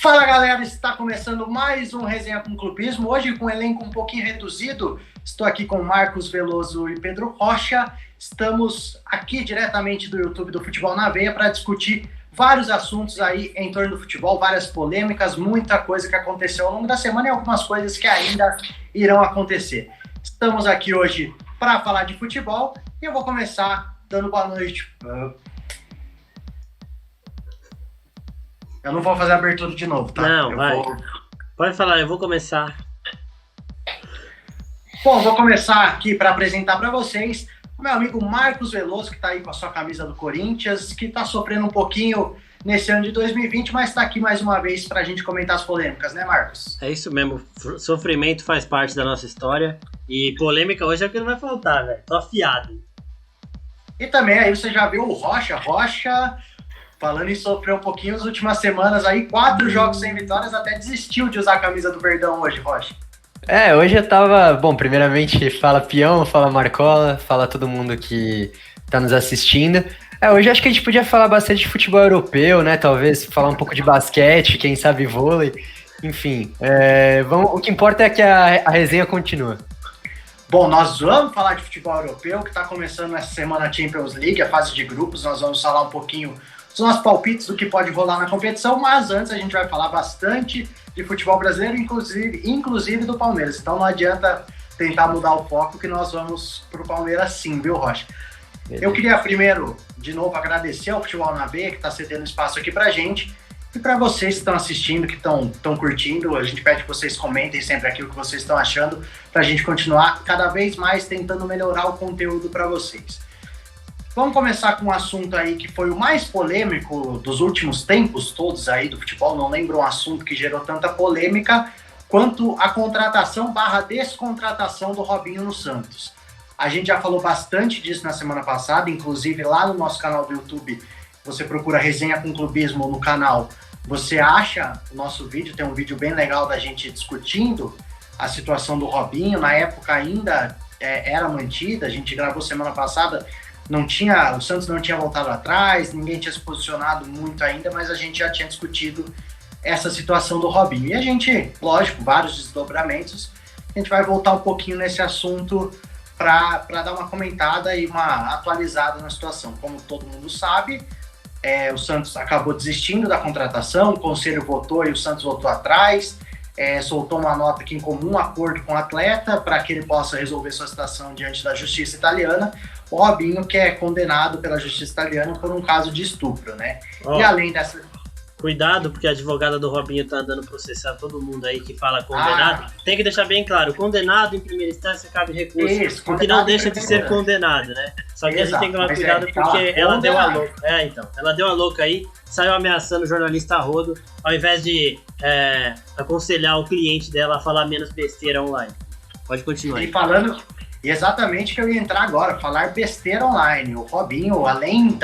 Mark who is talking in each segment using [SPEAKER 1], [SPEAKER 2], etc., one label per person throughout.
[SPEAKER 1] Fala galera, está começando mais um Resenha com Clubismo, hoje com um elenco um pouquinho reduzido. Estou aqui com Marcos Veloso e Pedro Rocha. Estamos aqui diretamente do YouTube do Futebol na Veia para discutir vários assuntos aí em torno do futebol, várias polêmicas, muita coisa que aconteceu ao longo da semana e algumas coisas que ainda irão acontecer. Estamos aqui hoje para falar de futebol e eu vou começar dando boa noite. Eu não vou fazer a abertura de novo, tá?
[SPEAKER 2] Não, Pode falar, eu vou começar.
[SPEAKER 1] Bom, vou começar aqui para apresentar para vocês o meu amigo Marcos Veloso, que está aí com a sua camisa do Corinthians, que está sofrendo um pouquinho nesse ano de 2020, mas está aqui mais uma vez para a gente comentar as polêmicas, né, Marcos?
[SPEAKER 2] É isso mesmo, sofrimento faz parte da nossa história e polêmica hoje é o que não vai faltar, velho. Tô afiado.
[SPEAKER 1] E também aí você já viu o Rocha, falando em sofrer um pouquinho nas últimas semanas aí, 4 jogos sem vitórias, até desistiu de usar a camisa do Verdão hoje, Rocha.
[SPEAKER 3] Hoje eu tava... Bom, primeiramente, fala Pião, fala Marcola, fala todo mundo que tá nos assistindo. Hoje acho que a gente podia falar bastante de futebol europeu, né? Talvez falar um pouco de basquete, quem sabe vôlei. Enfim, o que importa é que a resenha continua.
[SPEAKER 1] Bom, nós vamos falar de futebol europeu, que tá começando essa semana a Champions League, a fase de grupos. Nós vamos falar um pouquinho dos nossos palpites do que pode rolar na competição, mas antes a gente vai falar bastante de futebol brasileiro, inclusive do Palmeiras. Então não adianta tentar mudar o foco, que nós vamos pro Palmeiras sim, viu, Rocha? Beleza. Eu queria primeiro, de novo, agradecer ao Futebol na Veia, que está cedendo espaço aqui pra gente, e para vocês que estão assistindo, que estão curtindo, a gente pede que vocês comentem sempre aqui o que vocês estão achando, pra gente continuar cada vez mais tentando melhorar o conteúdo para vocês. Vamos começar com um assunto aí que foi o mais polêmico dos últimos tempos todos aí do futebol. Não lembro um assunto que gerou tanta polêmica quanto a contratação / descontratação do Robinho no Santos. A gente já falou bastante disso na semana passada, inclusive lá no nosso canal do YouTube, você procura Resenha com Clubismo no canal, você acha o nosso vídeo, tem um vídeo bem legal da gente discutindo a situação do Robinho. Na época ainda era mantida, a gente gravou semana passada, o Santos não tinha voltado atrás, ninguém tinha se posicionado muito ainda, mas a gente já tinha discutido essa situação do Robinho. E a gente, lógico, vários desdobramentos, a gente vai voltar um pouquinho nesse assunto para dar uma comentada e uma atualizada na situação. Como todo mundo sabe, o Santos acabou desistindo da contratação, o Conselho votou e o Santos votou atrás, soltou uma nota aqui em comum acordo com o atleta para que ele possa resolver sua situação diante da justiça italiana. O Robinho, que é condenado pela justiça italiana por um caso de estupro, né? E além dessa...
[SPEAKER 2] Cuidado, porque a advogada do Robinho tá andando processar todo mundo aí que fala condenado. Tem que deixar bem claro, condenado em primeira instância cabe recurso, isso, porque não deixa de ser condenado, né? Só que a gente tem que tomar cuidado porque ela deu a louca. Ela deu a louca aí, saiu ameaçando o jornalista a rodo, ao invés de aconselhar o cliente dela a falar menos besteira online. Pode continuar.
[SPEAKER 1] E falando... Exatamente que eu ia entrar agora, falar besteira online. O Robinho, além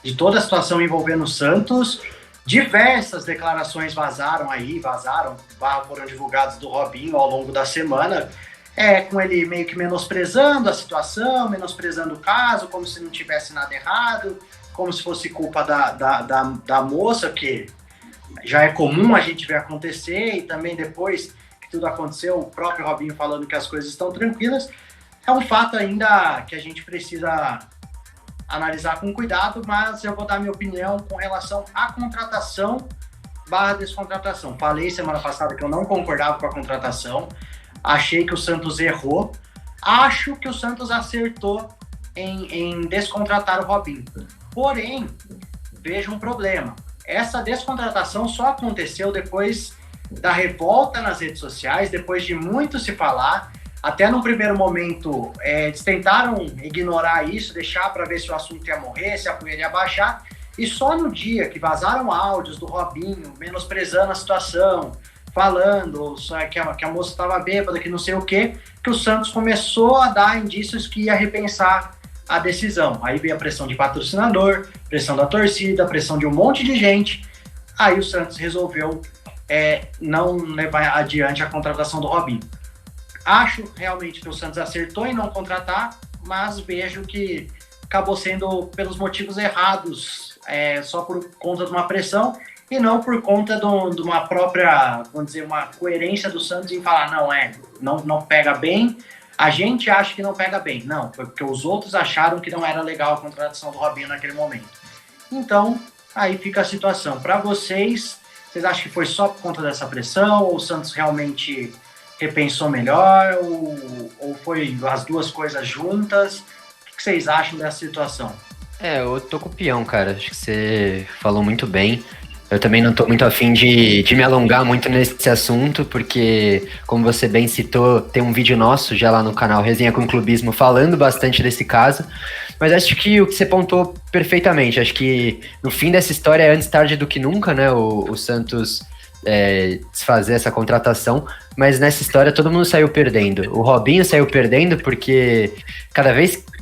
[SPEAKER 1] de toda a situação envolvendo o Santos, diversas declarações foram divulgadas do Robinho ao longo da semana, com ele meio que menosprezando a situação, menosprezando o caso, como se não tivesse nada errado, como se fosse culpa da moça, que já é comum a gente ver acontecer, e também depois que tudo aconteceu, o próprio Robinho falando que as coisas estão tranquilas. É um fato ainda que a gente precisa analisar com cuidado, mas eu vou dar minha opinião com relação à contratação / descontratação. Falei semana passada que eu não concordava com a contratação, achei que o Santos errou, acho que o Santos acertou em descontratar o Robinho. Porém, vejo um problema. Essa descontratação só aconteceu depois da revolta nas redes sociais, depois de muito se falar. Até no primeiro momento, eles tentaram ignorar isso, deixar para ver se o assunto ia morrer, se a poeira ia baixar, e só no dia que vazaram áudios do Robinho, menosprezando a situação, falando que a moça estava bêbada, que não sei o quê, que o Santos começou a dar indícios que ia repensar a decisão. Aí veio a pressão de patrocinador, pressão da torcida, pressão de um monte de gente, aí o Santos resolveu não levar adiante a contratação do Robinho. Acho realmente que o Santos acertou em não contratar, mas vejo que acabou sendo pelos motivos errados, só por conta de uma pressão. e não por conta de uma própria, vamos dizer, uma coerência do Santos em falar, não pega bem, a gente acha que não pega bem. Não, foi porque os outros acharam que não era legal a contratação do Robinho naquele momento. Então, aí fica a situação. Para vocês acham que foi só por conta dessa pressão, ou o Santos realmente repensou melhor, ou foi as duas coisas juntas? O que vocês acham dessa situação?
[SPEAKER 3] Eu tô com o Pião, cara. Acho que você falou muito bem. Eu também não tô muito afim de me alongar muito nesse assunto, porque, como você bem citou, tem um vídeo nosso já lá no canal Resenha com Clubismo falando bastante desse caso. Mas acho que o que você pontuou perfeitamente. Acho que no fim dessa história é antes tarde do que nunca, né? O Santos desfazer essa contratação, mas nessa história todo mundo saiu perdendo. O Robinho saiu perdendo porque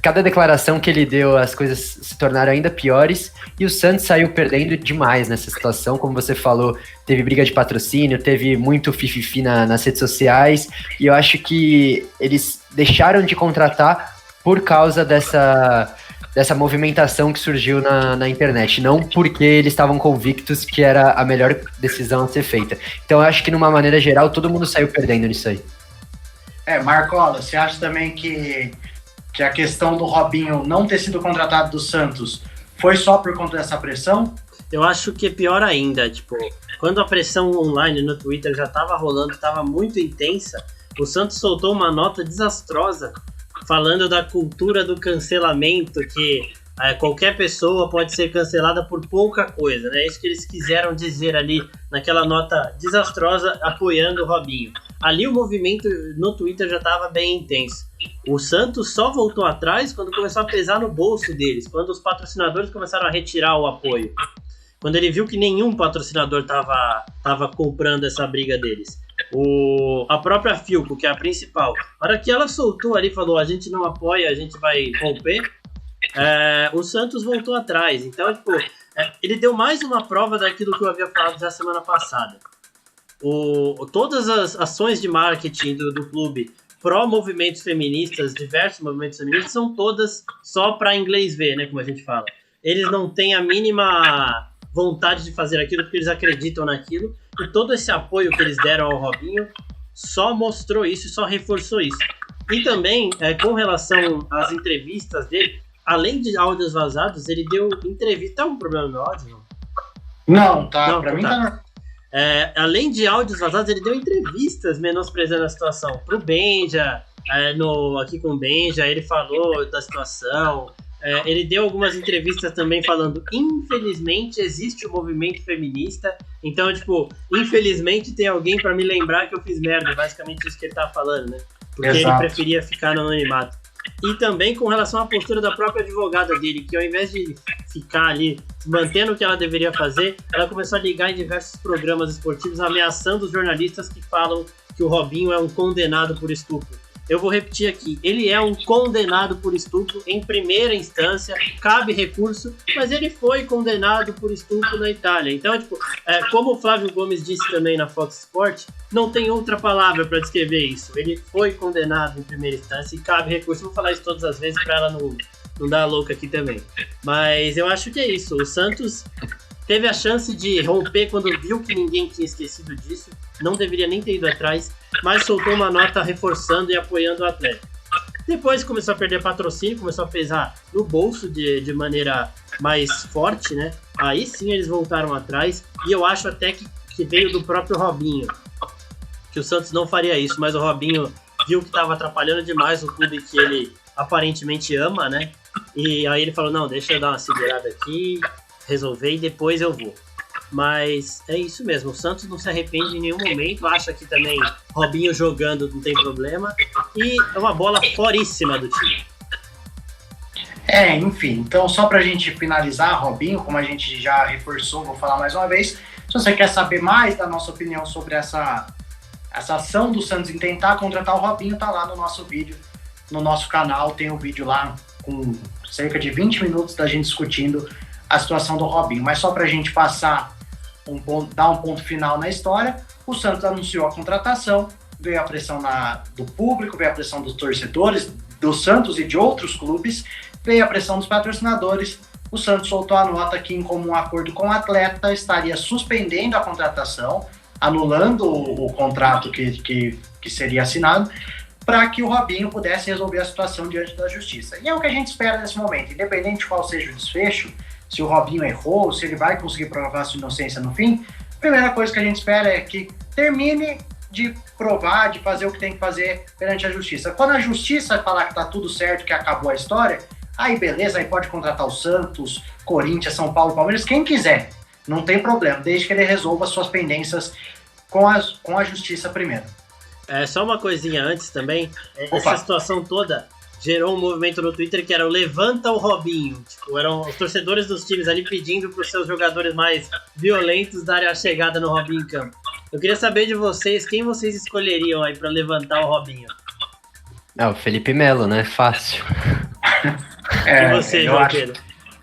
[SPEAKER 3] cada declaração que ele deu, as coisas se tornaram ainda piores, e o Santos saiu perdendo demais nessa situação. Como você falou, teve briga de patrocínio, teve muito fififi nas redes sociais, e eu acho que eles deixaram de contratar por causa dessa movimentação que surgiu na internet, não porque eles estavam convictos que era a melhor decisão a ser feita. Então eu acho que, numa maneira geral, todo mundo saiu perdendo nisso aí.
[SPEAKER 1] Marcola, você acha também que a questão do Robinho não ter sido contratado do Santos foi só por conta dessa pressão?
[SPEAKER 2] Eu acho que é pior ainda, quando a pressão online no Twitter já estava rolando, estava muito intensa, o Santos soltou uma nota desastrosa falando da cultura do cancelamento, que qualquer pessoa pode ser cancelada por pouca coisa, né? É isso que eles quiseram dizer ali naquela nota desastrosa apoiando o Robinho. Ali o movimento no Twitter já estava bem intenso. O Santos só voltou atrás quando começou a pesar no bolso deles, quando os patrocinadores começaram a retirar o apoio. Quando ele viu que nenhum patrocinador estava comprando essa briga deles. A própria Philco, que é a principal, na hora que ela soltou ali, falou, a gente não apoia, a gente vai romper, o Santos voltou atrás. Então, ele deu mais uma prova daquilo que eu havia falado já semana passada. Todas as ações de marketing do clube pró-movimentos feministas, diversos movimentos feministas, são todas só para inglês ver, né, como a gente fala. Eles não têm a mínima vontade de fazer aquilo porque eles acreditam naquilo, e todo esse apoio que eles deram ao Robinho só mostrou isso, só reforçou isso. E também, com relação às entrevistas dele, além de áudios vazados, ele deu entrevista... Tá um problema no áudio?
[SPEAKER 1] Não, tá. Pra mim tá...
[SPEAKER 2] Além de áudios vazados, ele deu entrevistas menosprezando a situação pro Benja, aqui com o Benja, ele falou da situação... ele deu algumas entrevistas também falando, infelizmente existe o movimento feminista, então, infelizmente tem alguém pra me lembrar que eu fiz merda, basicamente isso que ele tava falando, né? Porque Exato. Ele preferia ficar no anonimato. E também com relação à postura da própria advogada dele, que ao invés de ficar ali mantendo o que ela deveria fazer, ela começou a ligar em diversos programas esportivos ameaçando os jornalistas que falam que o Robinho é um condenado por estupro. Eu vou repetir aqui, ele é um condenado por estupro em primeira instância, cabe recurso, mas ele foi condenado por estupro na Itália. Então, como o Flávio Gomes disse também na Fox Sport, não tem outra palavra para descrever isso. Ele foi condenado em primeira instância e cabe recurso. Eu vou falar isso todas as vezes para ela não dar louca aqui também. Mas eu acho que é isso. O Santos teve a chance de romper quando viu que ninguém tinha esquecido disso. Não deveria nem ter ido atrás, mas soltou uma nota reforçando e apoiando o atleta. Depois começou a perder patrocínio, começou a pesar no bolso de maneira mais forte, né? Aí sim eles voltaram atrás, e eu acho até que veio do próprio Robinho, que o Santos não faria isso, mas o Robinho viu que estava atrapalhando demais o clube que ele aparentemente ama, né? E aí ele falou, não, deixa eu dar uma segurada aqui, resolver e depois eu vou. Mas é isso mesmo, o Santos não se arrepende em nenhum momento, acha que também Robinho jogando não tem problema, e é uma bola foríssima do time.
[SPEAKER 1] Enfim, então só pra gente finalizar, Robinho, como a gente já reforçou, vou falar mais uma vez, se você quer saber mais da nossa opinião sobre essa ação do Santos em tentar contratar o Robinho, tá lá no nosso vídeo, no nosso canal, tem um vídeo lá com cerca de 20 minutos da gente discutindo a situação do Robinho, mas só pra gente passar dar um ponto final na história, o Santos anunciou a contratação, veio a pressão do público, veio a pressão dos torcedores, do Santos e de outros clubes, veio a pressão dos patrocinadores, o Santos soltou a nota que, em comum acordo com o atleta, estaria suspendendo a contratação, anulando o contrato que seria assinado, para que o Robinho pudesse resolver a situação diante da justiça. E é o que a gente espera nesse momento, independente de qual seja o desfecho, se o Robinho errou, se ele vai conseguir provar sua inocência no fim, a primeira coisa que a gente espera é que termine de provar, de fazer o que tem que fazer perante a justiça. Quando a justiça falar que tá tudo certo, que acabou a história, aí beleza, aí pode contratar o Santos, Corinthians, São Paulo, Palmeiras, quem quiser. Não tem problema, desde que ele resolva suas pendências com a justiça primeiro.
[SPEAKER 2] Só uma coisinha antes também, essa situação toda gerou um movimento no Twitter que era o Levanta o Robinho. Tipo, eram os torcedores dos times ali pedindo para os seus jogadores mais violentos darem a chegada no Robinho em campo. Eu queria saber de vocês, quem vocês escolheriam aí para levantar o Robinho?
[SPEAKER 3] O Felipe Melo, né? Fácil.
[SPEAKER 2] E você, João Pedro?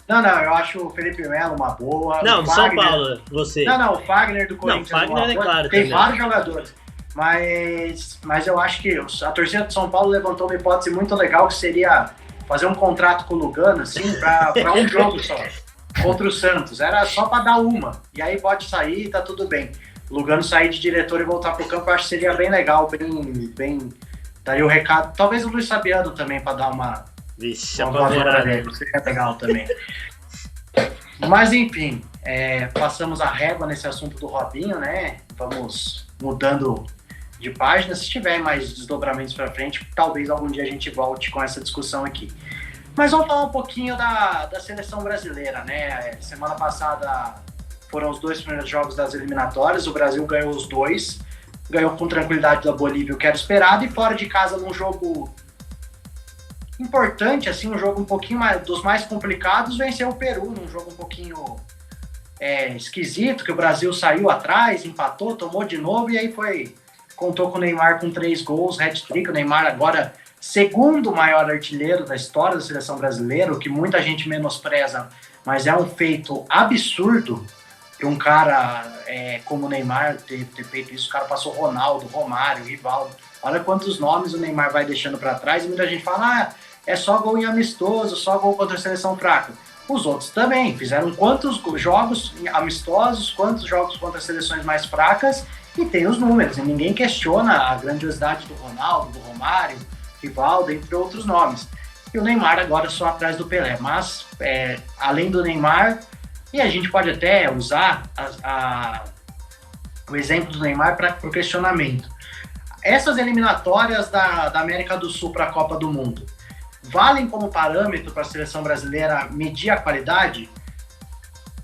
[SPEAKER 1] Não, eu acho o Felipe Melo uma boa.
[SPEAKER 2] Não, São Paulo, você.
[SPEAKER 1] Não, o Fagner do Corinthians.
[SPEAKER 2] Não, Fagner é claro.
[SPEAKER 1] Tem vários jogadores. Mas eu acho que a torcida de São Paulo levantou uma hipótese muito legal, que seria fazer um contrato com o Lugano, assim, para um jogo só, contra o Santos. Era só para dar uma. E aí pode sair e tá tudo bem. O Lugano sair de diretor e voltar pro campo, eu acho que seria bem legal, bem daria o recado. Talvez o Luiz Fabiano também, para dar uma...
[SPEAKER 2] Vixe,
[SPEAKER 1] seria legal também. Mas enfim, passamos a régua nesse assunto do Robinho, né? Vamos mudando de página. Se tiver mais desdobramentos para frente, talvez algum dia a gente volte com essa discussão aqui. Mas vamos falar um pouquinho da seleção brasileira, né? Semana passada foram os 2 primeiros jogos das eliminatórias, o Brasil ganhou os 2, ganhou com tranquilidade da Bolívia, o que era esperado, e fora de casa num jogo importante, assim, um jogo um pouquinho dos mais complicados, venceu o Peru, num jogo um pouquinho esquisito, que o Brasil saiu atrás, empatou, tomou de novo, e aí contou com o Neymar com 3 gols, hat-trick. O Neymar agora segundo maior artilheiro da história da seleção brasileira, o que muita gente menospreza, mas é um feito absurdo para um cara como o Neymar ter feito isso. O cara passou Ronaldo, Romário, Rivaldo. Olha quantos nomes o Neymar vai deixando para trás, e muita gente fala, é só gol em amistoso, só gol contra a seleção fraca. Os outros também fizeram quantos jogos amistosos, quantos jogos contra as seleções mais fracas, e tem os números, e ninguém questiona a grandiosidade do Ronaldo, do Romário, Rivaldo, entre outros nomes. E o Neymar agora só atrás do Pelé. Mas, além do Neymar, e a gente pode até usar o exemplo do Neymar para o questionamento. Essas eliminatórias da América do Sul para a Copa do Mundo valem como parâmetro para a seleção brasileira medir a qualidade?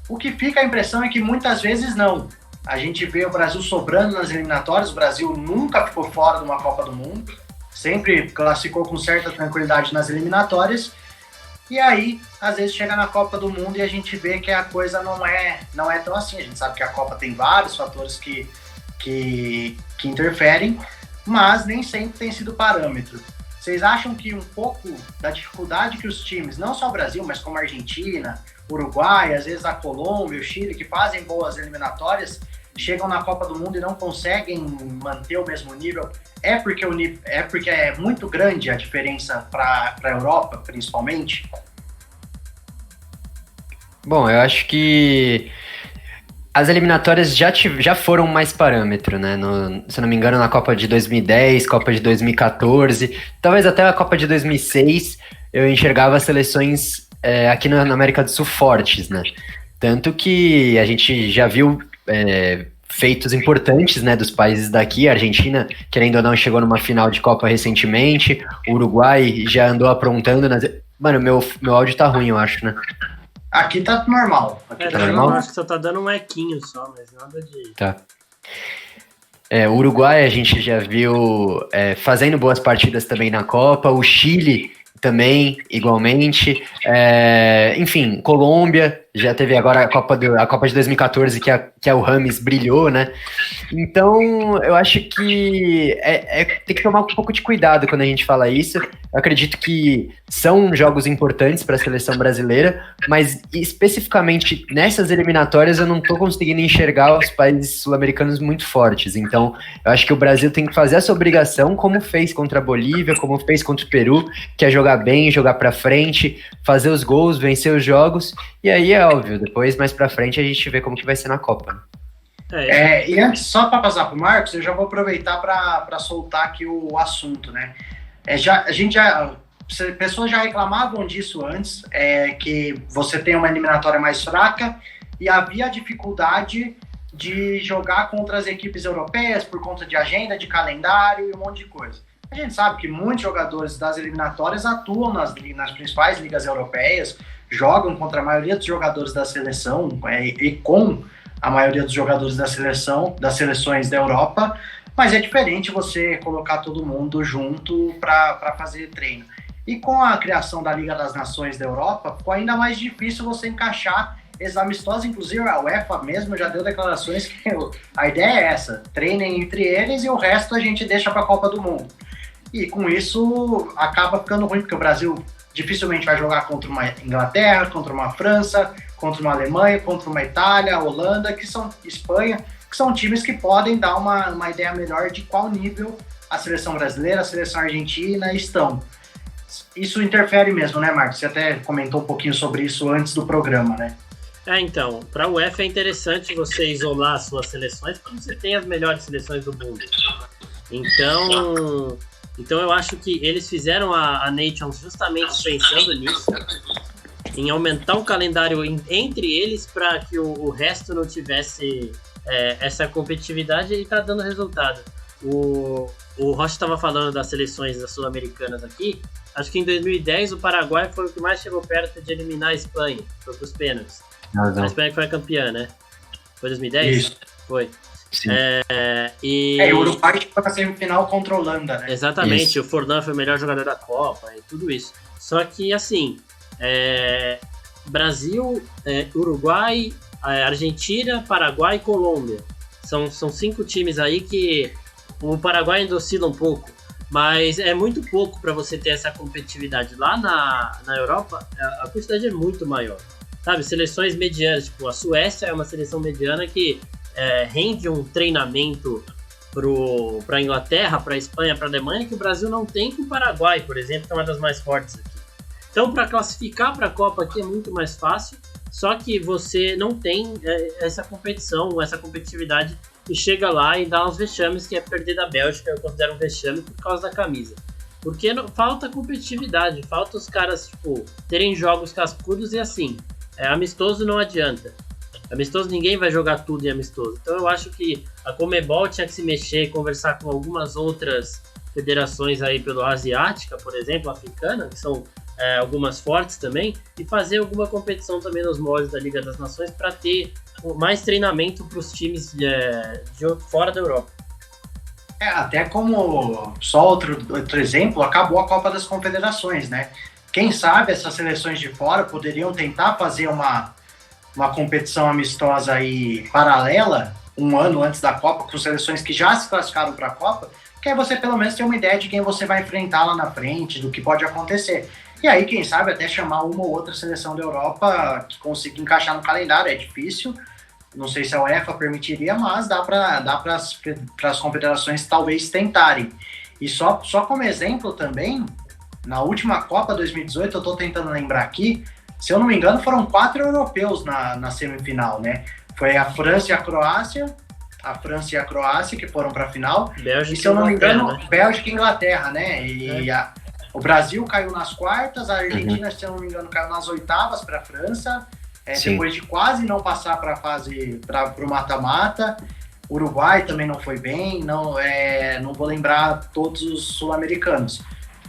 [SPEAKER 1] O que fica a impressão é que muitas vezes não. A gente vê o Brasil sobrando nas eliminatórias, o Brasil nunca ficou fora de uma Copa do Mundo, sempre classificou com certa tranquilidade nas eliminatórias, e aí, às vezes, chega na Copa do Mundo e a gente vê que a coisa não é tão assim. A gente sabe que a Copa tem vários fatores que interferem, mas nem sempre tem sido parâmetro. Vocês acham que um pouco da dificuldade que os times, não só o Brasil, mas como a Argentina, Uruguai, às vezes a Colômbia, o Chile, que fazem boas eliminatórias, chegam na Copa do Mundo e não conseguem manter o mesmo nível, porque é muito grande a diferença para a Europa, principalmente?
[SPEAKER 3] Bom, eu acho que as eliminatórias já foram mais parâmetro, né? Se não me engano, na Copa de 2010, Copa de 2014, talvez até a Copa de 2006, eu enxergava as seleções aqui na América do Sul fortes, né? Tanto que a gente já viu feitos importantes, né, dos países daqui. A Argentina, querendo ou não, chegou numa final de Copa recentemente. O Uruguai já andou aprontando. Mano, meu áudio tá ruim, eu acho, né?
[SPEAKER 1] Aqui tá normal. Aqui
[SPEAKER 3] tá normal?
[SPEAKER 2] Acho que só tá dando um equinho só, mas nada de...
[SPEAKER 3] Tá. O Uruguai a gente já viu fazendo boas partidas também na Copa. O Chile também, igualmente. Enfim, Colômbia já teve agora a Copa de 2014 que o Rames brilhou, né? Então, eu acho que tem que tomar um pouco de cuidado quando a gente fala isso. Eu acredito que são jogos importantes para a seleção brasileira, mas especificamente nessas eliminatórias eu não estou conseguindo enxergar os países sul-americanos muito fortes. Então, eu acho que o Brasil tem que fazer essa obrigação, como fez contra a Bolívia, como fez contra o Peru, que é jogar jogar bem, jogar pra frente, fazer os gols, vencer os jogos, e aí é óbvio, depois mais pra frente a gente vê como que vai ser na Copa, né?
[SPEAKER 1] E antes, só para passar para o Marcos, eu já vou aproveitar para soltar aqui o assunto, né? Pessoas já reclamavam disso antes, que você tem uma eliminatória mais fraca e havia dificuldade de jogar contra as equipes europeias por conta de agenda, de calendário e um monte de coisa. A gente sabe que muitos jogadores das eliminatórias atuam nas principais ligas europeias, jogam contra a maioria dos jogadores da seleção e com a maioria dos jogadores das seleções da Europa, mas é diferente você colocar todo mundo junto para fazer treino. E com a criação da Liga das Nações da Europa, ficou ainda mais difícil você encaixar esses amistosos, inclusive a UEFA mesmo já deu declarações que a ideia é essa, treinem entre eles e o resto a gente deixa para a Copa do Mundo. E com isso acaba ficando ruim, porque o Brasil dificilmente vai jogar contra uma Inglaterra, contra uma França, contra uma Alemanha, contra uma Itália, Holanda, Espanha, que são times que podem dar uma ideia melhor de qual nível a seleção brasileira, a seleção argentina estão. Isso interfere mesmo, né, Marcos? Você até comentou um pouquinho sobre isso antes do programa, né?
[SPEAKER 2] Então, para a UEFA é interessante você isolar as suas seleções, porque você tem as melhores seleções do mundo. Então eu acho que eles fizeram a Nations justamente pensando nisso, em aumentar o calendário entre eles para que o resto não tivesse essa competitividade, e tá dando resultado. O Rocha estava falando das seleções sul-americanas aqui. Acho que em 2010 o Paraguai foi o que mais chegou perto de eliminar a Espanha, foi pros pênaltis. A Espanha que foi a campeã, né? Foi 2010?
[SPEAKER 1] Isso.
[SPEAKER 2] Foi.
[SPEAKER 1] Sim. O Uruguai foi pra semifinal contra a Holanda, né?
[SPEAKER 2] Exatamente,
[SPEAKER 3] Isso.
[SPEAKER 2] O Forlan foi o melhor jogador da Copa e tudo isso. Só que, assim, Brasil, Uruguai, Argentina, Paraguai e Colômbia. São 5 times aí que o Paraguai ainda oscila um pouco, mas é muito pouco para você ter essa competitividade. Lá na Europa, a quantidade é muito maior. Sabe, seleções medianas, tipo a Suécia é uma seleção mediana que rende um treinamento para a Inglaterra, para a Espanha, para a Alemanha, que o Brasil não tem, com o Paraguai, por exemplo, que é uma das mais fortes aqui. Então, para classificar para a Copa aqui é muito mais fácil, só que você não tem essa competição, essa competitividade, e chega lá e dá uns vexames, que é perder da Bélgica, eu considero um vexame por causa da camisa. Porque falta competitividade, falta os caras terem jogos cascudos e assim, amistoso não adianta. Amistoso, ninguém vai jogar tudo em amistoso. Então eu acho que a Conmebol tinha que se mexer, conversar com algumas outras federações aí pelo Asiática, por exemplo, africana, que são algumas fortes também, e fazer alguma competição também nos moldes da Liga das Nações para ter mais treinamento para os times de fora da Europa.
[SPEAKER 1] Até como só outro exemplo, acabou a Copa das Confederações, né? Quem sabe essas seleções de fora poderiam tentar fazer uma competição amistosa aí paralela, um ano antes da Copa, com seleções que já se classificaram para a Copa, que aí você pelo menos tem uma ideia de quem você vai enfrentar lá na frente, do que pode acontecer. E aí, quem sabe, até chamar uma ou outra seleção da Europa que consiga encaixar no calendário. É difícil, não sei se a UEFA permitiria, mas dá para as confederações talvez tentarem. E só como exemplo também, na última Copa 2018, eu estou tentando lembrar aqui, se eu não me engano, foram 4 europeus na semifinal, né? Foi a França e a Croácia que foram para a final.
[SPEAKER 2] Bélgica,
[SPEAKER 1] e se eu não me engano,
[SPEAKER 2] né?
[SPEAKER 1] Bélgica e Inglaterra, né? O Brasil caiu nas quartas, a Argentina, se eu não me engano, caiu nas oitavas para a França, depois de quase não passar para a fase, para o mata-mata. O Uruguai também não foi bem, não vou lembrar todos os sul-americanos.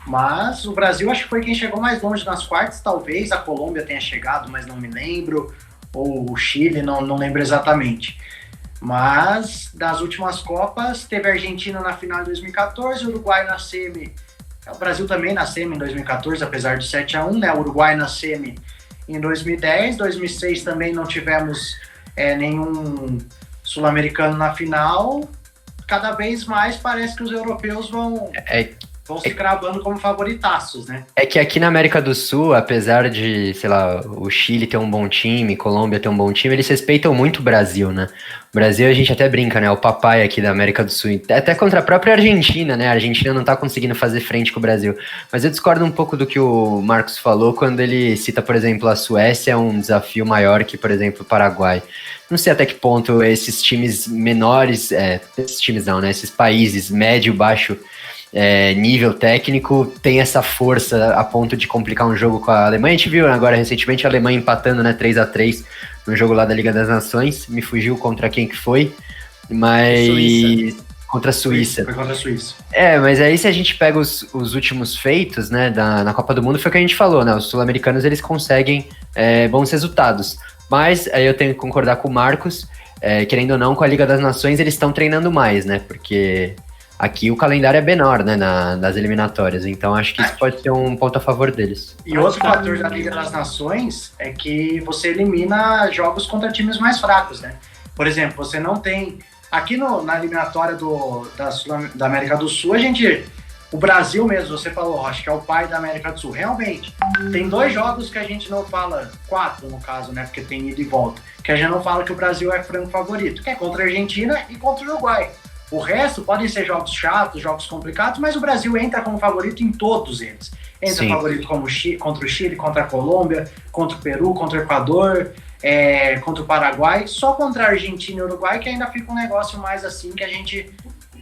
[SPEAKER 1] Mas o Brasil acho que foi quem chegou mais longe nas quartas, talvez a Colômbia tenha chegado, mas não me lembro, ou o Chile, não lembro exatamente. Mas das últimas Copas, teve a Argentina na final em 2014, o Uruguai na semi, o Brasil também na semi em 2014, apesar de 7-1, né? O Uruguai na semi em 2010, 2006 também não tivemos nenhum sul-americano na final. Cada vez mais parece que os europeus vão vão se cravando como favoritaços, né?
[SPEAKER 3] É que aqui na América do Sul, apesar de, sei lá, o Chile ter um bom time, Colômbia ter um bom time, eles respeitam muito o Brasil, né? O Brasil, a gente até brinca, né? O papai aqui da América do Sul, até contra a própria Argentina, né? A Argentina não tá conseguindo fazer frente com o Brasil. Mas eu discordo um pouco do que o Marcos falou quando ele cita, por exemplo, a Suécia é um desafio maior que, por exemplo, o Paraguai. Não sei até que ponto esses times menores, esses times não, né? Esses países médio, baixo, nível técnico tem essa força a ponto de complicar um jogo com a Alemanha. A gente viu agora recentemente a Alemanha empatando, né, 3-3 no jogo lá da Liga das Nações. Me fugiu contra quem que foi, mas Suíça. Contra a Suíça.
[SPEAKER 1] Foi contra a Suíça.
[SPEAKER 3] Mas aí se a gente pega os últimos feitos, né, na Copa do Mundo, foi o que a gente falou, né, os sul-americanos eles conseguem bons resultados, mas aí eu tenho que concordar com o Marcos, querendo ou não, com a Liga das Nações eles estão treinando mais, né, porque aqui o calendário é menor, né, nas eliminatórias, então acho que isso pode ser um ponto a favor deles.
[SPEAKER 1] E outro fator da Liga das Nações é que você elimina jogos contra times mais fracos, né? Por exemplo, você não tem... Aqui na eliminatória da América do Sul, o Brasil mesmo, você falou, acho que é o pai da América do Sul. Realmente, tem 2 jogos que a gente não fala, 4 no caso, né, porque tem ida e volta, que a gente não fala que o Brasil é franco favorito, que é contra a Argentina e contra o Uruguai. O resto podem ser jogos chatos, jogos complicados, mas o Brasil entra como favorito em todos eles. Entra favorito contra o Chile, contra a Colômbia, contra o Peru, contra o Equador, contra o Paraguai. Só contra a Argentina e o Uruguai que ainda fica um negócio mais assim que a gente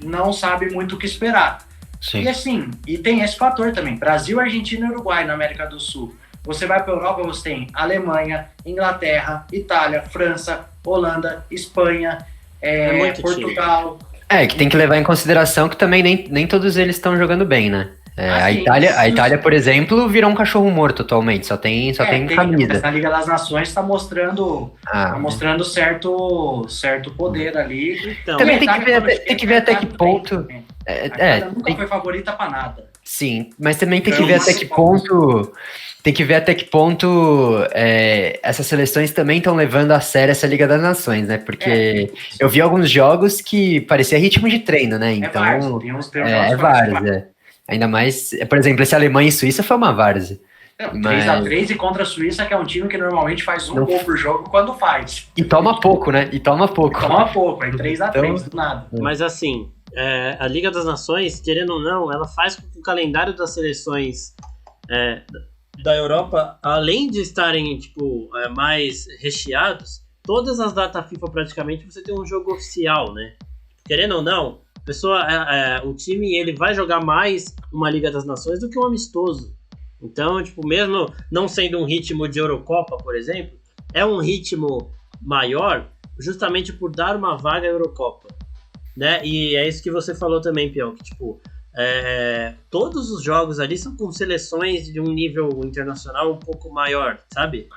[SPEAKER 1] não sabe muito o que esperar. Sim. E assim, e tem esse fator também. Brasil, Argentina e Uruguai na América do Sul. Você vai para a Europa, você tem Alemanha, Inglaterra, Itália, França, Holanda, Espanha, Portugal...
[SPEAKER 3] que tem que levar em consideração que também nem todos eles estão jogando bem, né? A Itália, por exemplo, virou um cachorro morto atualmente, só tem camisa.
[SPEAKER 1] Na Liga das Nações está mostrando, certo poder ali.
[SPEAKER 3] Então, também tem que ver até que ponto...
[SPEAKER 1] A Itália nunca foi favorita para nada.
[SPEAKER 3] Sim, mas também tem que ver até que ponto... Tem que ver até que ponto essas seleções também estão levando a sério essa Liga das Nações, né? Porque eu vi alguns jogos que parecia ritmo de treino, né? Então, é várzea. Ainda mais, por exemplo, esse Alemanha e Suíça foi uma várzea.
[SPEAKER 1] 3-3 e contra a Suíça, que é um time que normalmente faz um gol por jogo quando faz.
[SPEAKER 3] E toma pouco, né? E toma pouco,
[SPEAKER 1] aí 3-3, do nada.
[SPEAKER 2] Mas assim, a Liga das Nações, querendo ou não, ela faz com que o calendário das seleções... da Europa, além de estarem mais recheados, todas as datas FIFA praticamente você tem um jogo oficial, né? Querendo ou não, o time ele vai jogar mais uma Liga das Nações do que um amistoso. Então, mesmo não sendo um ritmo de Eurocopa, por exemplo, é um ritmo maior justamente por dar uma vaga à Eurocopa, né? E é isso que você falou também, Pião, que todos os jogos ali são com seleções de um nível internacional um pouco maior, sabe?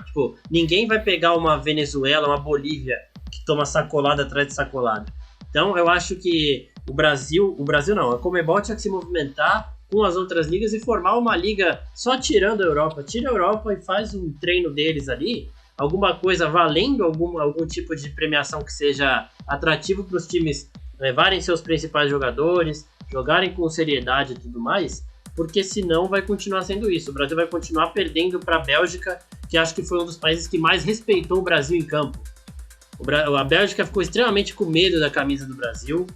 [SPEAKER 2] Ninguém vai pegar uma Venezuela, uma Bolívia que toma sacolada atrás de sacolada. Então eu acho que o Brasil não, a Conmebol tinha que se movimentar com as outras ligas e formar uma liga só tirando a Europa. Tira a Europa e faz um treino deles ali, alguma coisa valendo algum tipo de premiação que seja atrativo para os times levarem seus principais jogadores, jogarem com seriedade e tudo mais, porque senão vai continuar sendo isso. O Brasil vai continuar perdendo para a Bélgica, que acho que foi um dos países que mais respeitou o Brasil em campo. A Bélgica ficou extremamente com medo da camisa do Brasil,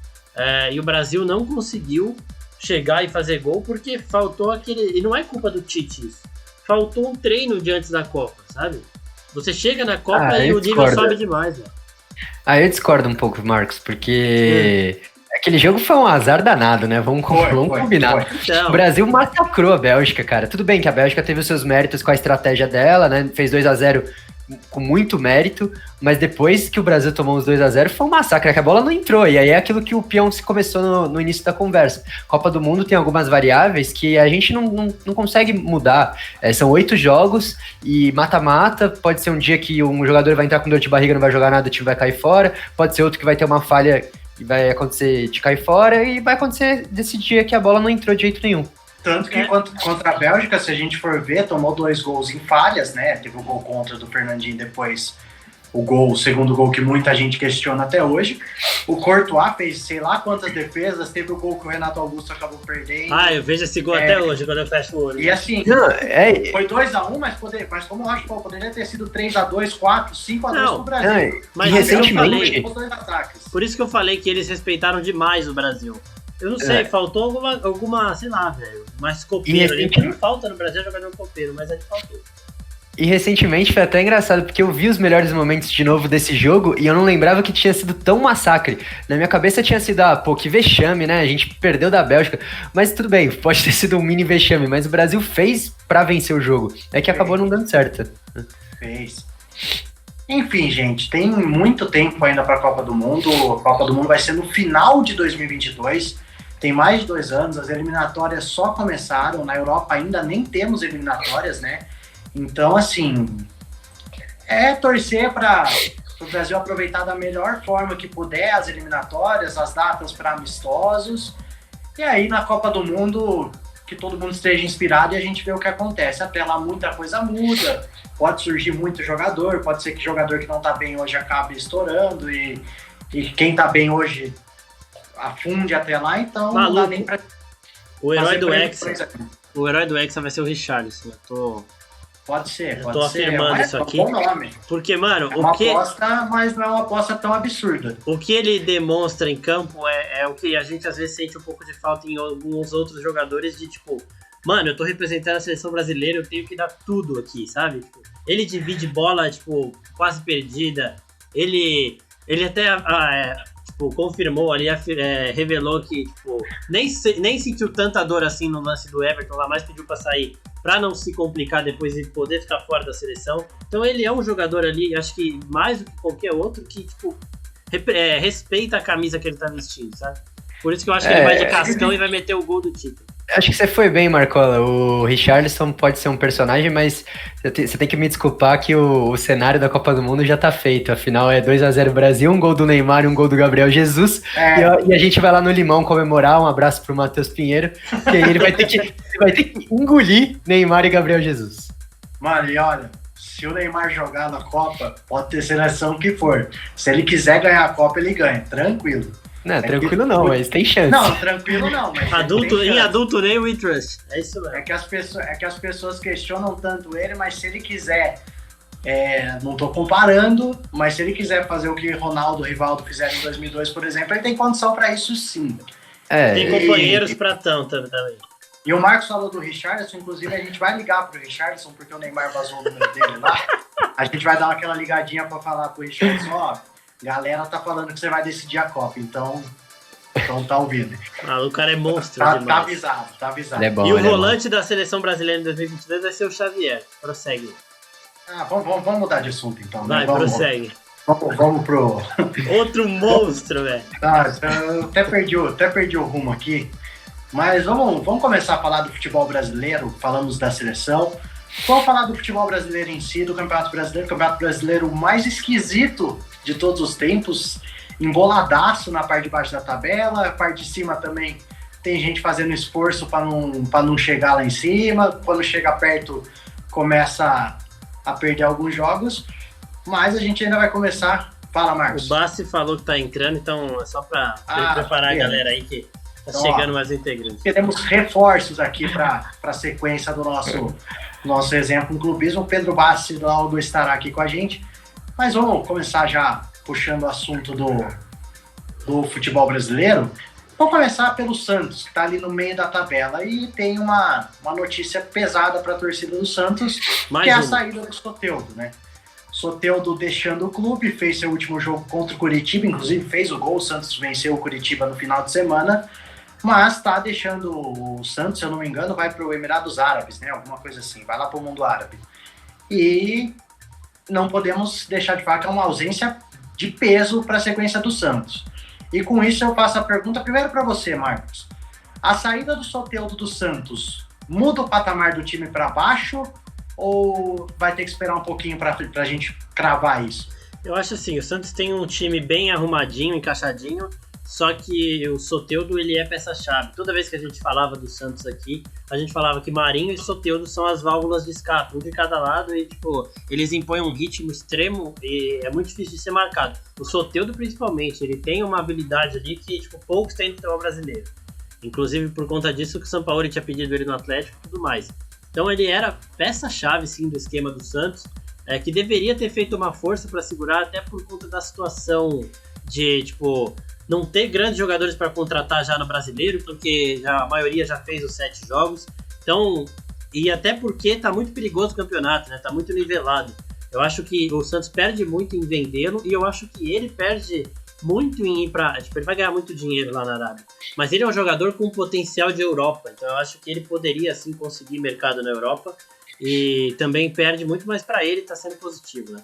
[SPEAKER 2] e o Brasil não conseguiu chegar e fazer gol porque faltou aquele... E não é culpa do Tite isso. Faltou um treino de antes da Copa, sabe? Você chega na Copa e o nível sobe demais, velho.
[SPEAKER 3] Eu discordo um pouco, Marcos, porque... Aquele jogo foi um azar danado, né? Vamos combinar. Então. O Brasil massacrou a Bélgica, cara. Tudo bem que a Bélgica teve os seus méritos com a estratégia dela, né? Fez 2-0 com muito mérito, mas depois que o Brasil tomou os 2-0 foi um massacre, que a bola não entrou. E aí é aquilo que o Pião se começou no início da conversa. Copa do Mundo tem algumas variáveis que a gente não consegue mudar. São 8 jogos e mata-mata. Pode ser um dia que um jogador vai entrar com dor de barriga, não vai jogar nada, o time vai cair fora. Pode ser outro que vai ter uma falha e vai acontecer de cair fora, e vai acontecer desse dia que a bola não entrou de jeito nenhum.
[SPEAKER 1] Tanto que contra a Bélgica, se a gente for ver, tomou 2 gols em falhas, né? Teve o gol contra do Fernandinho depois. o segundo gol que muita gente questiona até hoje. O Courtois fez sei lá quantas defesas, teve o gol que o Renato Augusto acabou perdendo.
[SPEAKER 2] Eu vejo esse gol até hoje, quando eu fecho o olho.
[SPEAKER 1] E assim, foi 2-1, mas como eu acho que poderia ter sido 3-2, 4, 5-2 pro Brasil.
[SPEAKER 2] Mas
[SPEAKER 3] recentemente...
[SPEAKER 2] Por isso que eu falei que eles respeitaram demais o Brasil. Eu não sei, faltou alguma, sei lá, velho, mais copeiro ali. Não falta no Brasil jogador copeiro, mas é de faltou.
[SPEAKER 3] E recentemente foi até engraçado, porque eu vi os melhores momentos de novo desse jogo e eu não lembrava que tinha sido tão massacre. Na minha cabeça tinha sido, que vexame, né? A gente perdeu da Bélgica. Mas tudo bem, pode ter sido um mini vexame, mas o Brasil fez pra vencer o jogo. É que acabou não dando certo.
[SPEAKER 1] Fez. Enfim, gente, tem muito tempo ainda pra Copa do Mundo. A Copa do Mundo vai ser no final de 2022. Tem mais de 2 anos, as eliminatórias só começaram. Na Europa ainda nem temos eliminatórias, né? Então, assim, torcer para o Brasil aproveitar da melhor forma que puder as eliminatórias, as datas para amistosos, e aí na Copa do Mundo que todo mundo esteja inspirado e a gente vê o que acontece. Até lá muita coisa muda, pode surgir muito jogador, pode ser que jogador que não está bem hoje acabe estourando e quem está bem hoje afunde até lá, então
[SPEAKER 2] Maluco.
[SPEAKER 1] Não dá nem para...
[SPEAKER 2] O herói do Hexa vai ser o Richarlison.
[SPEAKER 1] Pode ser.
[SPEAKER 2] Tô afirmando isso aqui. Porque, mano,
[SPEAKER 1] é uma aposta, mas não é uma aposta tão absurda.
[SPEAKER 2] O que ele demonstra em campo é o que a gente às vezes sente um pouco de falta em alguns outros jogadores de tipo, mano, eu tô representando a seleção brasileira, eu tenho que dar tudo aqui, sabe? Tipo, ele divide bola, tipo, quase perdida. Ele até confirmou ali, revelou que tipo, nem sentiu tanta dor assim no lance do Everton lá, mas pediu pra sair pra não se complicar depois e poder ficar fora da seleção. Então ele é um jogador ali, acho que mais do que qualquer outro, que tipo, respeita a camisa que ele tá vestindo, sabe? Por isso que eu acho que ele vai de cascão e vai meter o gol do título.
[SPEAKER 3] Acho que você foi bem, Marcola. O Richarlison pode ser um personagem, mas você tem que me desculpar que o cenário da Copa do Mundo já tá feito. Afinal, é 2-0 Brasil, um gol do Neymar e um gol do Gabriel Jesus. E a gente vai lá no Limão comemorar. Um abraço pro Matheus Pinheiro, que aí ele vai ter que engolir Neymar e Gabriel Jesus.
[SPEAKER 1] Mano, e olha, se o Neymar jogar na Copa, pode ter seleção que for. Se ele quiser ganhar a Copa, ele ganha, tranquilo.
[SPEAKER 3] Não, tranquilo não, mas tem chance.
[SPEAKER 1] Não, tranquilo não. Mas
[SPEAKER 2] em adulto nem we trust. É isso mesmo.
[SPEAKER 1] É que as pessoas questionam tanto ele, mas se ele quiser, não tô comparando, mas se ele quiser fazer o que Ronaldo e Rivaldo fizeram em 2002, por exemplo, ele tem condição para isso sim.
[SPEAKER 2] Tem companheiros pra tanto também.
[SPEAKER 1] E o Marcos falou do Richarlison, inclusive a gente vai ligar pro Richarlison, porque o Neymar vazou o número dele lá. A gente vai dar aquela ligadinha pra falar pro Richarlison, galera tá falando que você vai decidir a Copa, então tá ouvindo.
[SPEAKER 2] O cara é monstro demais.
[SPEAKER 1] Tá avisado.
[SPEAKER 3] É bom,
[SPEAKER 2] e o volante da seleção brasileira em 2022 vai ser o Xavier. Prossegue.
[SPEAKER 1] Vamos mudar de assunto então.
[SPEAKER 2] Vai, prossegue.
[SPEAKER 1] Vamos pro...
[SPEAKER 2] Outro monstro, velho.
[SPEAKER 1] Eu até perdi o rumo aqui. Mas vamos começar a falar do futebol brasileiro. Falamos da seleção. Vamos falar do futebol brasileiro em si, do Campeonato Brasileiro. O Campeonato Brasileiro mais esquisito de todos os tempos, emboladaço na parte de baixo da tabela, a parte de cima também tem gente fazendo esforço para não chegar lá em cima, quando chega perto começa a perder alguns jogos, mas a gente ainda vai começar. Fala, Marcos.
[SPEAKER 2] O Bassi falou que tá entrando, então é só para preparar a galera aí que tá então, chegando mais integrantes.
[SPEAKER 1] Teremos reforços aqui para a sequência do nosso exemplo no clubismo. O Pedro Bassi logo estará aqui com a gente. Mas vamos começar já puxando o assunto do futebol brasileiro. Vamos começar pelo Santos, que está ali no meio da tabela. E tem uma notícia pesada para a torcida do Santos, que é a saída do Soteldo, né? Soteldo deixando o clube, fez seu último jogo contra o Curitiba, inclusive fez o gol, o Santos venceu o Curitiba no final de semana, mas está deixando o Santos, se eu não me engano, vai para o Emirados Árabes, né? Alguma coisa assim, vai lá para o mundo árabe. E não podemos deixar de falar que é uma ausência de peso para a sequência do Santos. E com isso eu faço a pergunta primeiro para você, Marcos. A saída do Soteldo do Santos muda o patamar do time para baixo ou vai ter que esperar um pouquinho para a gente cravar isso?
[SPEAKER 2] Eu acho assim, o Santos tem um time bem arrumadinho, encaixadinho, Só que o Soteldo, ele é peça-chave. Toda vez que a gente falava do Santos aqui, a gente falava que Marinho e Soteldo são as válvulas de escape, um de cada lado, e tipo, eles impõem um ritmo extremo e é muito difícil de ser marcado. O Soteldo, principalmente, ele tem uma habilidade ali que tipo, poucos têm no futebol brasileiro. Inclusive, por conta disso, que o Sampaoli tinha pedido ele no Atlético e tudo mais. Então ele era peça-chave, sim, do esquema do Santos, que deveria ter feito uma força para segurar, até por conta da situação de, tipo, não ter grandes jogadores para contratar já no Brasileiro, porque a maioria já fez os 7 jogos. Então, e até porque tá muito perigoso o campeonato, né? Tá muito nivelado. Eu acho que o Santos perde muito em vendê-lo, e eu acho que ele perde muito em ir pra... Tipo, ele vai ganhar muito dinheiro lá na Arábia. Mas ele é um jogador com potencial de Europa, então eu acho que ele poderia, assim, conseguir mercado na Europa. E também perde muito, mas para ele tá sendo positivo, né?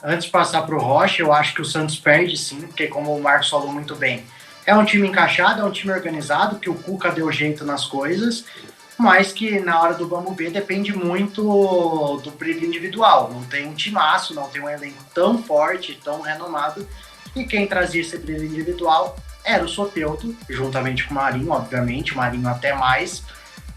[SPEAKER 1] Antes de passar pro Rocha, eu acho que o Santos perde sim, porque como o Marcos falou muito bem, é um time encaixado, é um time organizado, que o Cuca deu jeito nas coisas, mas que na hora do vamos ver depende muito do brilho individual. Não tem um timaço, não tem um elenco tão forte, tão renomado, e quem trazia esse brilho individual era o Soteldo, juntamente com o Marinho, obviamente, o Marinho até mais.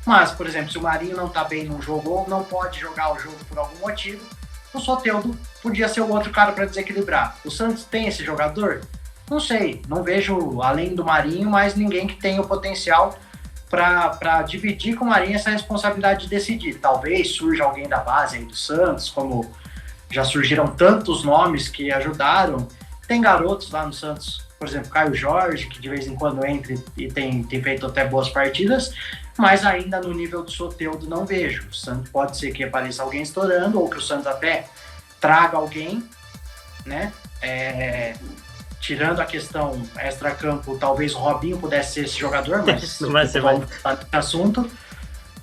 [SPEAKER 1] Mas, por exemplo, se o Marinho não tá bem num jogo ou não pode jogar o jogo por algum motivo, o Soteldo podia ser o outro cara para desequilibrar. O Santos tem esse jogador? Não sei, não vejo, além do Marinho, mais ninguém que tenha o potencial para dividir com o Marinho essa responsabilidade de decidir. Talvez surja alguém da base aí do Santos, como já surgiram tantos nomes que ajudaram. Tem garotos lá no Santos, por exemplo, Caio Jorge, que de vez em quando entra e tem feito até boas partidas, mas ainda no nível do Soteldo não vejo. O Santos pode ser que apareça alguém estourando, ou que o Santos até traga alguém, né? Tirando a questão extra-campo, talvez o Robinho pudesse ser esse jogador, mas
[SPEAKER 2] não vai ser mais
[SPEAKER 1] assunto.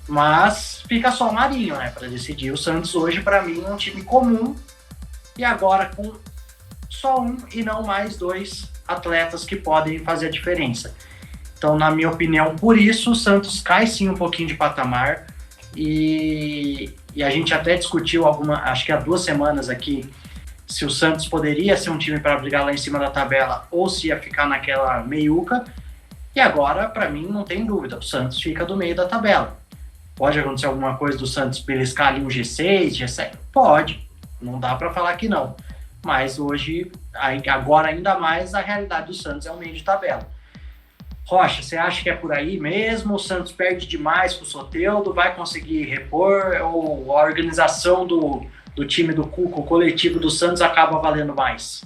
[SPEAKER 1] Mas fica só o Marinho, né, para decidir. O Santos hoje, para mim, é um time comum, e agora com só um e não mais 2 atletas que podem fazer a diferença. Então, na minha opinião, por isso o Santos cai sim um pouquinho de patamar, e a gente até discutiu acho que há 2 semanas aqui, se o Santos poderia ser um time para brigar lá em cima da tabela ou se ia ficar naquela meiuca, e agora, para mim, não tem dúvida, o Santos fica do meio da tabela. Pode acontecer alguma coisa do Santos beliscar ali um G6, G7? Pode, não dá para falar que não. Mas hoje, agora ainda mais, a realidade do Santos é o meio de tabela. Rocha, você acha que é por aí mesmo? O Santos perde demais pro Soteldo, vai conseguir repor, ou a organização do time do Cuca, o coletivo do Santos, acaba valendo mais?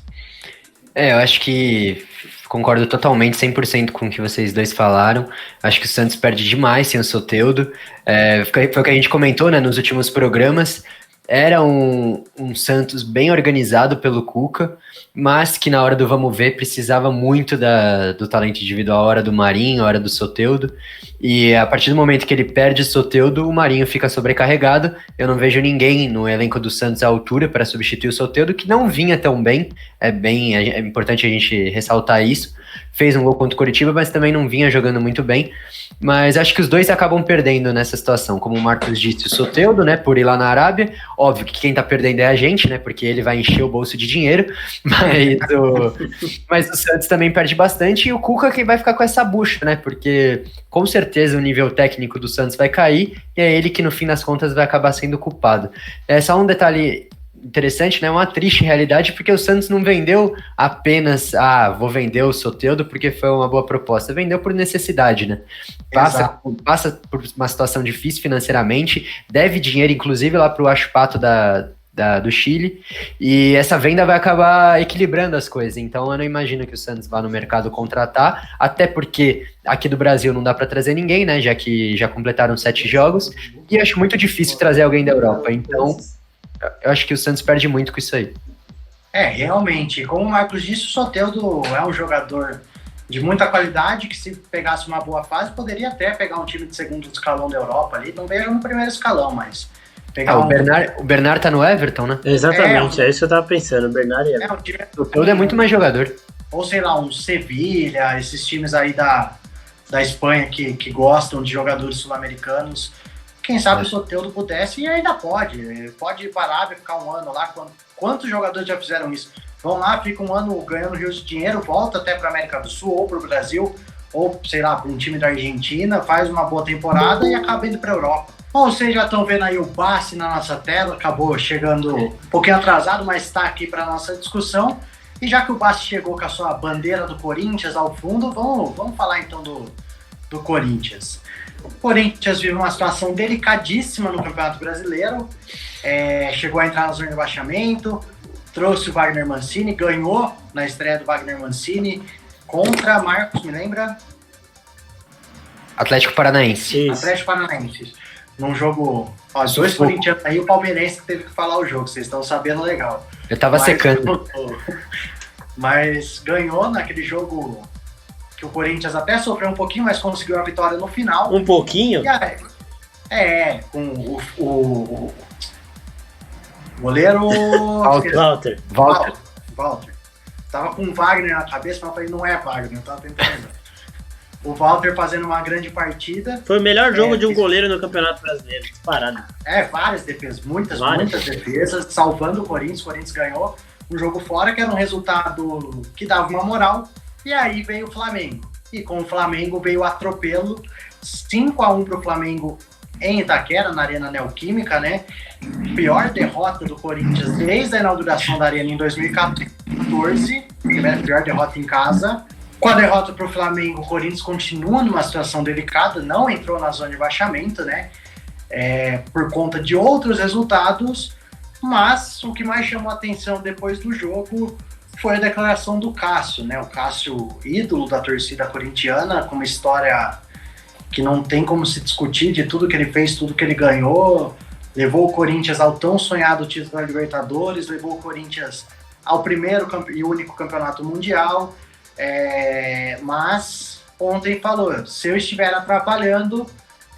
[SPEAKER 3] Eu acho que concordo totalmente, 100% com o que vocês dois falaram. Acho que o Santos perde demais sem o Soteldo. Foi o que a gente comentou, né, nos últimos programas. Era um Santos bem organizado pelo Cuca, mas que na hora do vamos ver precisava muito do talento individual, a hora do Marinho, a hora do Soteldo, e a partir do momento que ele perde o Soteldo, o Marinho fica sobrecarregado. Eu não vejo ninguém no elenco do Santos à altura para substituir o Soteldo, que não vinha tão bem. É importante a gente ressaltar isso. Fez um gol contra o Coritiba, mas também não vinha jogando muito bem. Mas acho que os dois acabam perdendo nessa situação. Como o Marcos disse, o Soteldo, né, por ir lá na Arábia. Óbvio que quem tá perdendo é a gente, né, porque ele vai encher o bolso de dinheiro. Mas o Santos também perde bastante. E o Cuca quem vai ficar com essa bucha, né, porque com certeza o nível técnico do Santos vai cair. E é ele que no fim das contas vai acabar sendo culpado. Só um detalhe interessante, né? Uma triste realidade, porque o Santos não vendeu apenas, vou vender o Soteldo porque foi uma boa proposta. Vendeu por necessidade, né? Passa por uma situação difícil financeiramente, deve dinheiro, inclusive, lá pro Huachipato do Chile, e essa venda vai acabar equilibrando as coisas. Então eu não imagino que o Santos vá no mercado contratar, até porque aqui do Brasil não dá para trazer ninguém, né? Já que já completaram 7 jogos, e acho muito difícil trazer alguém da Europa. Então eu acho que o Santos perde muito com isso aí.
[SPEAKER 1] Realmente, como o Marcos disse, o Soteldo é um jogador de muita qualidade, que se pegasse uma boa fase, poderia até pegar um time de segundo escalão da Europa ali, não vejo no primeiro escalão, mas...
[SPEAKER 3] O Bernard tá no Everton, né?
[SPEAKER 2] Exatamente, é isso que eu tava pensando, o Bernard e
[SPEAKER 1] Everton.
[SPEAKER 3] O Soteldo é muito mais jogador.
[SPEAKER 1] Ou sei lá, um Sevilha, esses times aí da Espanha que gostam de jogadores sul-americanos. Quem sabe o Soteldo pudesse, e ainda pode ir para a Arábia, ficar um ano lá. Quantos jogadores já fizeram isso? vão lá, ficam um ano ganhando rios de dinheiro, volta até para América do Sul ou para o Brasil, ou sei lá, para um time da Argentina, faz uma boa temporada e acaba indo para a Europa. Bom, vocês já estão vendo aí o Bassi na nossa tela, acabou chegando um pouquinho atrasado, mas está aqui para nossa discussão. E já que o Bassi chegou com a sua bandeira do Corinthians ao fundo, vamos falar então do Corinthians. O Corinthians vive uma situação delicadíssima no Campeonato Brasileiro, chegou a entrar na zona de rebaixamento, trouxe o Wagner Mancini, ganhou na estreia do Wagner Mancini contra Marcos, me lembra?
[SPEAKER 3] Atlético Paranaense.
[SPEAKER 1] Atlético Paranaense. Num jogo, os dois corintianos aí, o palmeirense que teve que falar o jogo, vocês estão sabendo legal.
[SPEAKER 3] Eu tava secando.
[SPEAKER 1] Mas ganhou naquele jogo que o Corinthians até sofreu um pouquinho, mas conseguiu a vitória no final.
[SPEAKER 2] Um pouquinho?
[SPEAKER 1] Com o goleiro... Walter. Tava com o Wagner na cabeça, mas eu falei, não é Wagner, eu tava tentando lembrar. O Walter fazendo uma grande partida.
[SPEAKER 2] Foi o melhor jogo de um goleiro no Campeonato Brasileiro, disparado.
[SPEAKER 1] Várias defesas, muitas defesas, salvando o Corinthians ganhou um jogo fora, que era um resultado que dava uma moral, e aí veio o Flamengo. E com o Flamengo veio o atropelo, 5-1 pro Flamengo em Itaquera, na Arena Neoquímica, né? Pior derrota do Corinthians desde a inauguração da Arena em 2014, pior derrota em casa. Com a derrota para o Flamengo, o Corinthians continua numa situação delicada, não entrou na zona de rebaixamento, né? Por conta de outros resultados, mas o que mais chamou a atenção depois do jogo foi a declaração do Cássio, né? O Cássio, ídolo da torcida corintiana, com uma história que não tem como se discutir de tudo que ele fez, tudo que ele ganhou, levou o Corinthians ao tão sonhado título da Libertadores, levou o Corinthians ao primeiro e único campeonato mundial. Mas ontem falou, se eu estiver atrapalhando,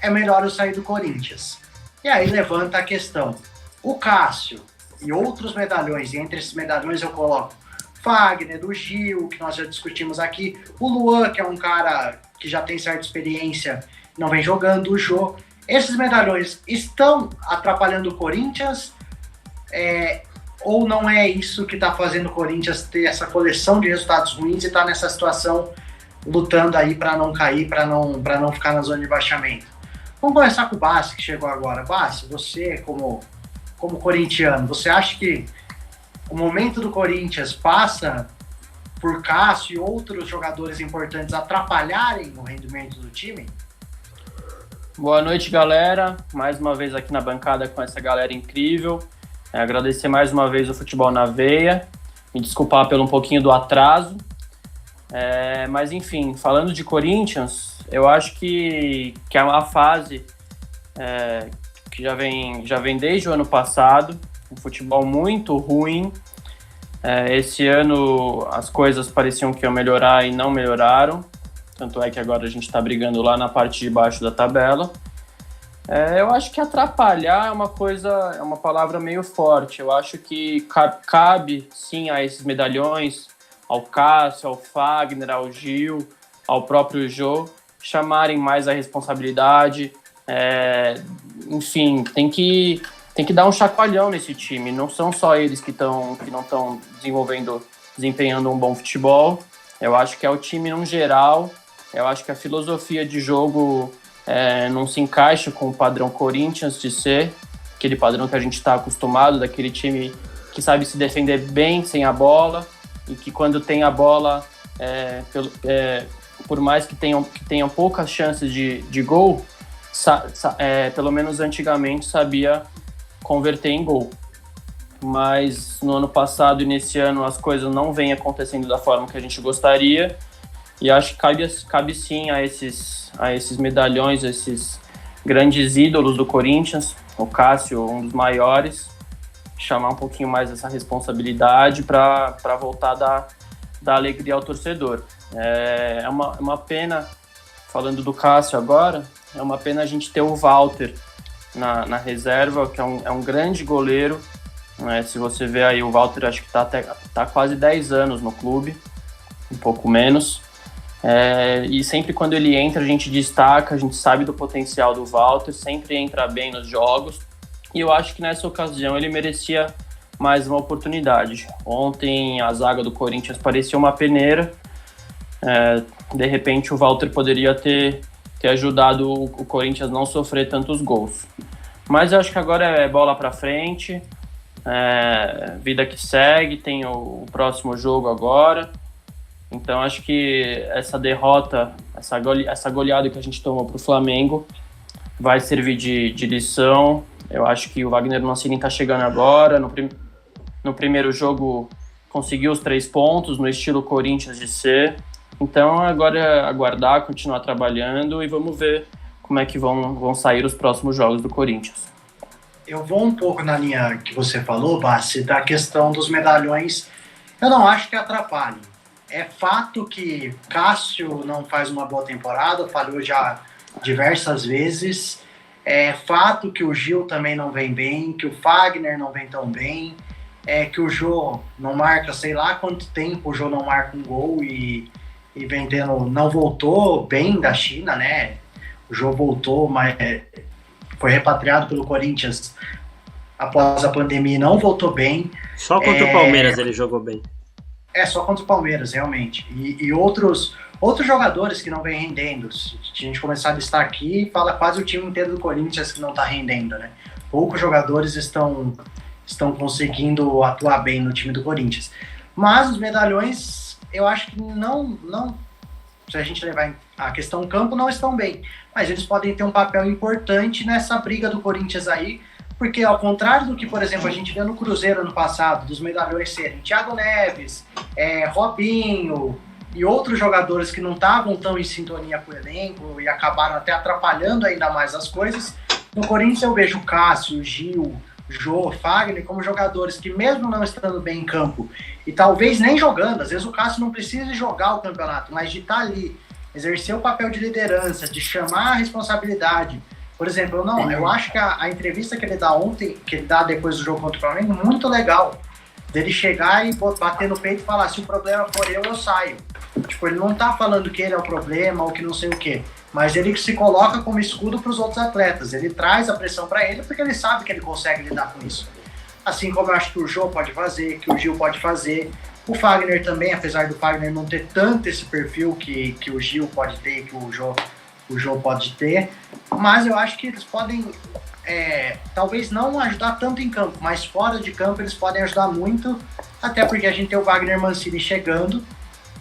[SPEAKER 1] é melhor eu sair do Corinthians. E aí levanta a questão, o Cássio e outros medalhões, e entre esses medalhões eu coloco Fagner, o Gil, que nós já discutimos aqui, o Luan, que é um cara que já tem certa experiência, não vem jogando, o Jô. Esses medalhões estão atrapalhando o Corinthians, ou não é isso que está fazendo o Corinthians ter essa coleção de resultados ruins e estar nessa situação lutando aí para não cair, para não ficar na zona de rebaixamento? Vamos começar com o Bassi, que chegou agora. Bassi, você como corintiano, você acha que o momento do Corinthians passa por Cássio e outros jogadores importantes atrapalharem o rendimento do time?
[SPEAKER 4] Boa noite, galera. Mais uma vez aqui na bancada com essa galera incrível. Agradecer mais uma vez o Futebol na Veia, me desculpar pelo um pouquinho do atraso, mas enfim, falando de Corinthians, eu acho que é uma fase que já vem desde o ano passado, um futebol muito ruim. Esse ano as coisas pareciam que iam melhorar e não melhoraram, tanto é que agora a gente está brigando lá na parte de baixo da tabela. Eu acho que atrapalhar é uma palavra meio forte. Eu acho que cabe sim a esses medalhões, ao Cássio, ao Fagner, ao Gil, ao próprio Jô, chamarem mais a responsabilidade. Enfim, tem que dar um chacoalhão nesse time. Não são só eles que não estão desempenhando um bom futebol. Eu acho que é o time no geral. Eu acho que a filosofia de jogo não se encaixa com o padrão Corinthians de ser, aquele padrão que a gente está acostumado, daquele time que sabe se defender bem sem a bola e que quando tem a bola, por mais que tenham poucas chances de gol, pelo menos antigamente sabia converter em gol. Mas no ano passado e nesse ano as coisas não vêm acontecendo da forma que a gente gostaria. E acho que cabe sim a esses medalhões, a esses grandes ídolos do Corinthians, o Cássio, um dos maiores, chamar um pouquinho mais essa responsabilidade para voltar a dar alegria ao torcedor. É uma pena, falando do Cássio agora, é uma pena a gente ter o Walter na reserva, que é um grande goleiro. Se você ver aí, o Walter acho que tá quase 10 anos no clube, um pouco menos. E sempre quando ele entra a gente destaca, a gente sabe do potencial do Walter, sempre entra bem nos jogos, e eu acho que nessa ocasião ele merecia mais uma oportunidade. Ontem a zaga do Corinthians parecia uma peneira. De repente o Walter poderia ter ajudado o Corinthians a não sofrer tantos gols. Mas eu acho que agora é bola para frente, vida que segue, tem o próximo jogo agora. Então acho que essa derrota, essa goleada que a gente tomou para o Flamengo vai servir de lição. Eu acho que o Wagner Mancini está chegando agora. No primeiro jogo conseguiu os 3 pontos, no estilo Corinthians de ser. Então agora é aguardar, continuar trabalhando e vamos ver como é que vão sair os próximos jogos do Corinthians.
[SPEAKER 1] Eu vou um pouco na linha que você falou, Bassi, da questão dos medalhões. Eu não acho que atrapalhe. É fato que Cássio não faz uma boa temporada, falhou já diversas vezes. É fato que o Gil também não vem bem, que o Fagner não vem tão bem, que o Jô não marca, sei lá quanto tempo o Jô não marca um gol e vem tendo, não voltou bem da China, né? O Jô voltou, mas foi repatriado pelo Corinthians após a pandemia e não voltou bem.
[SPEAKER 2] Só contra o Palmeiras ele jogou bem.
[SPEAKER 1] Só contra o Palmeiras, realmente. E outros jogadores que não vêm rendendo. Se a gente começar a listar aqui, fala quase o time inteiro do Corinthians que não está rendendo, né? Poucos jogadores estão conseguindo atuar bem no time do Corinthians. Mas os medalhões, eu acho que não, se a gente levar a questão campo, não estão bem. Mas eles podem ter um papel importante nessa briga do Corinthians aí, porque ao contrário do que, por exemplo, a gente viu no Cruzeiro ano passado, dos medalhões serem Thiago Neves, Robinho e outros jogadores que não estavam tão em sintonia com o elenco e acabaram até atrapalhando ainda mais as coisas, no Corinthians eu vejo o Cássio, o Gil, Jô, Fagner como jogadores que mesmo não estando bem em campo e talvez nem jogando, às vezes o Cássio não precisa jogar o campeonato, mas de estar ali, exercer o papel de liderança, de chamar a responsabilidade. Por exemplo, eu acho que a entrevista que ele dá ontem, que ele dá depois do jogo contra o Flamengo, muito legal. Dele chegar e bater no peito e falar, se o problema for eu saio. Tipo, ele não tá falando que ele é o problema ou que não sei o quê, mas ele se coloca como escudo para os outros atletas. Ele traz a pressão para ele porque ele sabe que ele consegue lidar com isso. Assim como eu acho que o Jô pode fazer, que o Gil pode fazer. O Fagner também, apesar do Fagner não ter tanto esse perfil que o Gil pode ter, que o Jô pode ter, mas eu acho que eles podem, talvez não ajudar tanto em campo, mas fora de campo eles podem ajudar muito, até porque a gente tem o Wagner Mancini chegando,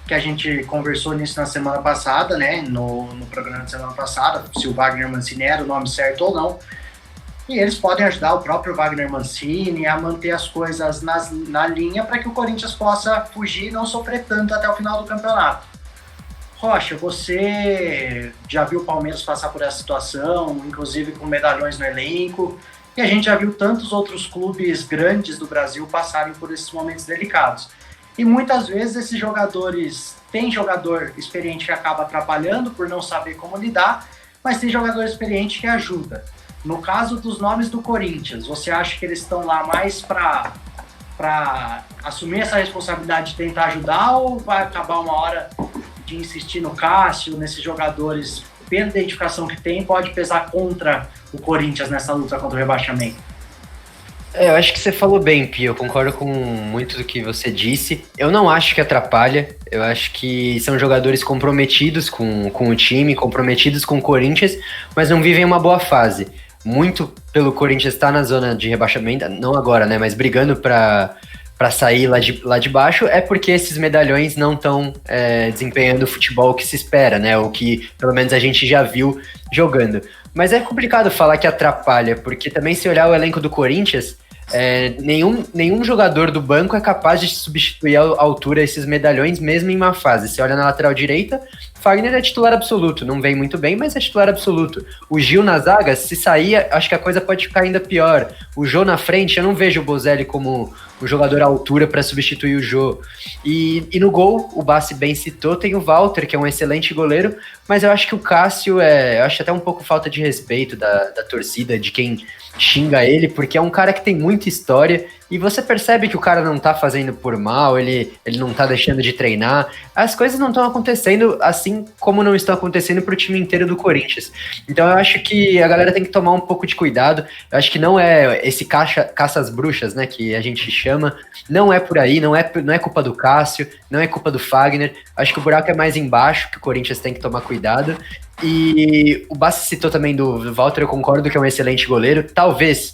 [SPEAKER 1] que a gente conversou nisso na semana passada, né, no programa da semana passada, se o Wagner Mancini era o nome certo ou não, e eles podem ajudar o próprio Wagner Mancini a manter as coisas na linha para que o Corinthians possa fugir e não sofrer tanto até o final do campeonato. Rocha, você já viu o Palmeiras passar por essa situação, inclusive com medalhões no elenco, e a gente já viu tantos outros clubes grandes do Brasil passarem por esses momentos delicados. E muitas vezes esses jogadores, tem jogador experiente que acaba atrapalhando por não saber como lidar, mas tem jogador experiente que ajuda. No caso dos nomes do Corinthians, você acha que eles estão lá mais para assumir essa responsabilidade de tentar ajudar, ou vai acabar uma hora de insistir no Cássio, nesses jogadores, pela identificação que tem, pode pesar contra o Corinthians nessa luta contra o rebaixamento?
[SPEAKER 3] Eu acho que você falou bem, Pio, eu concordo com muito do que você disse. Eu não acho que atrapalha, eu acho que são jogadores comprometidos com o time, comprometidos com o Corinthians, mas não vivem uma boa fase. Muito pelo Corinthians estar na zona de rebaixamento, não agora, né, mas brigando para sair lá de baixo, é porque esses medalhões não estão desempenhando o futebol que se espera, né? O que pelo menos a gente já viu jogando. Mas é complicado falar que atrapalha, porque também se olhar o elenco do Corinthians, nenhum jogador do banco é capaz de substituir à altura esses medalhões, mesmo em má fase. Você olha na lateral direita, Fagner é titular absoluto, não vem muito bem, mas é titular absoluto. O Gil na zaga, se sair, acho que a coisa pode ficar ainda pior. O Jô na frente, eu não vejo o Bozelli como um jogador à altura para substituir o Jô. E no gol, o Bassi bem citou, tem o Walter, que é um excelente goleiro, mas eu acho que o Cássio eu acho até um pouco falta de respeito da torcida, de quem xinga ele, porque é um cara que tem muita história, e você percebe que o cara não tá fazendo por mal, ele não tá deixando de treinar, as coisas não estão acontecendo assim como não estão acontecendo pro time inteiro do Corinthians. Então eu acho que a galera tem que tomar um pouco de cuidado, eu acho que não é esse caça às bruxas, né, que a gente chama, não é por aí, não é culpa do Cássio, não é culpa do Fagner, acho que o buraco é mais embaixo, que o Corinthians tem que tomar cuidado. E o Bassi citou também do Walter, eu concordo que é um excelente goleiro. Talvez,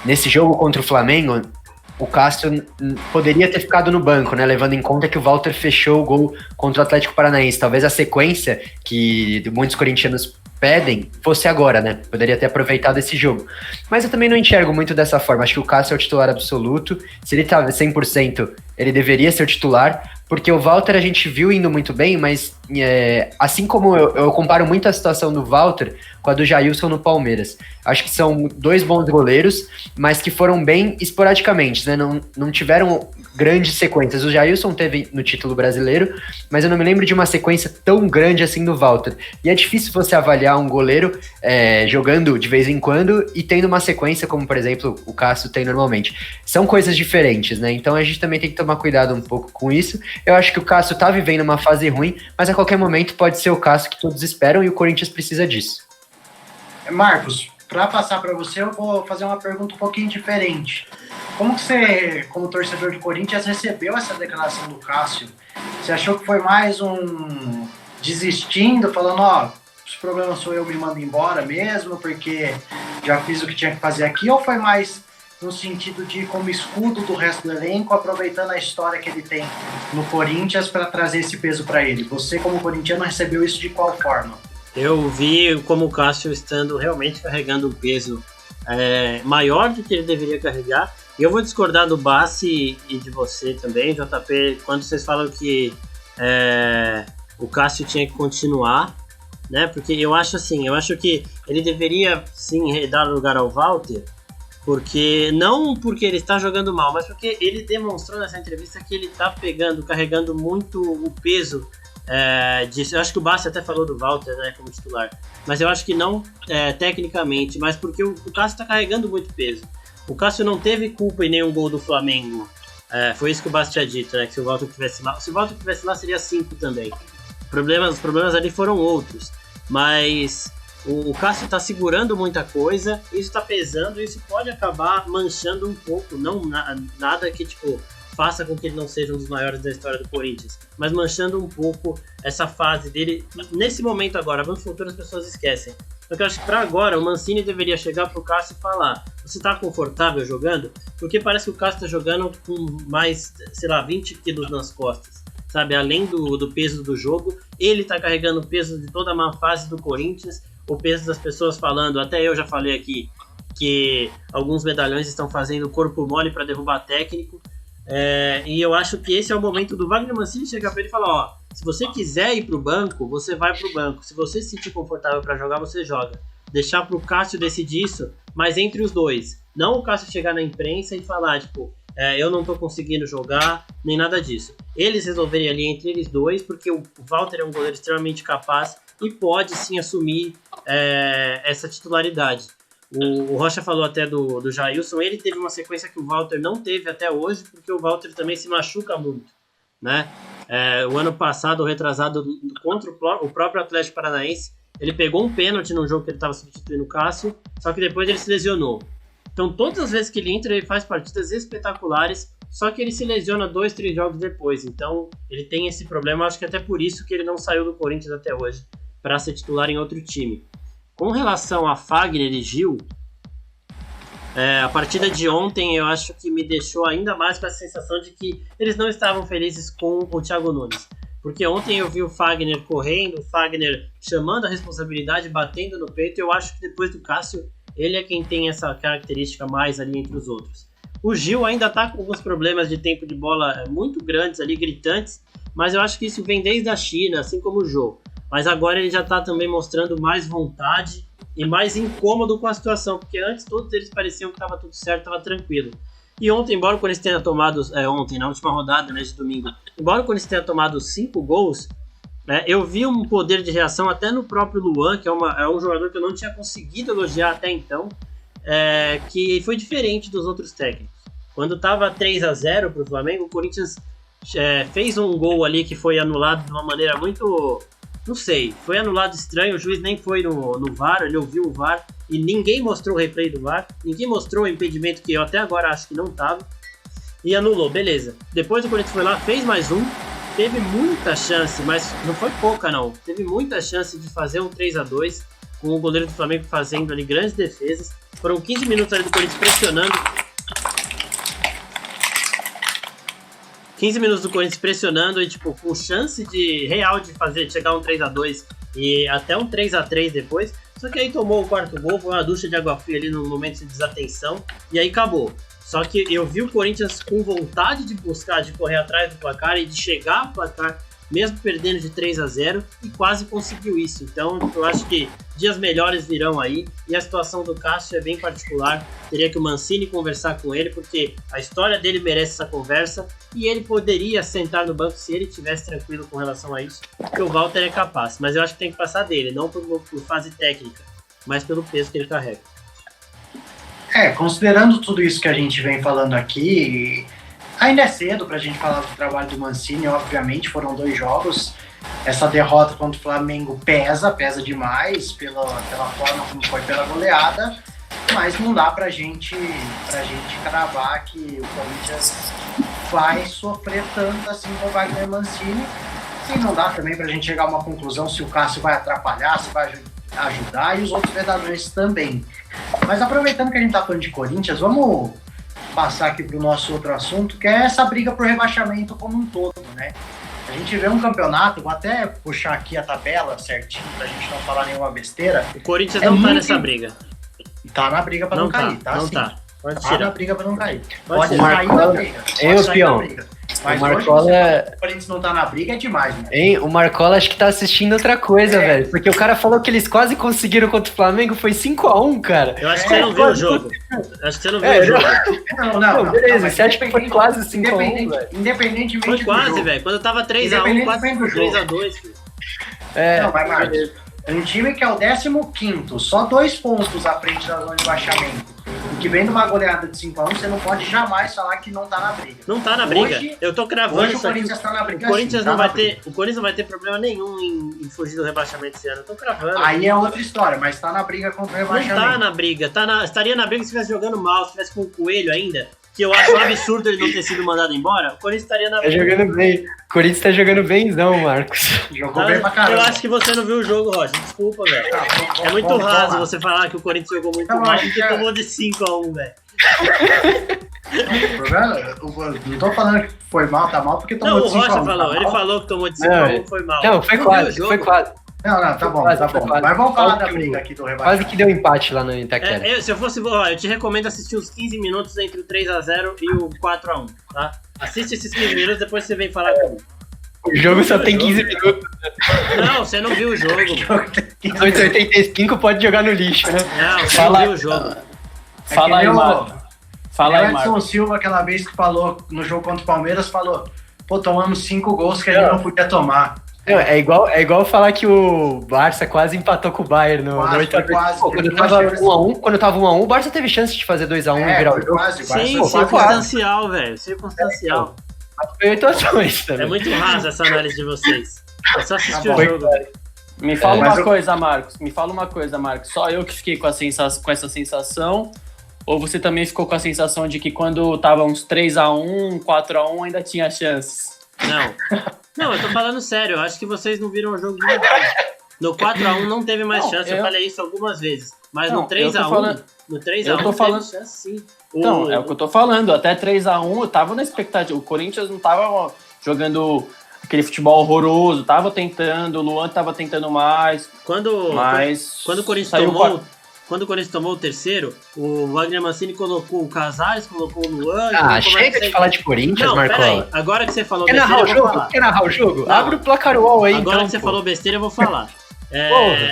[SPEAKER 3] nesse jogo contra o Flamengo, o Cássio poderia ter ficado no banco, né? Levando em conta que o Walter fechou o gol contra o Atlético Paranaense. Talvez a sequência que muitos corintianos pedem fosse agora, né? Poderia ter aproveitado esse jogo. Mas eu também não enxergo muito dessa forma. Acho que o Cássio é o titular absoluto. Se ele tá 100%, ele deveria ser o titular, porque o Walter a gente viu indo muito bem, mas assim como eu comparo muito a situação do Walter com a do Jailson no Palmeiras. Acho que são dois bons goleiros, mas que foram bem esporadicamente, né? Não tiveram grandes sequências. O Jailson teve no título brasileiro, mas eu não me lembro de uma sequência tão grande assim do Walter. E é difícil você avaliar um goleiro jogando de vez em quando e tendo uma sequência como, por exemplo, o Cássio tem normalmente. São coisas diferentes, né? Então a gente também tem que tomar cuidado um pouco com isso. Eu acho que o Cássio tá vivendo uma fase ruim, mas a qualquer momento pode ser o Cássio que todos esperam e o Corinthians precisa disso.
[SPEAKER 1] Marcos, para passar para você, eu vou fazer uma pergunta um pouquinho diferente. Como que você, como torcedor do Corinthians, recebeu essa declaração do Cássio? Você achou que foi mais um desistindo, falando, os problemas sou eu, me mando embora mesmo, porque já fiz o que tinha que fazer aqui, ou foi mais no sentido de ir como escudo do resto do elenco, aproveitando a história que ele tem no Corinthians para trazer esse peso para ele? Você, como corintiano, recebeu isso de qual forma?
[SPEAKER 2] Eu vi como o Cássio estando realmente carregando um peso maior do que ele deveria carregar. E eu vou discordar do Bassi e de você também, JP, quando vocês falam que o Cássio tinha que continuar, né? Porque eu acho que ele deveria sim dar lugar ao Walter, não porque ele está jogando mal, mas porque ele demonstrou nessa entrevista que ele está carregando muito o peso disso. Eu acho que o Bassi até falou do Walter, né, como titular, mas eu acho que não tecnicamente, mas porque o Cássio está carregando muito peso. O Cássio não teve culpa em nenhum gol do Flamengo, foi isso que o Bassi tinha dito, né, que se o Walter tivesse lá seria 5 também. Os problemas ali foram outros, mas o Cássio está segurando muita coisa, isso está pesando, isso pode acabar manchando um pouco, não nada que faça com que ele não seja um dos maiores da história do Corinthians, mas manchando um pouco essa fase dele nesse momento agora. No futuro as pessoas esquecem. Porque eu acho que para agora o Mancini deveria chegar pro Cássio e falar: você tá confortável jogando? Porque parece que o Cássio tá jogando com mais, 20 quilos nas costas, sabe? Além do peso do jogo, ele tá carregando o peso de toda a má fase do Corinthians, o peso das pessoas falando, até eu já falei aqui, que alguns medalhões estão fazendo corpo mole para derrubar técnico. E eu acho que esse é o momento do Wagner Mancini chegar pra ele e falar: se você quiser ir pro banco, você vai pro banco. Se você se sentir confortável para jogar, você joga. Deixar pro Cássio decidir isso, mas entre os dois. Não o Cássio chegar na imprensa e falar, eu não tô conseguindo jogar, nem nada disso. Eles resolverem ali entre eles dois, porque o Walter é um goleiro extremamente capaz e pode sim assumir essa titularidade. O Rocha falou até do Jailson, ele teve uma sequência que o Walter não teve até hoje, porque o Walter também se machuca muito, né? O ano passado, retrasado, contra o próprio Atlético Paranaense, ele pegou um pênalti no jogo que ele estava substituindo o Cássio, só que depois ele se lesionou. Então todas as vezes que ele entra, ele faz partidas espetaculares, só que ele se lesiona 2-3 jogos depois. Então ele tem esse problema, acho que até por isso que ele não saiu do Corinthians até hoje, para ser titular em outro time. Com relação a Fagner e Gil, a partida de ontem eu acho que me deixou ainda mais com a sensação de que eles não estavam felizes com o Thiago Nunes. Porque ontem eu vi o Fagner correndo, o Fagner chamando a responsabilidade, batendo no peito, e eu acho que depois do Cássio, ele é quem tem essa característica mais ali entre os outros. O Gil ainda está com alguns problemas de tempo de bola muito grandes ali, gritantes, mas eu acho que isso vem desde a China, assim como o Jô. Mas agora ele já está também mostrando mais vontade e mais incômodo com a situação, porque antes todos eles pareciam que estava tudo certo, estava tranquilo. E ontem, embora o Corinthians tenha tomado, ontem, na última rodada, né, de domingo, embora o Corinthians tenha tomado 5 gols, eu vi um poder de reação até no próprio Luan, que é um jogador que eu não tinha conseguido elogiar até então, que foi diferente dos outros técnicos. Quando tava 3-0 pro Flamengo, o Corinthians fez um gol ali que foi anulado de uma maneira muito... Não sei, foi anulado estranho, o juiz nem foi no VAR, ele ouviu o VAR e ninguém mostrou o replay do VAR, ninguém mostrou o impedimento que eu até agora acho que não tava, e anulou, beleza. Depois o Corinthians foi lá, fez mais um, teve muita chance, mas não foi pouca não, teve muita chance de fazer um 3-2, com o goleiro do Flamengo fazendo ali grandes defesas, foram 15 minutos ali do Corinthians pressionando, 15 minutos do Corinthians pressionando e, tipo, com chance real de chegar um 3-2 e até um 3-3 depois. Só que aí tomou o quarto gol, foi uma ducha de água fria ali no momento de desatenção e aí acabou. Só que eu vi o Corinthians com vontade de buscar, de correr atrás do placar e de chegar ao placar, mesmo perdendo de 3-0, e quase conseguiu isso. Então eu acho que dias melhores virão aí, e a situação do Cássio é bem particular. Teria que o Mancini conversar com ele, porque a história dele merece essa conversa, e ele poderia sentar no banco se ele estivesse tranquilo com relação a isso, porque o Walter é capaz, mas eu acho que tem que passar dele, não por fase técnica, mas pelo peso que ele carrega.
[SPEAKER 1] Considerando tudo isso que a gente vem falando aqui, ainda é cedo pra gente falar do trabalho do Mancini, obviamente, foram 2 jogos. Essa derrota contra o Flamengo pesa demais pela forma como foi, pela goleada, mas não dá pra gente cravar que o Corinthians vai sofrer tanto assim com o Wagner Mancini, e não dá também pra gente chegar a uma conclusão se o Cássio vai atrapalhar, se vai ajudar, e os outros jogadores também. Mas aproveitando que a gente tá falando de Corinthians, vamos passar aqui para o nosso outro assunto, que é essa briga por rebaixamento como um todo, né? A gente vê um campeonato, vou até puxar aqui a tabela certinho pra gente não falar nenhuma besteira.
[SPEAKER 2] O Corinthians não tá nessa briga.
[SPEAKER 1] Tá na briga pra não cair, tá?
[SPEAKER 2] Não
[SPEAKER 1] sim.
[SPEAKER 2] tá. Pode
[SPEAKER 1] tá
[SPEAKER 2] tirar.
[SPEAKER 1] na briga pra não cair.
[SPEAKER 2] Pode
[SPEAKER 1] sair da briga. Pode sair da briga. Mas
[SPEAKER 3] o Marcola...
[SPEAKER 1] o Corinthians não tá na briga é demais, né?
[SPEAKER 3] Hein? O Marcola acho que tá assistindo outra coisa, velho. Porque o cara falou que eles quase conseguiram contra o Flamengo, foi 5-1, cara.
[SPEAKER 2] Eu acho que você não viu o jogo. Acho que você não viu o jogo.
[SPEAKER 3] Não, beleza, você acha que foi quase 5-1, velho?
[SPEAKER 1] Independentemente
[SPEAKER 2] foi quase, velho. Quando tava 3-1, quase 3-2, filho.
[SPEAKER 1] Não, vai, Marcos. Um time que é o 15º, só 2 pontos à frente da zona de baixamento, e que vem de uma goleada de 5-1, você não pode jamais falar que não tá na briga.
[SPEAKER 2] Não tá na briga.
[SPEAKER 1] Hoje,
[SPEAKER 2] eu tô cravando isso
[SPEAKER 1] aqui. O Corinthians tá na briga.
[SPEAKER 2] O Corinthians não vai ter problema nenhum em fugir do rebaixamento esse ano. Eu tô cravando.
[SPEAKER 1] Aí é outra história, mas tá na briga contra o rebaixamento.
[SPEAKER 2] Não tá na briga. Estaria na briga se estivesse jogando mal, se estivesse com o Coelho ainda. Que eu acho um absurdo ele não ter sido mandado embora, o Corinthians estaria na briga.
[SPEAKER 3] Tá jogando bem. O Corinthians tá jogando bemzão, Marcos.
[SPEAKER 1] Jogou bem pra caramba.
[SPEAKER 2] Eu acho que você não viu o jogo, Rocha. Desculpa, velho. É muito raso você falar que o Corinthians jogou muito mal porque tomou de 5-1, velho.
[SPEAKER 1] Não tô falando que foi mal, tá mal, porque tomou de 5-1.
[SPEAKER 2] Não, o Rocha falou. Ele falou que tomou de 5-1, foi mal.
[SPEAKER 3] Não, foi quase, foi quase.
[SPEAKER 1] Não, tá bom. Mas vamos falar da briga aqui do rebaixamento.
[SPEAKER 3] Quase que deu empate lá no Itaquera.
[SPEAKER 2] Se eu fosse, eu te recomendo assistir os 15 minutos entre o 3-0 e o 4-1, tá? Assiste esses 15 minutos, depois você vem falar comigo.
[SPEAKER 3] O jogo só tem 15 minutos.
[SPEAKER 2] Não, você não viu o jogo.
[SPEAKER 3] 85 pode jogar no lixo, né?
[SPEAKER 2] Não, você não viu o jogo.
[SPEAKER 4] Fala aí, Marcos. Fala aí,
[SPEAKER 1] Edson
[SPEAKER 4] Marcos.
[SPEAKER 1] Silva, aquela vez que falou no jogo contra o Palmeiras, falou: pô, tomamos 5 gols que a gente não podia tomar.
[SPEAKER 3] Não, é igual falar que o Barça quase empatou com o Bayern no 8x. Quando tava 1x1, o Barça teve chance de fazer 2x1 e virar o jogo.
[SPEAKER 2] Sim, circunstancial, velho. Circunstancial.
[SPEAKER 3] Foi 8 ações também.
[SPEAKER 2] É muito rasa essa análise de vocês. É só assistir o jogo.
[SPEAKER 4] Me fala uma coisa, Marcos. Me fala uma coisa, Marcos. Só eu que fiquei com essa sensação? Ou você também ficou com a sensação de que quando tava uns 3x1, 4x1, ainda tinha chances?
[SPEAKER 2] Não, eu tô falando sério. Eu acho que vocês não viram o jogo de verdade. No 4x1 não teve mais chance. Eu falei isso algumas vezes. Mas no 3x1, teve chance sim.
[SPEAKER 4] Então, é o que eu tô falando. Até 3x1 eu tava na expectativa. O Corinthians não tava jogando aquele futebol horroroso. Tava tentando, o Luan tava tentando mais.
[SPEAKER 2] Quando o Corinthians tomou o terceiro, o Wagner Mancini colocou o Casares, colocou o Luan...
[SPEAKER 3] chega de falar de Corinthians, Marcola.
[SPEAKER 2] Peraí, agora que você falou besteira, eu vou falar.
[SPEAKER 3] Quer narrar o jogo?
[SPEAKER 2] Não.
[SPEAKER 3] Abre o placar UOL aí,
[SPEAKER 2] agora que você falou besteira, eu vou falar.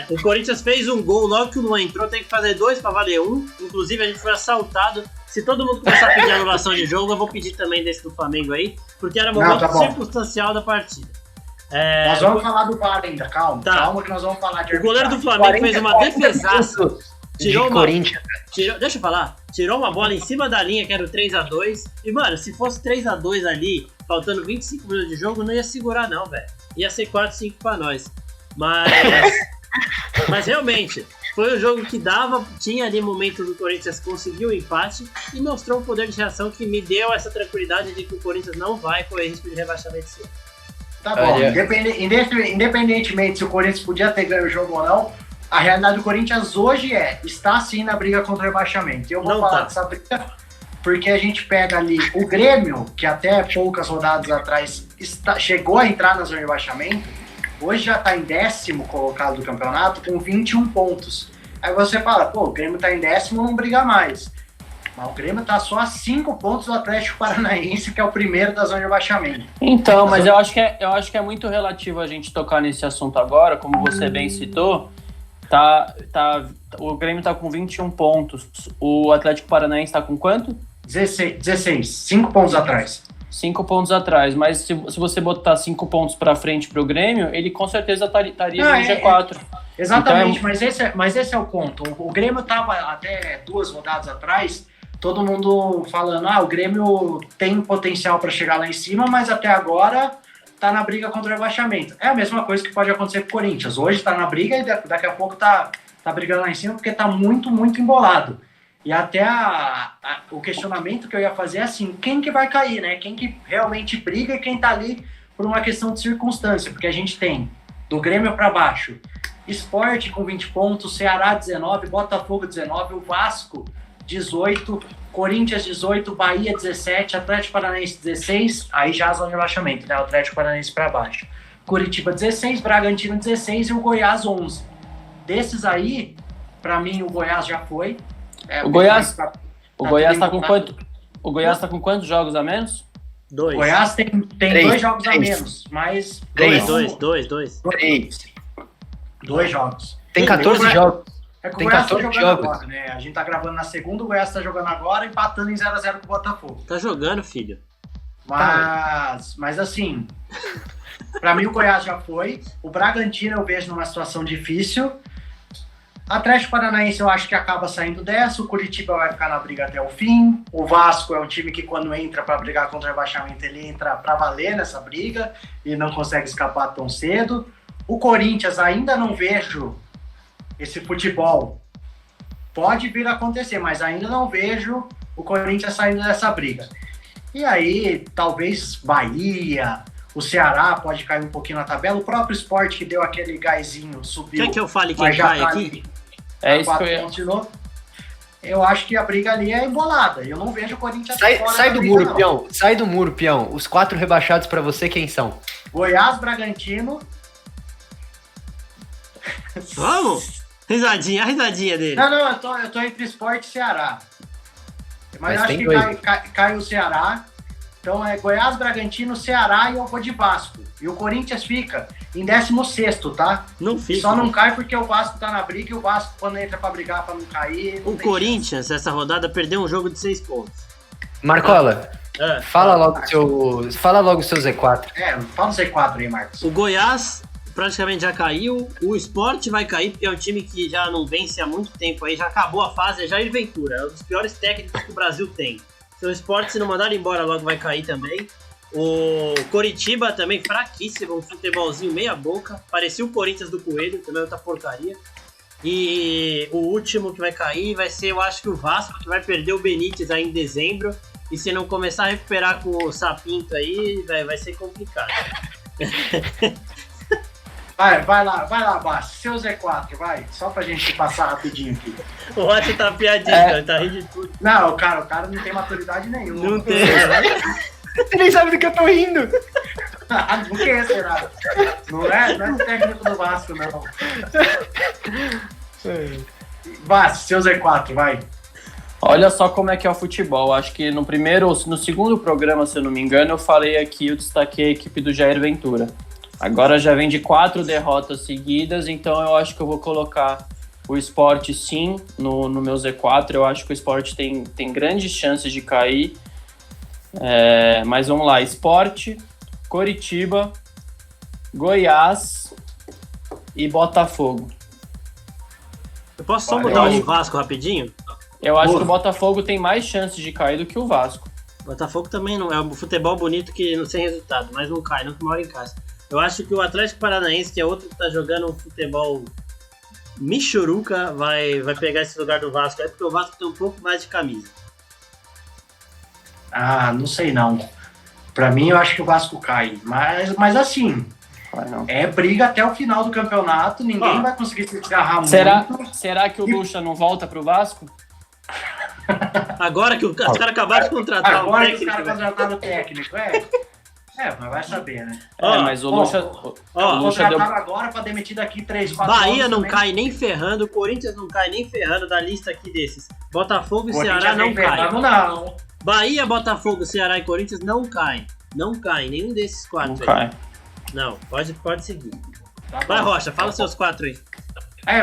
[SPEAKER 2] O Corinthians fez um gol, logo que o Luan entrou, tem que fazer 2 pra valer 1. Inclusive, a gente foi assaltado. Se todo mundo começar a pedir anulação de jogo, eu vou pedir também desse do Flamengo aí, porque era momento circunstancial da partida.
[SPEAKER 1] Nós vamos falar do VAR ainda, calma que nós vamos falar de
[SPEAKER 2] arbitragem. O goleiro do Flamengo fez uma defesaça. Tirou uma,
[SPEAKER 3] Corinthians.
[SPEAKER 2] deixa eu falar. Tirou uma bola em cima da linha, que era o 3x2. E, mano, se fosse 3x2 ali, faltando 25 minutos de jogo, não ia segurar, não, velho. Ia ser 4-5 pra nós. Mas realmente, foi um jogo que tinha ali momento do Corinthians conseguir o empate e mostrou um poder de reação que me deu essa tranquilidade de que o Corinthians não vai correr risco de rebaixamento esse ano.
[SPEAKER 1] Tá bom, independentemente se o Corinthians podia ter ganho o jogo ou não, a realidade do Corinthians hoje está sim na briga contra o rebaixamento. Eu vou falar dessa briga porque a gente pega ali o Grêmio, que até poucas rodadas atrás chegou a entrar na zona de rebaixamento, hoje já está em 10º colocado do campeonato com 21 pontos. Aí você fala, pô, o Grêmio está em 10º, não briga mais. Mas o Grêmio está só a 5 pontos do Atlético Paranaense, que é o primeiro da zona de rebaixamento.
[SPEAKER 4] Então, mas eu acho que é muito relativo a gente tocar nesse assunto agora, como você bem citou. O Grêmio está com 21 pontos. O Atlético Paranaense está com quanto?
[SPEAKER 1] 16, 5 pontos atrás.
[SPEAKER 4] 5 pontos atrás, mas se você botar 5 pontos para frente para o Grêmio, ele com certeza estaria no G4.
[SPEAKER 1] Exatamente, então mas esse é o ponto. O Grêmio estava até 2 rodadas atrás, todo mundo falando, o Grêmio tem potencial para chegar lá em cima, mas até agora tá na briga contra o rebaixamento. É a mesma coisa que pode acontecer com o Corinthians. Hoje tá na briga e daqui a pouco tá brigando lá em cima porque tá muito, muito embolado. E até o questionamento que eu ia fazer é assim, quem que vai cair, né? Quem que realmente briga e quem tá ali por uma questão de circunstância. Porque a gente tem, do Grêmio para baixo, Sport com 20 pontos, Ceará 19, Botafogo 19, o Vasco 18, Corinthians 18, Bahia 17, Atlético Paranaense 16, aí já a zona de rebaixamento, né? O Atlético Paranaense para baixo. Curitiba 16, Bragantino 16 e o Goiás 11. Desses aí, para mim o Goiás já foi.
[SPEAKER 4] O Goiás tá com quanto? O Goiás tá com quantos jogos a menos?
[SPEAKER 2] 2.
[SPEAKER 1] O Goiás tem 2 jogos a menos, mas
[SPEAKER 2] 2.
[SPEAKER 1] 2 jogos.
[SPEAKER 3] Tem 14 jogos.
[SPEAKER 1] É que o Goiás tá jogando agora, né? A gente tá gravando na segunda, o Goiás tá jogando agora, empatando em 0x0 com o Botafogo.
[SPEAKER 2] Tá jogando, filho.
[SPEAKER 1] Mas assim, pra mim o Goiás já foi. O Bragantino eu vejo numa situação difícil. Atlético Paranaense eu acho que acaba saindo dessa. O Curitiba vai ficar na briga até o fim. O Vasco é um time que quando entra pra brigar contra o rebaixamento, ele entra pra valer nessa briga e não consegue escapar tão cedo. O Corinthians ainda não vejo esse futebol. Pode vir a acontecer, mas ainda não vejo o Corinthians saindo dessa briga. E aí, talvez Bahia, o Ceará pode cair um pouquinho na tabela. O próprio Sport que deu aquele gásinho, subiu.
[SPEAKER 2] Quer que eu fale quem cai aqui?
[SPEAKER 4] É isso que eu
[SPEAKER 1] Eu acho que a briga ali é embolada. Eu não vejo o Corinthians
[SPEAKER 3] sai do muro, não. Peão. Sai do muro, peão. Os 4 rebaixados pra você, quem são?
[SPEAKER 1] Goiás, Bragantino.
[SPEAKER 2] Vamos? A risadinha dele.
[SPEAKER 1] Não, eu tô entre Sport e Ceará. Mas eu acho que cai o Ceará. Então é Goiás, Bragantino, Ceará e eu vou de Vasco. E o Corinthians fica em 16º, tá?
[SPEAKER 2] Não fica.
[SPEAKER 1] Só não cai porque o Vasco tá na briga e o Vasco, quando entra pra brigar pra não cair...
[SPEAKER 2] O Corinthians, essa rodada, perdeu um jogo de 6 pontos.
[SPEAKER 3] Marcola, fala logo o seu Z4.
[SPEAKER 1] Fala o Z4 aí, Marcos.
[SPEAKER 2] O Goiás praticamente já caiu. O Sport vai cair porque é um time que já não vence há muito tempo aí. Já acabou a fase, é Jair Ventura. É um dos piores técnicos que o Brasil tem. Então o Sport, se não mandar ele embora, logo vai cair também. O Coritiba também fraquíssimo, um futebolzinho meia boca. Parecia o Corinthians do Coelho, também outra porcaria. E o último que vai cair vai ser, eu acho que o Vasco, que vai perder o Benítez aí em dezembro. E se não começar a recuperar com o Sapinto aí, vai ser complicado.
[SPEAKER 1] Vai lá, Bassi, seu Z4, vai. Só pra gente passar rapidinho aqui.
[SPEAKER 2] O Watson tá piadinho, tá rindo de tudo.
[SPEAKER 1] Não, o cara não tem maturidade nenhuma.
[SPEAKER 2] Não tem,
[SPEAKER 3] Você nem sabe do que eu tô rindo.
[SPEAKER 1] Do que será? Não é o técnico do Vasco, não. Bassi, seu Z4, vai.
[SPEAKER 4] Olha só como é que é o futebol. Acho que no segundo programa, se eu não me engano, eu falei aqui, eu destaquei a equipe do Jair Ventura. Agora já vem de 4 derrotas seguidas, então eu acho que eu vou colocar o Sport sim no meu Z4. Eu acho que o Sport tem grandes chances de cair. Mas vamos lá, Sport, Coritiba, Goiás e Botafogo.
[SPEAKER 2] Eu posso só mudar o Vasco rapidinho?
[SPEAKER 4] Eu acho que o Botafogo tem mais chances de cair do que o Vasco.
[SPEAKER 2] O Botafogo também não é um futebol bonito que não tem resultado, mas não cai, não que mora em casa. Eu acho que o Atlético Paranaense, que é outro que tá jogando um futebol michuruca, vai pegar esse lugar do Vasco aí, porque o Vasco tem um pouco mais de camisa.
[SPEAKER 1] Ah, não sei não. Pra mim, eu acho que o Vasco cai. Mas assim, é briga até o final do campeonato, ninguém vai conseguir se desgarrar muito.
[SPEAKER 4] Será que o Lucha não volta pro Vasco?
[SPEAKER 2] Agora que os caras acabaram de contratar
[SPEAKER 1] agora que os caras contrataram o técnico, mas vai saber, né?
[SPEAKER 4] Mas o Lucha...
[SPEAKER 1] contrataram agora pra demitir daqui 3, 4 anos.
[SPEAKER 2] Bahia não cai nem ferrando, Corinthians não cai nem ferrando da lista aqui desses. Botafogo e Ceará não cai.
[SPEAKER 1] Não.
[SPEAKER 2] Bahia, Botafogo, Ceará e Corinthians não caem. Não cai, nenhum desses 4
[SPEAKER 4] não cai.
[SPEAKER 2] Não, pode seguir. Vai, Rocha, fala os seus 4 aí.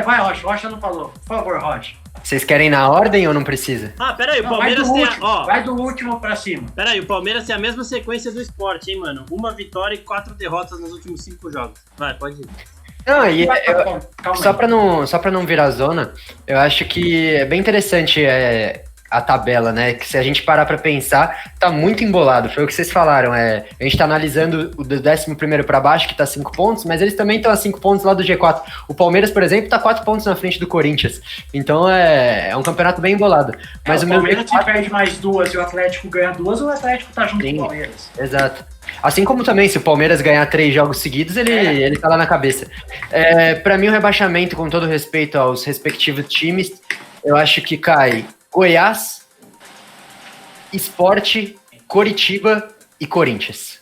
[SPEAKER 1] Vai, Rocha. Rocha não falou. Por favor, Rocha.
[SPEAKER 3] Vocês querem na ordem ou não precisa?
[SPEAKER 2] Peraí, o Palmeiras
[SPEAKER 1] vai do último pra cima.
[SPEAKER 2] Peraí, o Palmeiras tem a mesma sequência do Sport, hein, mano? 1 vitória e 4 derrotas nos últimos 5 jogos. Vai, pode ir.
[SPEAKER 3] Não, só pra não virar zona, eu acho que é bem interessante a tabela, né? Que se a gente parar pra pensar, tá muito embolado. Foi o que vocês falaram. A gente tá analisando o do 11º pra baixo, que tá 5 pontos, mas eles também estão a 5 pontos lá do G4. O Palmeiras, por exemplo, tá 4 pontos na frente do Corinthians. Então é um campeonato bem embolado. Mas
[SPEAKER 1] o Palmeiras se perde mais 2 e o Atlético ganha 2, o Atlético tá junto com o Palmeiras.
[SPEAKER 3] Exato. Assim como também, se o Palmeiras ganhar 3 jogos seguidos, ele tá lá na cabeça. Pra mim, o rebaixamento, com todo respeito aos respectivos times, eu acho que cai Goiás, Sport, Coritiba e Corinthians.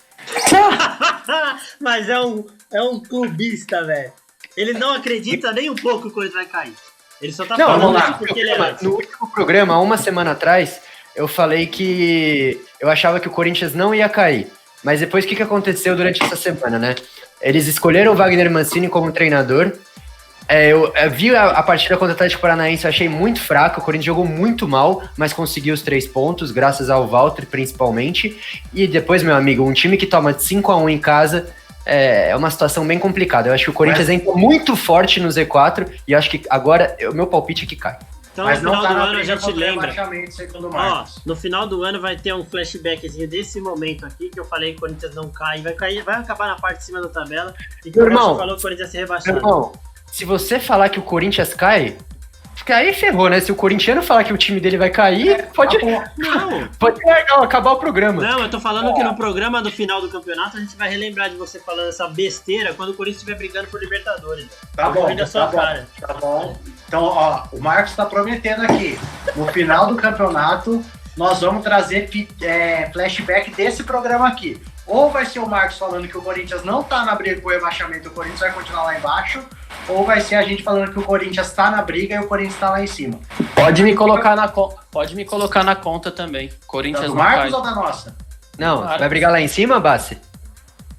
[SPEAKER 2] Mas é um clubista, velho. Ele não acredita nem um pouco que o Corinthians vai cair. Ele só tá falando isso porque ele é.
[SPEAKER 3] No último programa, 1 semana atrás, eu falei que eu achava que o Corinthians não ia cair. Mas depois, o que aconteceu durante essa semana, né? Eles escolheram o Wagner Mancini como treinador. Eu vi a partida contra o Atlético Paranaense, eu achei muito fraco. O Corinthians jogou muito mal, mas conseguiu os 3 pontos, graças ao Walter, principalmente. E depois, meu amigo, um time que toma de 5-1 em casa é uma situação bem complicada. Eu acho que o Corinthians entra muito forte no Z4 e eu acho que agora o meu palpite é que cai.
[SPEAKER 2] Então, mas no final do ano a gente lembra. No final do ano vai ter um flashbackzinho desse momento aqui que eu falei que o Corinthians não cai, vai acabar na parte de cima da tabela. E que o Rocha falou que o Corinthians ia ser rebaixado.
[SPEAKER 3] Irmão, se você falar que o Corinthians cai, aí ferrou, né? Se o corintiano falar que o time dele vai cair, pode acabar o programa.
[SPEAKER 2] Não, eu tô falando que no programa do final do campeonato a gente vai relembrar de você falando essa besteira quando o Corinthians estiver brigando por Libertadores.
[SPEAKER 1] Tá bom. Então, o Marcos tá prometendo aqui. No final do campeonato, nós vamos trazer flashback desse programa aqui. Ou vai ser o Marcos falando que o Corinthians não tá na briga com o rebaixamento, o Corinthians vai continuar lá embaixo, ou vai ser a gente falando que o Corinthians tá na briga e o Corinthians tá lá em cima.
[SPEAKER 4] Pode me colocar na conta também. Corinthians
[SPEAKER 1] do Marcos ou da nossa?
[SPEAKER 3] Não, vai brigar lá em cima, Bassi?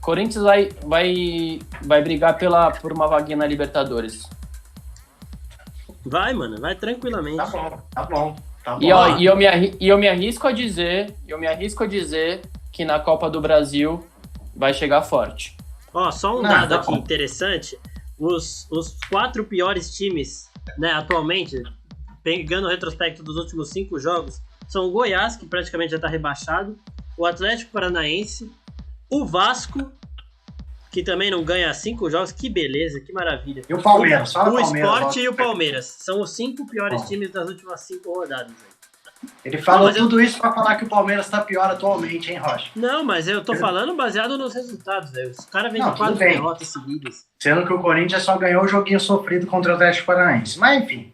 [SPEAKER 4] Corinthians vai brigar por uma vaguinha na Libertadores.
[SPEAKER 2] Vai, mano, vai tranquilamente.
[SPEAKER 1] Tá bom.
[SPEAKER 4] E eu me arrisco a dizer que na Copa do Brasil vai chegar forte.
[SPEAKER 2] Só um dado aqui interessante. Os 4 piores times, né, atualmente, pegando o retrospecto dos últimos 5 jogos, são o Goiás, que praticamente já está rebaixado, o Atlético Paranaense, o Vasco, que também não ganha 5 jogos, que beleza, que maravilha.
[SPEAKER 1] E o Palmeiras,
[SPEAKER 2] o Sport e o Palmeiras, são os 5 piores times das últimas 5 rodadas.
[SPEAKER 1] Ele falou tudo isso pra falar que o Palmeiras tá pior atualmente, hein, Rocha?
[SPEAKER 2] Não, mas eu tô falando baseado nos resultados, velho. Os caras vêm de 4 derrotas seguidas.
[SPEAKER 1] Sendo que o Corinthians só ganhou o joguinho sofrido contra o Atlético Paranaense. Mas enfim,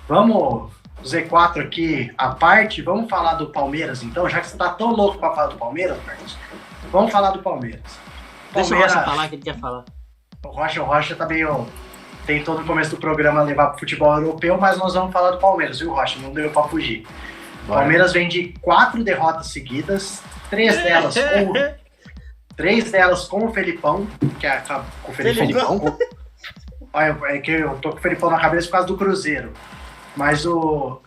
[SPEAKER 1] vamos Z4 aqui à parte, vamos falar do Palmeiras então, já que você tá tão louco pra falar do Palmeiras, Marcos. Vamos falar do Palmeiras.
[SPEAKER 2] Deixa o Rocha falar que ele quer falar.
[SPEAKER 1] O Rocha tá meio... Tentou no começo do programa levar pro futebol europeu, mas nós vamos falar do Palmeiras, viu, Rocha? Não deu pra fugir. O Palmeiras vem de 4 derrotas seguidas, 3 delas com o Felipão, que é com o Felipão. Olha, é que eu tô com o Felipão na cabeça por causa do Cruzeiro. Mas só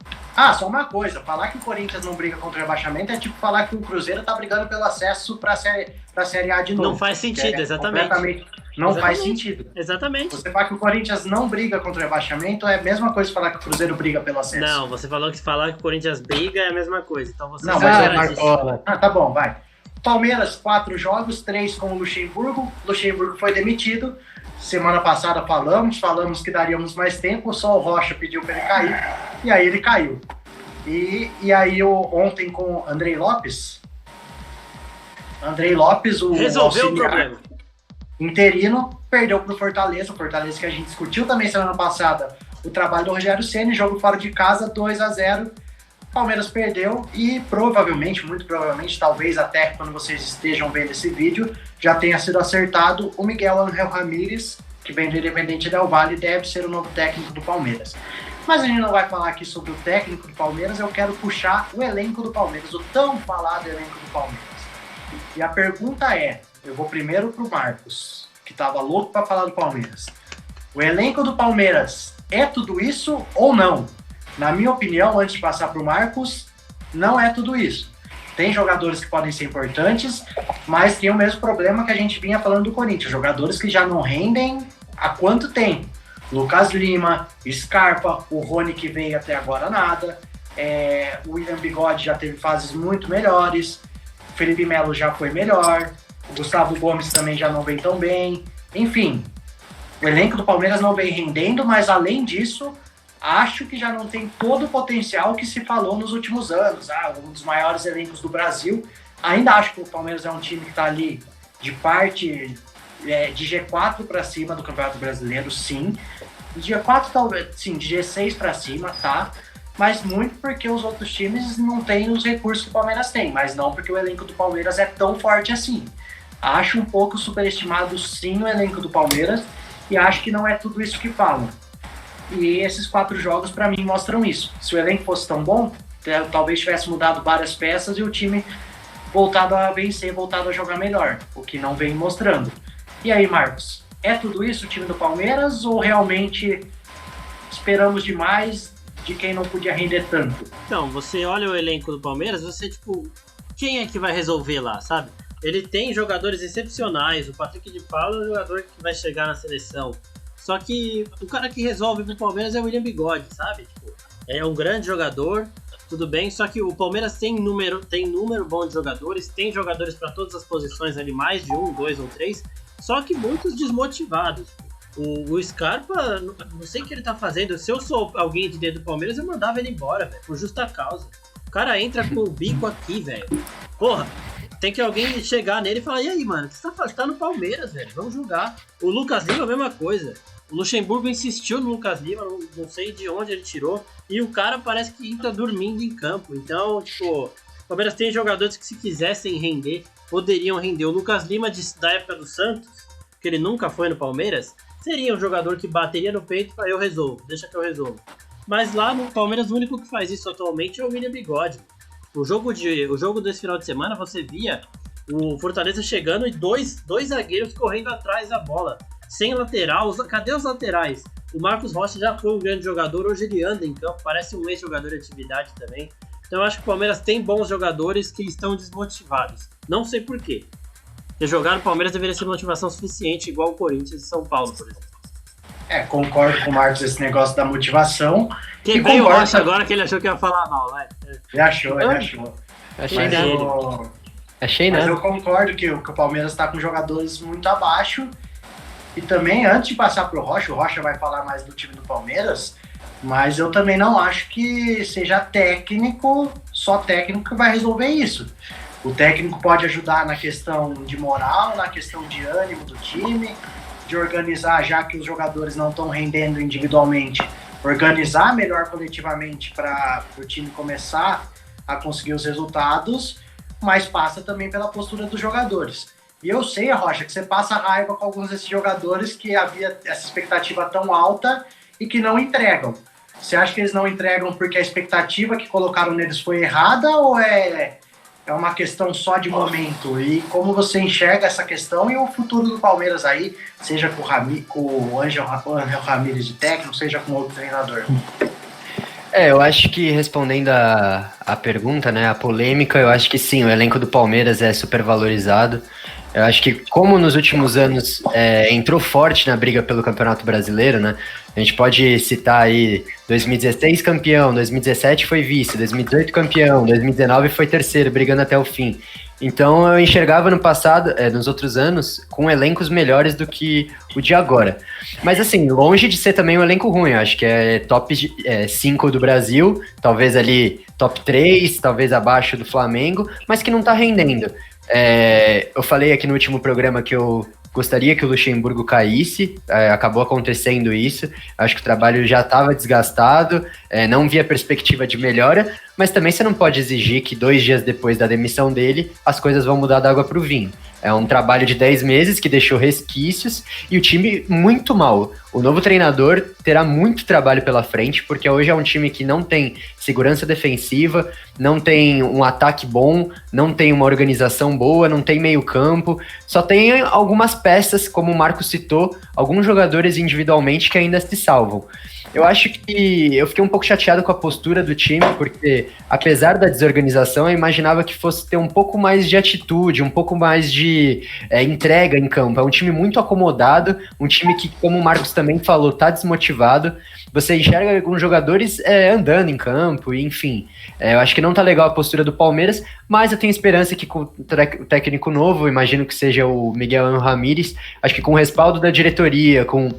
[SPEAKER 1] uma coisa, falar que o Corinthians não briga contra o rebaixamento é tipo falar que o Cruzeiro tá brigando pelo acesso pra Série A de novo.
[SPEAKER 2] Não faz sentido, exatamente.
[SPEAKER 1] Não faz sentido.
[SPEAKER 2] Exatamente.
[SPEAKER 1] Você fala que o Corinthians não briga contra o rebaixamento é a mesma coisa que falar que o Cruzeiro briga pelo acesso.
[SPEAKER 2] Não, você falou que falar que o Corinthians briga é a mesma coisa. Então você
[SPEAKER 1] não, mas Marcola. Tá bom, vai. Palmeiras, 4 jogos, 3 com o Luxemburgo. Luxemburgo foi demitido. Semana passada falamos que daríamos mais tempo, só o Rocha pediu para ele cair, e aí ele caiu. E aí ontem com o Andrei Lopes, o
[SPEAKER 2] resolveu o problema.
[SPEAKER 1] Interino, perdeu para o Fortaleza que a gente discutiu também semana passada, o trabalho do Rogério Ceni, jogo fora de casa, 2-0, Palmeiras perdeu e provavelmente, muito provavelmente, talvez até quando vocês estejam vendo esse vídeo, já tenha sido acertado o Miguel Ángel Ramírez, que vem do Independente Del Valle, deve ser o novo técnico do Palmeiras. Mas a gente não vai falar aqui sobre o técnico do Palmeiras, eu quero puxar o elenco do Palmeiras, o tão falado elenco do Palmeiras. E a pergunta é, eu vou primeiro pro Marcos, que estava louco para falar do Palmeiras. O elenco do Palmeiras é tudo isso ou não? Na minha opinião, antes de passar pro Marcos, não é tudo isso. Tem jogadores que podem ser importantes, mas tem o mesmo problema que a gente vinha falando do Corinthians. Jogadores que já não rendem há quanto tempo? Lucas Lima, Scarpa, o Rony que veio até agora nada, o William Bigode já teve fases muito melhores, o Felipe Melo já foi melhor, o Gustavo Gomes também já não vem tão bem. Enfim, o elenco do Palmeiras não vem rendendo, mas além disso, acho que já não tem todo o potencial que se falou nos últimos anos. Um dos maiores elencos do Brasil. Ainda acho que o Palmeiras é um time que está ali de parte de G4 para cima do Campeonato Brasileiro, sim. De G4 talvez, sim, de G6 para cima, tá? Mas muito porque os outros times não têm os recursos que o Palmeiras tem, mas não porque o elenco do Palmeiras é tão forte assim. Acho um pouco superestimado, sim, o elenco do Palmeiras e acho que não é tudo isso que falam. E esses 4 jogos, para mim, mostram isso. Se o elenco fosse tão bom, talvez tivesse mudado várias peças e o time voltado a vencer, voltado a jogar melhor, o que não vem mostrando. E aí, Marcos, é tudo isso o time do Palmeiras ou realmente esperamos demais de quem não podia render tanto?
[SPEAKER 2] Então, você olha o elenco do Palmeiras, você, quem é que vai resolver lá, sabe? Ele tem jogadores excepcionais, o Patrick de Paula é um jogador que vai chegar na seleção. Só que o cara que resolve pro Palmeiras é o William Bigode, sabe? É um grande jogador, tudo bem, só que o Palmeiras tem número bom de jogadores, tem jogadores para todas as posições ali, mais de 1, 2 ou 3, só que muitos desmotivados. O Scarpa, não sei o que ele tá fazendo, se eu sou alguém de dentro do Palmeiras, eu mandava ele embora, velho, por justa causa. O cara entra com o bico aqui, velho. Porra, tem que alguém chegar nele e falar, e aí, mano, o que você tá fazendo? Tá no Palmeiras, velho, vamos jogar. O Lucas Lima, a mesma coisa. O Luxemburgo insistiu no Lucas Lima, não sei de onde ele tirou, e o cara parece que tá dormindo em campo. Então, o Palmeiras tem jogadores que se quisessem render, poderiam render. O Lucas Lima, da época do Santos, que ele nunca foi no Palmeiras, seria um jogador que bateria no peito e falaria, eu resolvo, deixa que eu resolvo. Mas lá no Palmeiras, o único que faz isso atualmente é o William Bigode. O jogo desse final de semana, você via o Fortaleza chegando e dois zagueiros correndo atrás da bola. Sem lateral, cadê os laterais? O Marcos Rocha já foi um grande jogador, hoje ele anda em campo, parece um ex-jogador de atividade também. Então eu acho que o Palmeiras tem bons jogadores que estão desmotivados. Não sei por quê. Porque jogar no Palmeiras deveria ser motivação suficiente, igual o Corinthians e São Paulo, por exemplo.
[SPEAKER 1] Concordo com o Marcos esse negócio da motivação.
[SPEAKER 2] Quebrei o Rocha agora que ele achou que ia falar mal, vai.
[SPEAKER 1] Ele achou.
[SPEAKER 3] Achei
[SPEAKER 1] mas eu concordo que o Palmeiras está com jogadores muito abaixo. E também, antes de passar pro Rocha, o Rocha vai falar mais do time do Palmeiras, mas eu também não acho que seja só técnico que vai resolver isso. O técnico pode ajudar na questão de moral, na questão de ânimo do time, de organizar, já que os jogadores não estão rendendo individualmente, organizar melhor coletivamente para o time começar a conseguir os resultados, mas passa também pela postura dos jogadores. E eu sei, Rocha, que você passa raiva com alguns desses jogadores que havia essa expectativa tão alta e que não entregam. Você acha que eles não entregam porque a expectativa que colocaram neles foi errada ou é uma questão só de momento? E como você enxerga essa questão e o futuro do Palmeiras aí, seja com o Ángel Ramírez de técnico, seja com outro treinador?
[SPEAKER 3] Eu acho que respondendo a pergunta, né, a polêmica, eu acho que sim, o elenco do Palmeiras é super valorizado. Eu acho que, como nos últimos anos entrou forte na briga pelo Campeonato Brasileiro, né? A gente pode citar aí 2016 campeão, 2017 foi vice, 2018 campeão, 2019 foi terceiro, brigando até o fim. Então eu enxergava no passado, nos outros anos, com elencos melhores do que o de agora. Mas assim, longe de ser também um elenco ruim, eu acho que é top 5 do Brasil, talvez ali top 3, talvez abaixo do Flamengo, mas que não tá rendendo. Eu falei aqui no último programa que eu gostaria que o Luxemburgo caísse, acabou acontecendo isso, acho que o trabalho já estava desgastado, não via perspectiva de melhora, mas também você não pode exigir que 2 dias depois da demissão dele, as coisas vão mudar da água para o vinho. É um trabalho de 10 meses que deixou resquícios e o time muito mal. O novo treinador terá muito trabalho pela frente, porque hoje é um time que não tem segurança defensiva, não tem um ataque bom, não tem uma organização boa, não tem meio campo, só tem algumas peças, como o Marco citou, alguns jogadores individualmente que ainda se salvam. Eu acho que eu fiquei um pouco chateado com a postura do time, porque apesar da desorganização, eu imaginava que fosse ter um pouco mais de atitude, um pouco mais de entrega em campo. É um time muito acomodado, um time que, como o Marcos também falou, tá desmotivado. Você enxerga alguns jogadores andando em campo, enfim. Eu acho que não tá legal a postura do Palmeiras, mas eu tenho esperança que com o técnico novo, imagino que seja o Miguel Ramírez, acho que com o respaldo da diretoria, com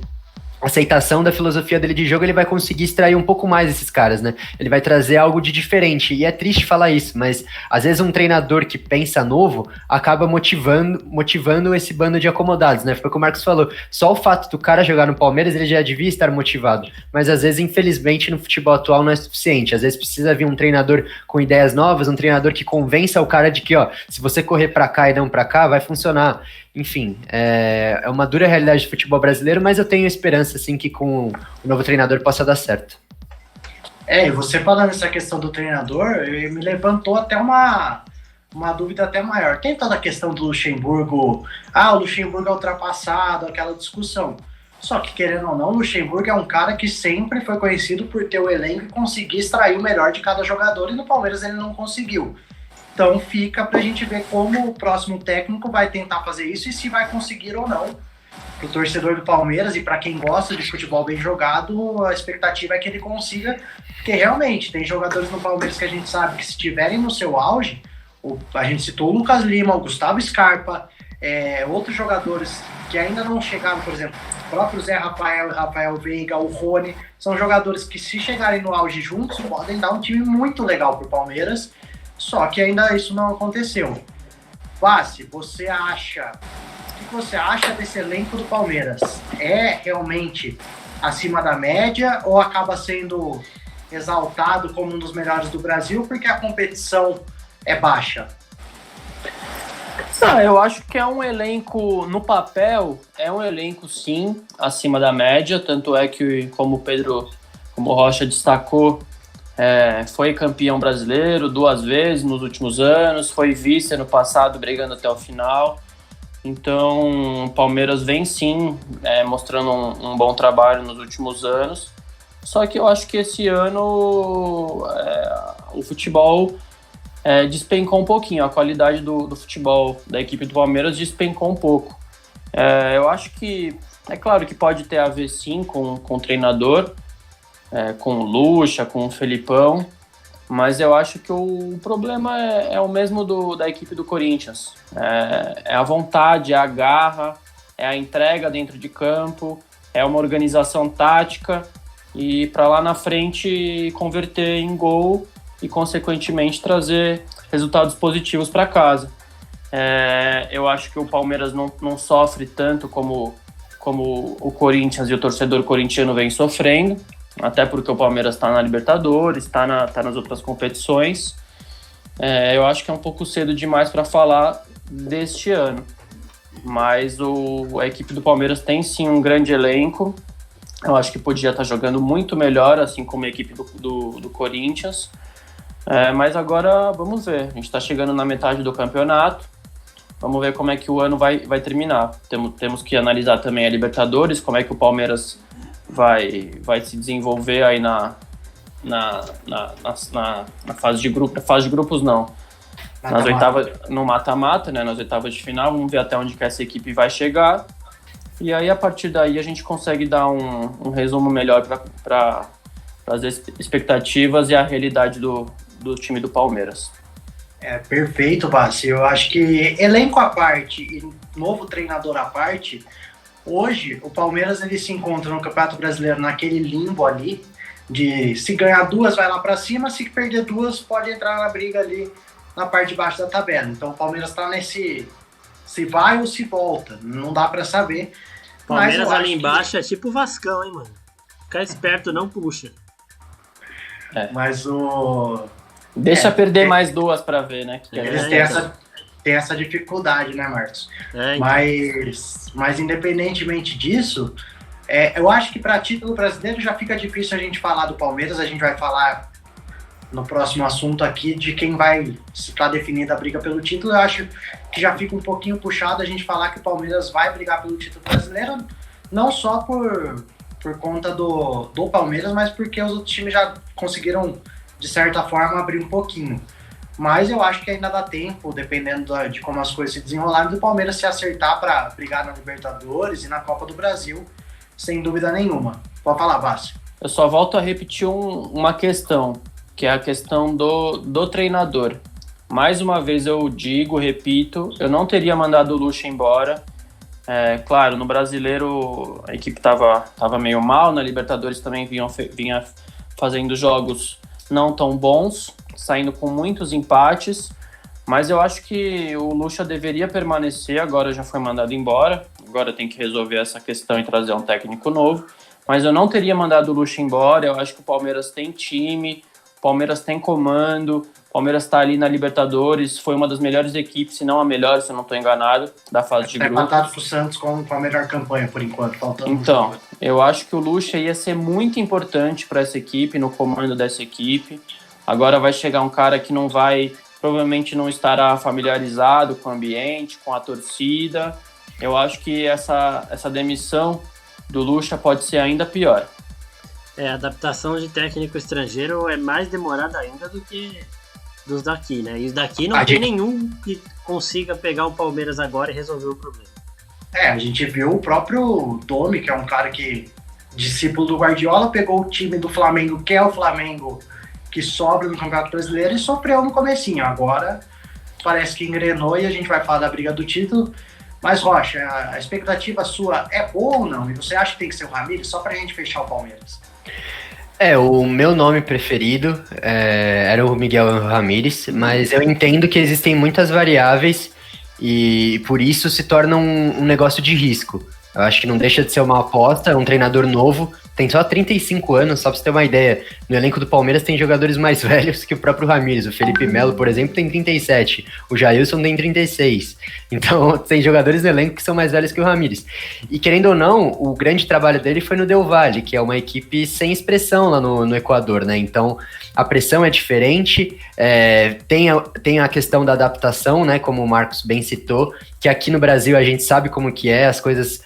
[SPEAKER 3] aceitação da filosofia dele de jogo, ele vai conseguir extrair um pouco mais desses caras, né? Ele vai trazer algo de diferente, e é triste falar isso, mas às vezes um treinador que pensa novo acaba motivando esse bando de acomodados, né? Foi o que o Marcos falou, só o fato do cara jogar no Palmeiras, ele já devia estar motivado, mas às vezes, infelizmente, no futebol atual não é suficiente, às vezes precisa vir um treinador com ideias novas, um treinador que convença o cara de que, se você correr pra cá e não pra cá, vai funcionar. Enfim, é uma dura realidade do futebol brasileiro, mas eu tenho esperança, assim, que com o novo treinador possa dar certo.
[SPEAKER 1] E você falando essa questão do treinador, me levantou até uma dúvida até maior. Tem toda a questão do Luxemburgo, o Luxemburgo é ultrapassado, aquela discussão. Só que, querendo ou não, o Luxemburgo é um cara que sempre foi conhecido por ter o elenco e conseguir extrair o melhor de cada jogador, e no Palmeiras ele não conseguiu. Então fica pra gente ver como o próximo técnico vai tentar fazer isso e se vai conseguir ou não. Pro torcedor do Palmeiras e para quem gosta de futebol bem jogado, a expectativa é que ele consiga, porque realmente tem jogadores no Palmeiras que a gente sabe que se estiverem no seu auge, a gente citou o Lucas Lima, o Gustavo Scarpa, outros jogadores que ainda não chegaram, por exemplo, o próprio Zé Rafael, Rafael Veiga, o Rony, são jogadores que se chegarem no auge juntos podem dar um time muito legal pro Palmeiras. Só que ainda isso não aconteceu. Vassi, o que você acha desse elenco do Palmeiras? É realmente acima da média ou acaba sendo exaltado como um dos melhores do Brasil porque a competição é baixa?
[SPEAKER 4] Eu acho que é um elenco, no papel, é um elenco sim, acima da média, tanto é que, como o Rocha destacou, foi campeão brasileiro 2 vezes nos últimos anos, foi vice ano passado, brigando até o final. Então, o Palmeiras vem sim mostrando um bom trabalho nos últimos anos. Só que eu acho que esse ano o futebol despencou um pouquinho, a qualidade do futebol da equipe do Palmeiras despencou um pouco. Eu acho que, é claro que pode ter a ver sim com o treinador, com o Lucha, com o Felipão, mas eu acho que o problema é o mesmo da equipe do Corinthians. É a vontade, é a garra, é a entrega dentro de campo, é uma organização tática e para lá na frente converter em gol e, consequentemente, trazer resultados positivos para casa. Eu acho que o Palmeiras não sofre tanto como o Corinthians e o torcedor corintiano vem sofrendo, até porque o Palmeiras está na Libertadores, está nas outras competições. Eu acho que é um pouco cedo demais para falar deste ano, mas a equipe do Palmeiras tem sim um grande elenco. Eu acho que podia estar jogando muito melhor, assim como a equipe do Corinthians. Mas agora vamos ver, a gente está chegando na metade do campeonato, vamos ver como é que o ano vai terminar. Temos que analisar também a Libertadores, como é que o Palmeiras vai se desenvolver aí na fase de grupos, não, No mata-mata, né? Nas oitavas de final, vamos ver até onde que essa equipe vai chegar. E aí, a partir daí, a gente consegue dar um resumo melhor para as expectativas e a realidade do time do Palmeiras.
[SPEAKER 1] Perfeito, Bassi. Eu acho que elenco à parte e novo treinador à parte, hoje o Palmeiras ele se encontra no Campeonato Brasileiro naquele limbo ali, de se ganhar 2 vai lá para cima, se perder 2 pode entrar na briga ali na parte de baixo da tabela. Então o Palmeiras está nesse se vai ou se volta, não dá para saber.
[SPEAKER 2] Palmeiras ali embaixo é tipo o Vascão, hein, mano? Ficar esperto, não puxa.
[SPEAKER 1] Mas
[SPEAKER 4] Deixa perder mais 2 para ver, né?
[SPEAKER 1] Eles têm essa dificuldade, né, Marcos?
[SPEAKER 2] Então.
[SPEAKER 1] Mas independentemente disso, eu acho que para título brasileiro já fica difícil a gente falar do Palmeiras. A gente vai falar no próximo assunto aqui de quem vai estar definida a briga pelo título. Eu acho que já fica um pouquinho puxado a gente falar que o Palmeiras vai brigar pelo título brasileiro, não só por conta do Palmeiras, mas porque os outros times já conseguiram, de certa forma, abrir um pouquinho. Mas eu acho que ainda dá tempo, dependendo de como as coisas se desenrolarem, do Palmeiras se acertar para brigar na Libertadores e na Copa do Brasil, sem dúvida nenhuma. Pode falar, Vassi.
[SPEAKER 4] Eu só volto a repetir uma questão, que é a questão do treinador. Mais uma vez eu repito, eu não teria mandado o Lucha embora. Claro, no Brasileiro a equipe estava meio mal, na Libertadores também vinha fazendo jogos não tão bons, saindo com muitos empates, mas eu acho que o Lucha deveria permanecer, agora já foi mandado embora, agora tem que resolver essa questão e trazer um técnico novo, mas eu não teria mandado o Lucha embora. Eu acho que o Palmeiras tem time, o Palmeiras tem comando, o Palmeiras está ali na Libertadores, foi uma das melhores equipes, se não a melhor, se eu não estou enganado, da fase de grupos.
[SPEAKER 1] Empatado pro Santos com a melhor campanha, por enquanto, faltando.
[SPEAKER 4] Então, eu acho que o Lucha ia ser muito importante para essa equipe, no comando dessa equipe. Agora vai chegar um cara que provavelmente não estará familiarizado com o ambiente, com a torcida. Eu acho que essa demissão do Lucha pode ser ainda pior.
[SPEAKER 2] A adaptação de técnico estrangeiro é mais demorada ainda do que dos daqui, né? E os daqui não tem nenhum que consiga pegar o Palmeiras agora e resolver o problema.
[SPEAKER 1] A gente viu o próprio Domi, que é um cara que, discípulo do Guardiola, pegou o time do Flamengo, que é o Flamengo que sobra no Campeonato Brasileiro, e sofreu no comecinho. Agora parece que engrenou e a gente vai falar da briga do título. Mas, Rocha, a expectativa sua é boa ou não? E você acha que tem que ser o Ramires, só pra gente fechar o Palmeiras?
[SPEAKER 3] O meu nome preferido era o Miguel Ramírez, mas eu entendo que existem muitas variáveis e por isso se torna um negócio de risco. Eu acho que não deixa de ser uma aposta, é um treinador novo, tem só 35 anos, só pra você ter uma ideia. No elenco do Palmeiras tem jogadores mais velhos que o próprio Ramírez. O Felipe Melo, por exemplo, tem 37. O Jailson tem 36. Então, tem jogadores no elenco que são mais velhos que o Ramírez. E, querendo ou não, o grande trabalho dele foi no Del Valle, que é uma equipe sem expressão lá no Equador, né? Então, a pressão é diferente. Tem a questão da adaptação, né? Como o Marcos bem citou, que aqui no Brasil a gente sabe como que é, as coisas...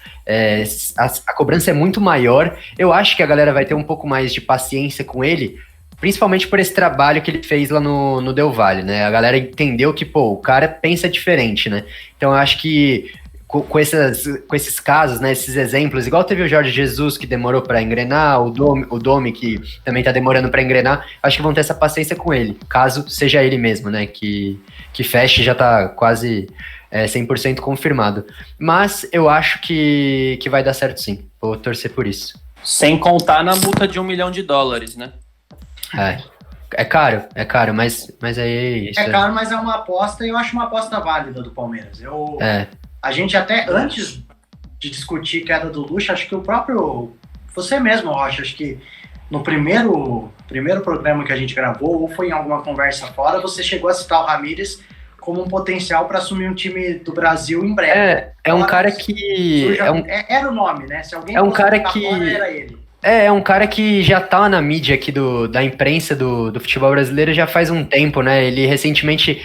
[SPEAKER 3] a cobrança é muito maior. Eu acho que a galera vai ter um pouco mais de paciência com ele, principalmente por esse trabalho que ele fez lá no Del Valle, né? A galera entendeu que, o cara pensa diferente, né? Então eu acho que com esses casos, né, esses exemplos, igual teve o Jorge Jesus que demorou para engrenar, o Domi que também tá demorando para engrenar, acho que vão ter essa paciência com ele, caso seja ele mesmo, né, que feche, já tá quase 100% confirmado. Mas eu acho que vai dar certo sim, vou torcer por isso.
[SPEAKER 4] Sem contar na multa de $1 milhão, né?
[SPEAKER 3] É caro, mas aí...
[SPEAKER 1] É caro, mas é uma aposta, e eu acho uma aposta válida do Palmeiras. A gente até, antes de discutir queda do Lucha, acho que o próprio... Você mesmo, Rocha, acho que no primeiro programa que a gente gravou, ou foi em alguma conversa fora, você chegou a citar o Ramírez como um potencial para assumir um time do Brasil em breve.
[SPEAKER 3] É um cara que...
[SPEAKER 1] Era o nome, né? Se alguém
[SPEAKER 3] um cara que...
[SPEAKER 1] fora, era ele.
[SPEAKER 3] É um cara que já tá na mídia aqui da imprensa do futebol brasileiro já faz um tempo, né? Ele recentemente,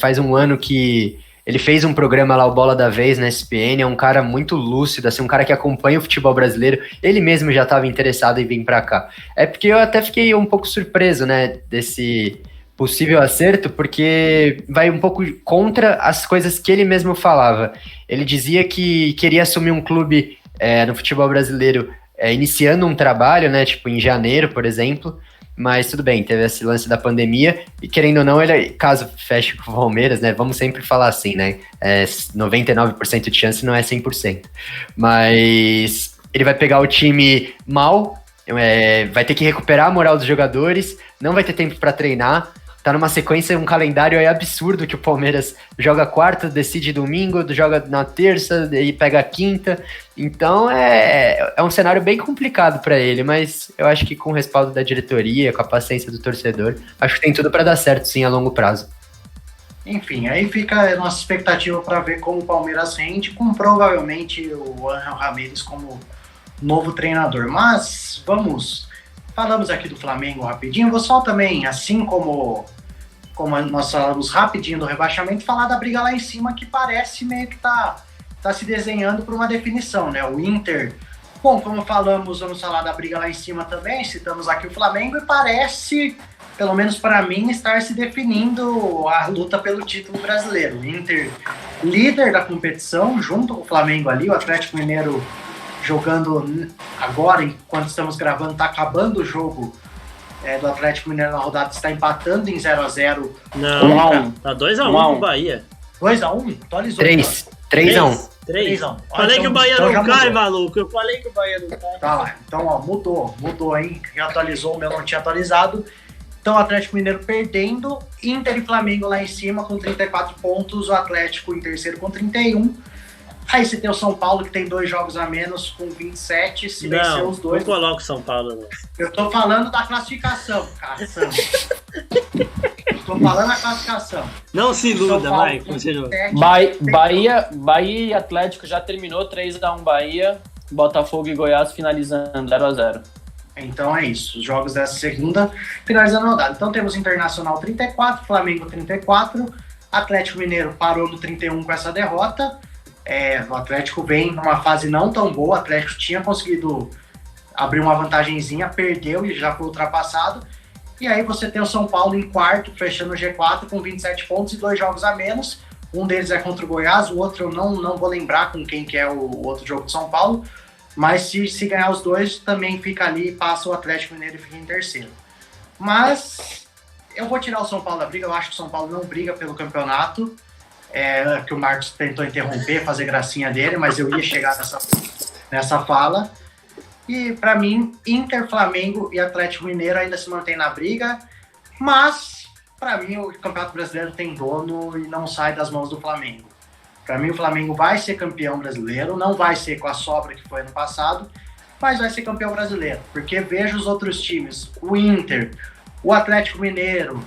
[SPEAKER 3] faz um ano que ele fez um programa lá, o Bola da Vez, na ESPN, é um cara muito lúcido, assim, um cara que acompanha o futebol brasileiro, ele mesmo já estava interessado em vir para cá. É porque eu até fiquei um pouco surpreso, né, possível acerto, porque vai um pouco contra as coisas que ele mesmo falava. Ele dizia que queria assumir um clube no futebol brasileiro iniciando um trabalho, né, tipo em janeiro, por exemplo, mas tudo bem, teve esse lance da pandemia, e querendo ou não, ele, caso feche com o Palmeiras, né, vamos sempre falar assim, né, 99% de chance não é 100%, mas ele vai pegar o time mal, vai ter que recuperar a moral dos jogadores, não vai ter tempo para treinar, tá numa sequência, um calendário aí absurdo, que o Palmeiras joga quarta, decide domingo, joga na terça e pega a quinta. Então é um cenário bem complicado para ele, mas eu acho que com o respaldo da diretoria, com a paciência do torcedor, acho que tem tudo para dar certo sim a longo prazo.
[SPEAKER 1] Enfim, aí fica a nossa expectativa para ver como o Palmeiras rende, com provavelmente o Ángel Ramírez como novo treinador. Mas falamos aqui do Flamengo rapidinho, vou só também, assim como nós falamos rapidinho do rebaixamento, falar da briga lá em cima, que parece meio que tá se desenhando para uma definição, né? O Inter, bom, como falamos, vamos falar da briga lá em cima também, citamos aqui o Flamengo, e parece, pelo menos para mim, estar se definindo a luta pelo título brasileiro. O Inter, líder da competição, junto com o Flamengo ali, o Atlético Mineiro jogando agora, enquanto estamos gravando, está acabando o jogo do Atlético Mineiro na rodada, está empatando em 0x0.
[SPEAKER 2] Não, tá 2x1 pro Bahia.
[SPEAKER 1] 2x1? Atualizou.
[SPEAKER 3] 3x1.
[SPEAKER 2] 3x1. Falei que o Bahia não cai, maluco. Eu falei que o Bahia não cai.
[SPEAKER 1] Tá lá. Então, ó, mudou aí. Quem atualizou, o meu não tinha atualizado. Então, o Atlético Mineiro perdendo, Inter e Flamengo lá em cima com 34 pontos, o Atlético em terceiro com 31. Aí você tem o São Paulo, que tem 2 jogos a menos, com 27, se vencer os dois.
[SPEAKER 2] Não coloca o São Paulo, não.
[SPEAKER 1] Eu tô falando da classificação, cara. Eu tô falando da classificação.
[SPEAKER 2] Não se iluda, vai, continua.
[SPEAKER 4] Bahia e Atlético já terminou, 3x1 Bahia, Botafogo e Goiás finalizando 0x0.
[SPEAKER 1] Então é isso, os jogos dessa segunda finalizando a rodada. Então temos Internacional 34, Flamengo 34, Atlético Mineiro parou no 31 com essa derrota. O Atlético vem numa fase não tão boa, o Atlético tinha conseguido abrir uma vantagenzinha, perdeu e já foi ultrapassado. E aí você tem o São Paulo em quarto, fechando o G4 com 27 pontos e 2 jogos a menos. Um deles é contra o Goiás, o outro eu não vou lembrar com quem que é o outro jogo de São Paulo. Mas se ganhar os dois, também fica ali, passa o Atlético Mineiro e fica em terceiro. Mas eu vou tirar o São Paulo da briga, eu acho que o São Paulo não briga pelo campeonato. Que o Marcos tentou interromper, fazer gracinha dele, mas eu ia chegar nessa fala. E para mim, Inter, Flamengo e Atlético Mineiro ainda se mantém na briga, mas para mim o Campeonato Brasileiro tem dono e não sai das mãos do Flamengo. Para mim o Flamengo vai ser campeão brasileiro, não vai ser com a sobra que foi ano passado, mas vai ser campeão brasileiro, porque vejo os outros times, o Inter, o Atlético Mineiro,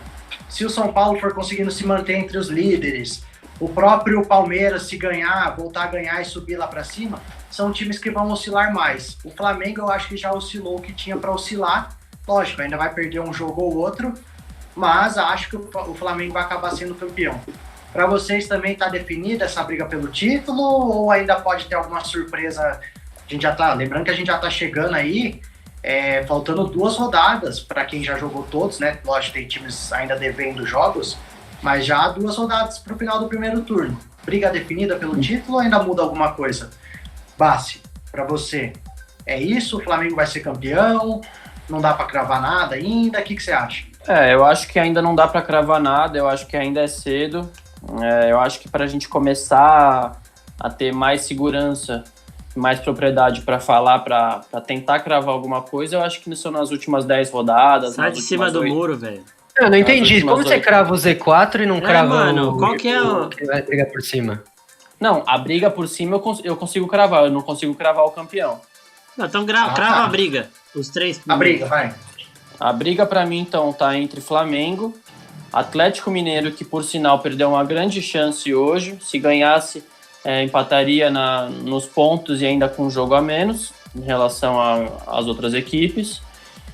[SPEAKER 1] se o São Paulo for conseguindo se manter entre os líderes, o próprio Palmeiras, se ganhar, voltar a ganhar e subir lá para cima, são times que vão oscilar mais. O Flamengo eu acho que já oscilou o que tinha para oscilar. Lógico, ainda vai perder um jogo ou outro, mas acho que o Flamengo vai acabar sendo campeão. Para vocês também está definida essa briga pelo título ou ainda pode ter alguma surpresa? Lembrando que a gente já está chegando aí, faltando 2 rodadas para quem já jogou todos, né? Lógico, tem times ainda devendo jogos, mas já há 2 rodadas para o final do primeiro turno. Briga definida pelo título ou ainda muda alguma coisa? Bassi, para você, é isso? O Flamengo vai ser campeão? Não dá para cravar nada ainda? O que você acha?
[SPEAKER 4] Eu acho que ainda não dá para cravar nada, eu acho que ainda é cedo. Eu acho que para a gente começar a ter mais segurança, mais propriedade para falar, para tentar cravar alguma coisa, eu acho que são nas últimas 10 rodadas.
[SPEAKER 2] Sai de cima do muro, velho.
[SPEAKER 3] Eu não entendi. Como você crava o Z4 e não crava
[SPEAKER 2] mano, qual que é o...
[SPEAKER 3] que vai brigar por cima?
[SPEAKER 4] Não, a briga por cima eu consigo cravar, eu não consigo cravar o campeão.
[SPEAKER 2] Não, então crava a briga. Os 3 primeiros.
[SPEAKER 1] A briga, vai.
[SPEAKER 4] A briga para mim, então, tá entre Flamengo, Atlético Mineiro, que por sinal perdeu uma grande chance hoje. Se ganhasse, empataria nos pontos e ainda com um jogo a menos em relação às outras equipes.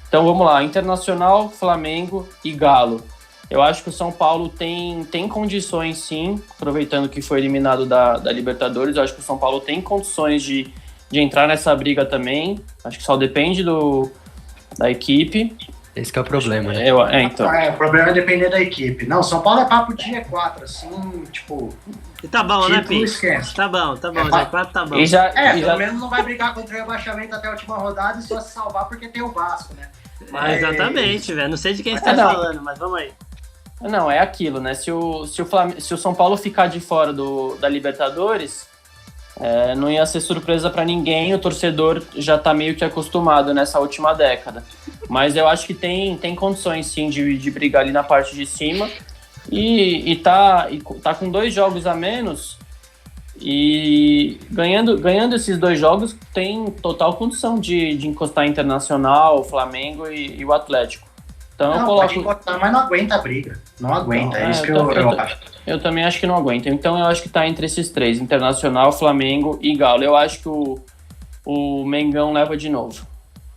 [SPEAKER 4] Então vamos lá, Internacional, Flamengo e Galo. Eu acho que o São Paulo tem condições sim, aproveitando que foi eliminado da Libertadores, eu acho que o São Paulo tem condições de entrar nessa briga também. Acho que só depende da equipe.
[SPEAKER 3] Esse que é o problema, né?
[SPEAKER 4] Então.
[SPEAKER 1] O problema é depender da equipe. Não, São Paulo é papo de G4, assim, tipo...
[SPEAKER 2] E tá bom, né, Pi?
[SPEAKER 1] Esquece.
[SPEAKER 2] Tá bom, G4 tá bom.
[SPEAKER 1] Pelo menos não vai brigar contra o rebaixamento até a última rodada e só se salvar porque tem o Vasco, né?
[SPEAKER 2] Mas... Exatamente, velho. Não sei de quem você tá falando, mas vamos aí.
[SPEAKER 4] Não, é aquilo, né? Se o São Paulo ficar de fora da Libertadores, não ia ser surpresa para ninguém, o torcedor já tá meio que acostumado nessa última década. Mas eu acho que tem condições, sim, de brigar ali na parte de cima e tá com 2 jogos a menos e ganhando esses 2 jogos tem total condição de encostar Internacional, o Flamengo e o Atlético. Então eu coloco...
[SPEAKER 1] Pode encostar, mas não aguenta a briga. Não aguenta, é isso que eu acho.
[SPEAKER 4] Eu também acho que não aguenta. Então eu acho que tá entre esses 3, Internacional, Flamengo e Galo. Eu acho que o Mengão leva de novo.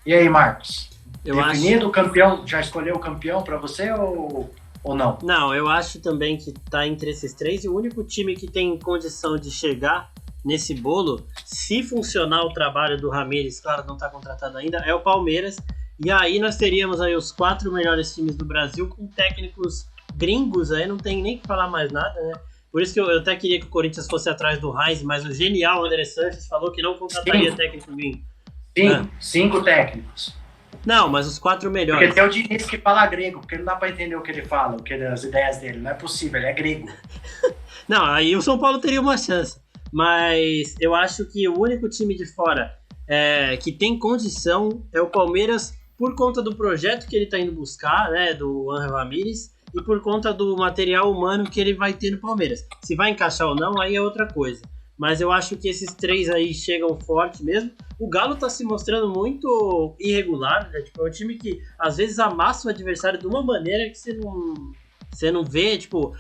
[SPEAKER 1] E aí, Marcos? Definido o campeão? Já escolheu o campeão pra você ou não?
[SPEAKER 2] Não, eu acho também que tá entre esses 3 e o único time que tem condição de chegar nesse bolo, se funcionar o trabalho do Ramires, claro, não tá contratado ainda, é o Palmeiras. E aí nós teríamos aí os 4 melhores times do Brasil com técnicos gringos, aí não tem nem que falar mais nada, né? Por isso que eu até queria que o Corinthians fosse atrás do Heinz, mas o genial André Sanches falou que não contrataria técnico gringo.
[SPEAKER 1] Sim, 5 técnicos.
[SPEAKER 2] Não, mas os 4 melhores.
[SPEAKER 1] Porque tem o Diniz que fala grego, porque não dá pra entender o que ele fala, as ideias dele. Não é possível, ele é grego.
[SPEAKER 2] Não, aí o São Paulo teria uma chance. Mas eu acho que o único time de fora que tem condição é o Palmeiras, por conta do projeto que ele está indo buscar, né, do Ángel Ramírez, e por conta do material humano que ele vai ter no Palmeiras. Se vai encaixar ou não, aí é outra coisa. Mas eu acho que esses 3 aí chegam forte mesmo. O Galo está se mostrando muito irregular, né? Tipo, é um time que às vezes amassa o adversário de uma maneira que você não vê, tipo,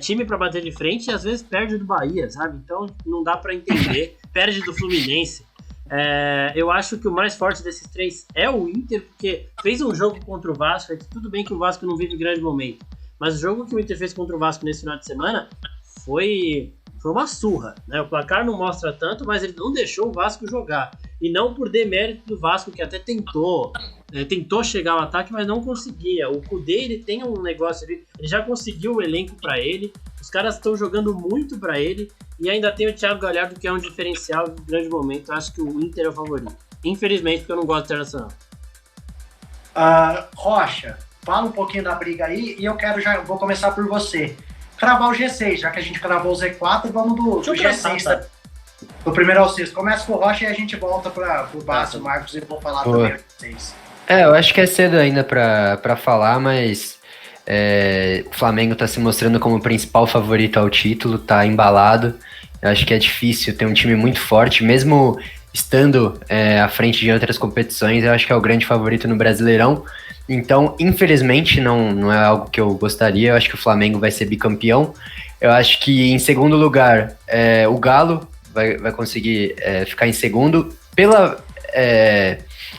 [SPEAKER 2] time para bater de frente e às vezes perde do Bahia, sabe? Então não dá para entender. Perde do Fluminense. Eu acho que o mais forte desses 3 é o Inter, porque fez um jogo contra o Vasco. Tudo bem que o Vasco não vive grande momento, mas o jogo que o Inter fez contra o Vasco nesse final de semana foi uma surra, né? O placar não mostra tanto, mas ele não deixou o Vasco jogar. E não por demérito do Vasco, que até tentou chegar ao ataque, mas não conseguia. O Kudê, ele tem um negócio, ele já conseguiu o elenco para ele, os caras estão jogando muito para ele, e ainda tem o Thiago Galhardo, que é um diferencial de grande momento. Eu acho que o Inter é o favorito. Infelizmente, porque eu não gosto do Internacional.
[SPEAKER 1] Rocha, fala um pouquinho da briga aí, e vou começar por você. Cravar o G6, já que a gente cravou o Z4, vamos do G6, tá? Do primeiro ao sexto. Começa com o Rocha e a gente volta pro Basso, Marcos, e vou falar também do G6.
[SPEAKER 3] Eu acho que é cedo ainda pra falar, mas o Flamengo tá se mostrando como o principal favorito ao título, tá embalado. Eu acho que é difícil ter um time muito forte, mesmo estando à frente de outras competições, eu acho que é o grande favorito no Brasileirão. Então, infelizmente, não é algo que eu gostaria. Eu acho que o Flamengo vai ser bicampeão. Eu acho que, em segundo lugar, o Galo vai conseguir ficar em segundo,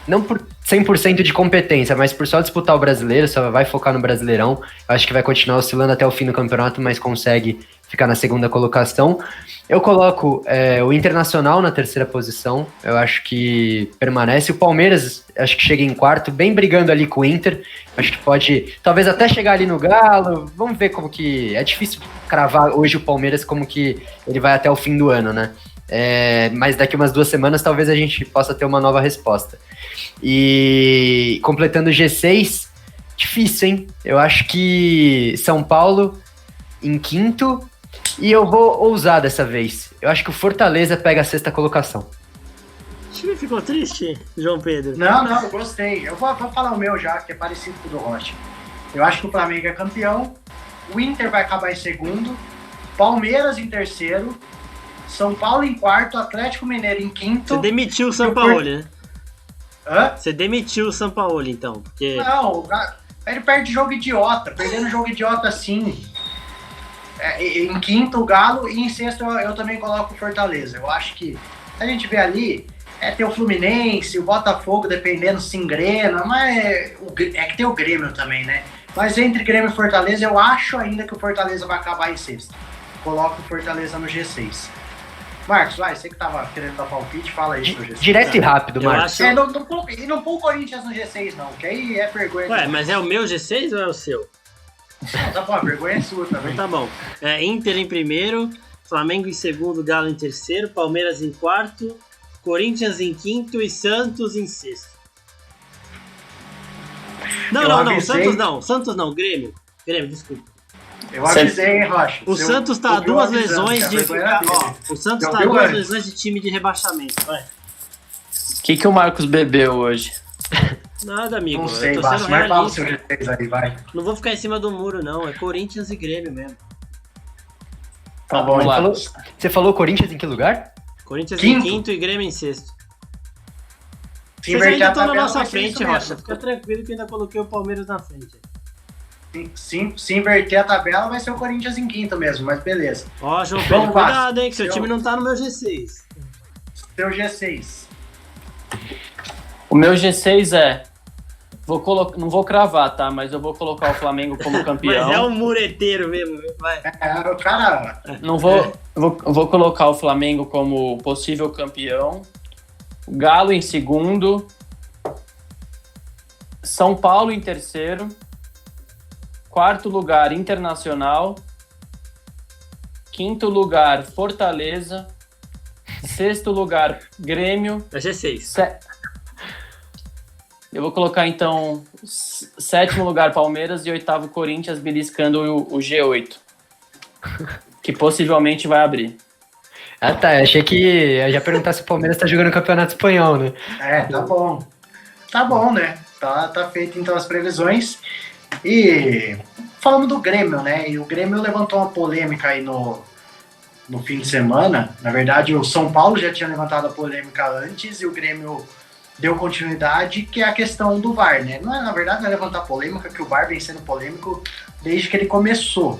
[SPEAKER 3] não por 100% de competência, mas por só disputar o Brasileiro, só vai focar no Brasileirão. Eu acho que vai continuar oscilando até o fim do campeonato, mas consegue ficar na segunda colocação. Eu coloco o Internacional na terceira posição, eu acho que permanece. O Palmeiras, acho que chega em quarto, bem brigando ali com o Inter. Acho que pode, talvez até chegar ali no Galo. Vamos ver como que... É difícil cravar hoje o Palmeiras como que ele vai até o fim do ano, né? Mas daqui umas 2 semanas talvez a gente possa ter uma nova resposta. E completando o G6, difícil, hein? Eu acho que São Paulo em quinto, e eu vou ousar dessa vez. Eu acho que o Fortaleza pega a 6ª colocação.
[SPEAKER 2] O time ficou triste, João Pedro?
[SPEAKER 1] Não, eu gostei. Eu vou falar o meu já, que é parecido com o do Rocha. Eu acho que o Flamengo é campeão, o Inter vai acabar em segundo, Palmeiras em terceiro, São Paulo em quarto, Atlético Mineiro em quinto.
[SPEAKER 2] Você demitiu o Sampaoli, né?
[SPEAKER 1] Hã?
[SPEAKER 2] Você demitiu o Sampaoli, então. Porque...
[SPEAKER 1] Não, ele perde jogo idiota. Perdendo jogo idiota assim. Em quinto, o Galo. E em sexto, eu também coloco o Fortaleza. Eu acho que a gente vê ali, tem o Fluminense, o Botafogo, dependendo, se engrena. Mas é que tem o Grêmio também, né? Mas entre Grêmio e Fortaleza, eu acho ainda que o Fortaleza vai acabar em sexto. Coloco o Fortaleza no G6. Marcos, vai, você que tava querendo dar palpite, fala aí pro G6.
[SPEAKER 3] Direto e rápido, Marcos.
[SPEAKER 1] Não põe o Corinthians no G6, não, que aí é vergonha.
[SPEAKER 2] Ué, mas é o meu G6 ou é o seu?
[SPEAKER 1] Não, tá bom, a vergonha é sua também.
[SPEAKER 2] Então tá bom. Inter em primeiro, Flamengo em segundo, Galo em terceiro, Palmeiras em quarto, Corinthians em quinto e Santos em sexto. Santos não, Grêmio, desculpa.
[SPEAKER 1] Eu avisei, Rocha.
[SPEAKER 2] O Santos tá a duas lesões de ficar, o Santos tá a duas lesões de time de rebaixamento, vai.
[SPEAKER 4] O que o Marcos bebeu hoje?
[SPEAKER 2] Nada, amigo.
[SPEAKER 1] Não sei,
[SPEAKER 2] eu tô sendo
[SPEAKER 1] vai falar o
[SPEAKER 2] realista.
[SPEAKER 1] seu G6 aí, vai.
[SPEAKER 2] Não vou ficar em cima do muro, não. É Corinthians e Grêmio mesmo.
[SPEAKER 1] Tá bom, lá.
[SPEAKER 3] Você falou Corinthians em que lugar?
[SPEAKER 2] Corinthians em quinto e Grêmio em sexto. Vocês ainda estão na nossa frente, Rocha. Fica tranquilo que ainda coloquei o Palmeiras na frente.
[SPEAKER 1] Se inverter a tabela, vai ser o Corinthians em quinto mesmo, mas beleza.
[SPEAKER 2] Ó, João Pedro, cuidado, hein, que seu time não tá no meu G6.
[SPEAKER 1] Seu G6.
[SPEAKER 4] O meu G6 não vou cravar, tá? Mas eu vou colocar o Flamengo como campeão.
[SPEAKER 2] Mas é um mureteiro mesmo, vai.
[SPEAKER 1] O cara...
[SPEAKER 4] Não vou colocar o Flamengo como possível campeão. O Galo em segundo. São Paulo em terceiro. Quarto lugar, Internacional. Quinto lugar, Fortaleza. Sexto lugar, Grêmio.
[SPEAKER 2] É G6.
[SPEAKER 4] Eu vou colocar, então, sétimo lugar, Palmeiras, e oitavo, Corinthians, beliscando o G8. Que possivelmente vai abrir.
[SPEAKER 3] Ah, tá. Eu achei que eu já perguntar se o Palmeiras tá jogando no Campeonato Espanhol, né?
[SPEAKER 1] Tá bom. Tá bom, né? Tá feito, então, as previsões. E falando do Grêmio, né? E o Grêmio levantou uma polêmica aí no fim de semana. Na verdade, o São Paulo já tinha levantado a polêmica antes e o Grêmio deu continuidade, que é a questão do VAR, né? Na verdade, não é levantar polêmica, que o VAR vem sendo polêmico desde que ele começou.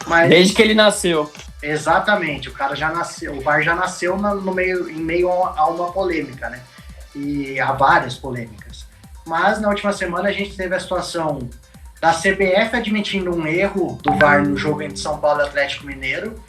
[SPEAKER 1] Mas,
[SPEAKER 4] desde que ele nasceu.
[SPEAKER 1] Exatamente, o cara já nasceu, o VAR já nasceu em meio a uma polêmica, né? E há várias polêmicas. Mas na última semana a gente teve a situação da CBF admitindo um erro do VAR no jogo entre São Paulo e Atlético Mineiro,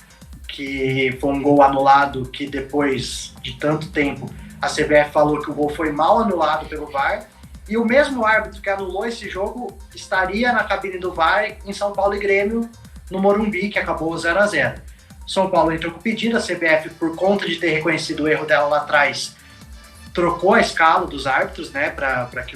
[SPEAKER 1] que foi um gol anulado que depois de tanto tempo a CBF falou que o gol foi mal anulado pelo VAR, e o mesmo árbitro que anulou esse jogo estaria na cabine do VAR em São Paulo e Grêmio, no Morumbi, que acabou 0-0. São Paulo entrou com pedido, a CBF, por conta de ter reconhecido o erro dela lá atrás, trocou a escala dos árbitros, né, para que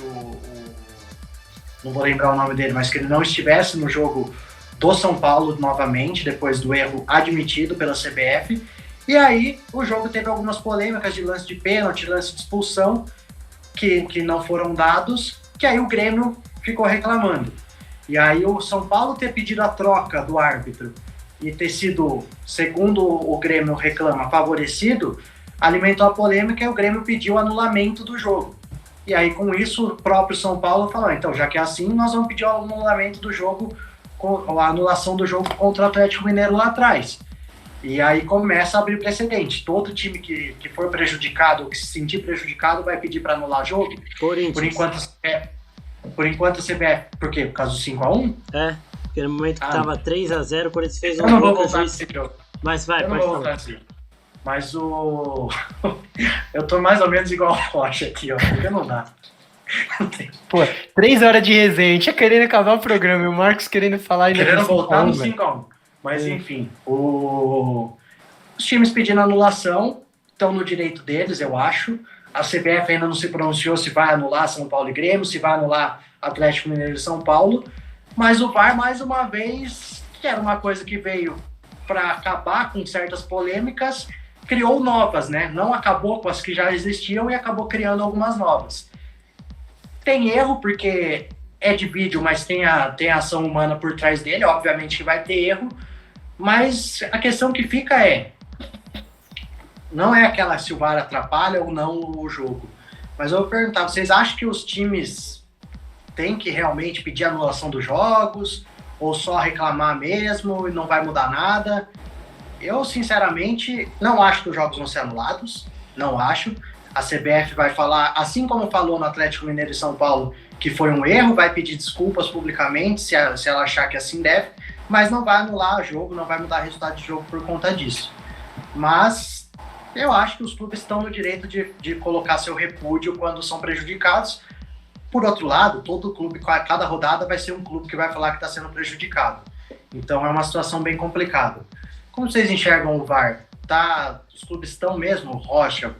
[SPEAKER 1] não vou lembrar o nome dele, mas que ele não estivesse no jogo do São Paulo novamente, depois do erro admitido pela CBF. E aí o jogo teve algumas polêmicas de lance de pênalti, lance de expulsão, que não foram dados, que aí o Grêmio ficou reclamando. E aí o São Paulo ter pedido a troca do árbitro e ter sido, segundo o Grêmio reclama, favorecido, alimentou a polêmica e o Grêmio pediu o anulamento do jogo. E aí com isso o próprio São Paulo falou, então já que é assim, nós vamos pedir o anulamento do jogo, a anulação do jogo contra o Atlético Mineiro lá atrás. E aí começa a abrir precedente. Todo time que for prejudicado ou que se sentir prejudicado vai pedir para anular o jogo.
[SPEAKER 2] Corinthians.
[SPEAKER 1] Por enquanto a CBF. Por quê? Por causa do 5-1?
[SPEAKER 2] Porque no momento que tava 3-0, o Corinthians fez
[SPEAKER 1] eu não vou voltar nesse jogo.
[SPEAKER 2] Mas vai,
[SPEAKER 1] eu não vou voltar assim. Mas eu tô mais ou menos igual a Rocha aqui, ó. Porque não dá.
[SPEAKER 3] Pô, 3 horas de resenha. A gente ia querendo acabar o programa e o Marcos querendo falar...
[SPEAKER 1] Querendo voltar no 5-1. Mas enfim, os times pedindo anulação estão no direito deles, eu acho. A CBF ainda não se pronunciou se vai anular São Paulo e Grêmio, se vai anular Atlético Mineiro e São Paulo. Mas o VAR, mais uma vez, que era uma coisa que veio para acabar com certas polêmicas, criou novas, né? Não acabou com as que já existiam e acabou criando algumas novas. Tem erro, porque é de vídeo, mas tem a ação humana por trás dele, obviamente que vai ter erro, mas a questão que fica não é aquela se o VAR atrapalha ou não o jogo, mas eu vou perguntar, vocês acham que os times têm que realmente pedir anulação dos jogos, ou só reclamar mesmo e não vai mudar nada? Eu, sinceramente, não acho que os jogos vão ser anulados, não acho. A CBF vai falar, assim como falou no Atlético Mineiro e São Paulo, que foi um erro, vai pedir desculpas publicamente, se ela achar que assim deve, mas não vai anular o jogo, não vai mudar o resultado de jogo por conta disso. Mas eu acho que os clubes estão no direito de colocar seu repúdio quando são prejudicados. Por outro lado, todo clube, cada rodada vai ser um clube que vai falar que está sendo prejudicado. Então é uma situação bem complicada. Como vocês enxergam o VAR? Os clubes estão mesmo, Rocha,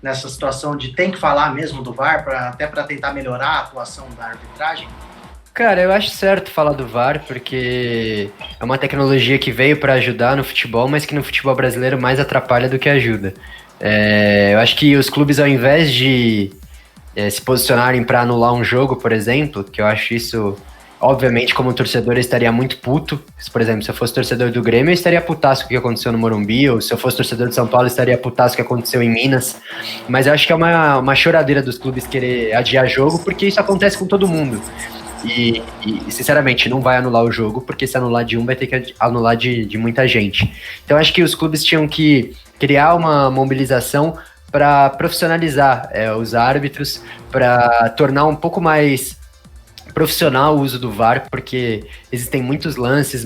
[SPEAKER 1] nessa situação de tem que falar mesmo do VAR, até para tentar melhorar a atuação da arbitragem?
[SPEAKER 3] Cara, eu acho certo falar do VAR, porque é uma tecnologia que veio para ajudar no futebol, mas que no futebol brasileiro mais atrapalha do que ajuda. Eu acho que os clubes, ao invés de se posicionarem para anular um jogo, por exemplo, que eu acho isso, obviamente, como torcedor, eu estaria muito puto. Por exemplo, se eu fosse torcedor do Grêmio, eu estaria putaço com o que aconteceu no Morumbi, ou se eu fosse torcedor de São Paulo, eu estaria putaço com o que aconteceu em Minas. Mas eu acho que é uma choradeira dos clubes querer adiar jogo, porque isso acontece com todo mundo. E, sinceramente, não vai anular o jogo, porque se anular de um, vai ter que anular de muita gente. Então, acho que os clubes tinham que criar uma mobilização para profissionalizar os árbitros, para tornar um pouco mais profissional o uso do VAR, porque existem muitos lances,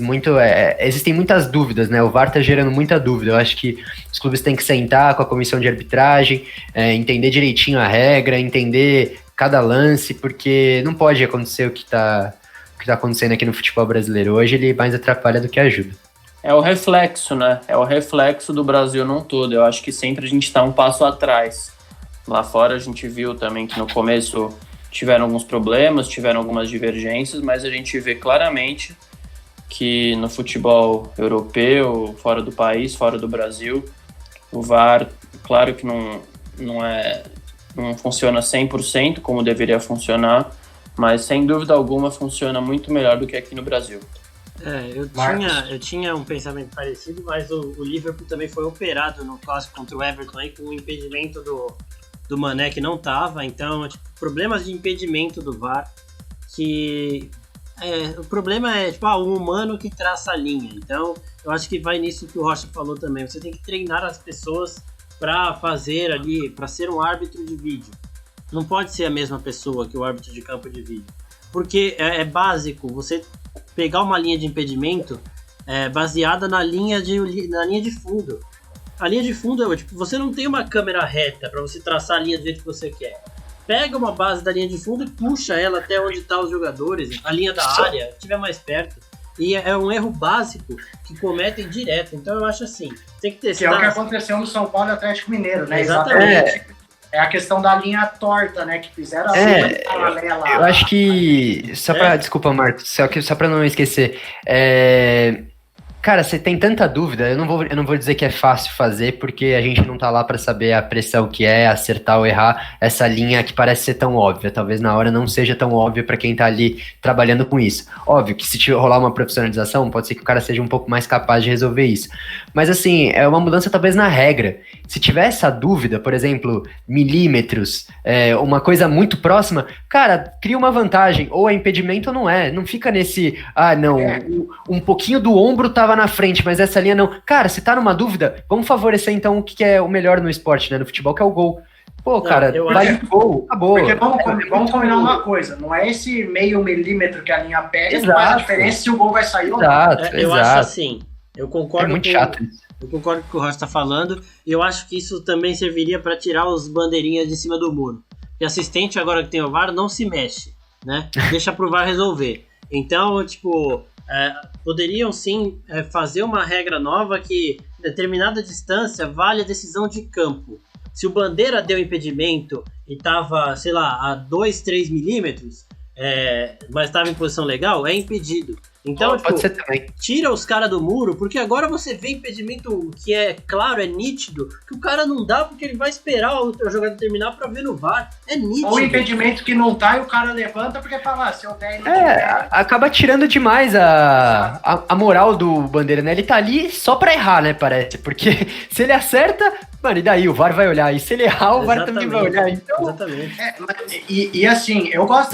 [SPEAKER 3] existem muitas dúvidas, né? O VAR tá gerando muita dúvida. Eu acho que os clubes têm que sentar com a comissão de arbitragem, entender direitinho a regra, entender cada lance, porque não pode acontecer o que tá acontecendo aqui no futebol brasileiro. Hoje ele mais atrapalha do que ajuda.
[SPEAKER 4] É o reflexo, né? É o reflexo do Brasil num todo. Eu acho que sempre a gente está um passo atrás. Lá fora a gente viu também que no começo tiveram alguns problemas, tiveram algumas divergências, mas a gente vê claramente que no futebol europeu, fora do país, fora do Brasil, o VAR, claro que não funciona 100% como deveria funcionar, mas sem dúvida alguma funciona muito melhor do que aqui no Brasil.
[SPEAKER 2] Eu tinha um pensamento parecido, mas o Liverpool também foi operado no clássico contra o Everton aí, com o impedimento do Mané que não tava, então problemas de impedimento do VAR, que o problema é o humano que traça a linha. Então eu acho que vai nisso que o Rocha falou também, você tem que treinar as pessoas para fazer ali, para ser um árbitro de vídeo. Não pode ser a mesma pessoa que o árbitro de campo de vídeo, porque é básico você pegar uma linha de impedimento baseada na linha de fundo. A linha de fundo você não tem uma câmera reta para você traçar a linha do jeito que você quer. Pega uma base da linha de fundo e puxa ela até onde estão os jogadores, a linha da área, que estiver mais perto. E é um erro básico que cometem direto. Então eu acho assim, tem que testar.
[SPEAKER 1] Que é o que aconteceu no São Paulo e Atlético Mineiro, né?
[SPEAKER 2] Exatamente.
[SPEAKER 1] É a questão da linha torta, né? Que fizeram a linha paralela.
[SPEAKER 3] Eu acho que, desculpa, Marcos, só pra não esquecer, cara, você tem tanta dúvida, eu não vou dizer que é fácil fazer, porque a gente não tá lá pra saber a pressão que é, acertar ou errar essa linha que parece ser tão óbvia. Talvez na hora não seja tão óbvia pra quem tá ali trabalhando com isso. Óbvio que se rolar uma profissionalização, pode ser que o cara seja um pouco mais capaz de resolver isso. Mas assim, é uma mudança talvez na regra. Se tiver essa dúvida, por exemplo, milímetros, uma coisa muito próxima, cara, cria uma vantagem, ou é impedimento ou não é. Não fica nesse, um pouquinho do ombro tava na frente, mas essa linha não. Cara, se tá numa dúvida, vamos favorecer então o que é o melhor no esporte, né? No futebol, que é o gol. Pô, cara, vai o gol, acabou.
[SPEAKER 1] Porque vamos combinar uma coisa, não é esse meio milímetro que a linha pega que faz a diferença se o gol vai sair ou não.
[SPEAKER 2] Eu acho assim, eu concordo
[SPEAKER 3] muito chato isso.
[SPEAKER 2] Eu concordo com o que o Rocha está falando, e eu acho que isso também serviria para tirar os bandeirinhas de cima do muro. E assistente, agora que tem o VAR, não se mexe, né? Deixa pro VAR resolver. Então, poderiam sim fazer uma regra nova que, em determinada distância, vale a decisão de campo. Se o bandeira deu impedimento e estava, sei lá, a 2, 3 milímetros, mas estava em posição legal, é impedido. Então,
[SPEAKER 3] pode ser também.
[SPEAKER 2] Tira os caras do muro, porque agora você vê impedimento que é claro, é nítido, que o cara não dá porque ele vai esperar o jogador terminar pra ver no VAR. É nítido.
[SPEAKER 1] Ou impedimento que não tá e o cara levanta porque fala, se eu der e não
[SPEAKER 3] acaba tirando demais a moral do bandeira, né? Ele tá ali só pra errar, né, parece. Porque se ele acerta, mano, e daí? O VAR vai olhar. E se ele errar, o VAR também vai olhar. Então...
[SPEAKER 2] Exatamente.
[SPEAKER 1] E assim, eu gosto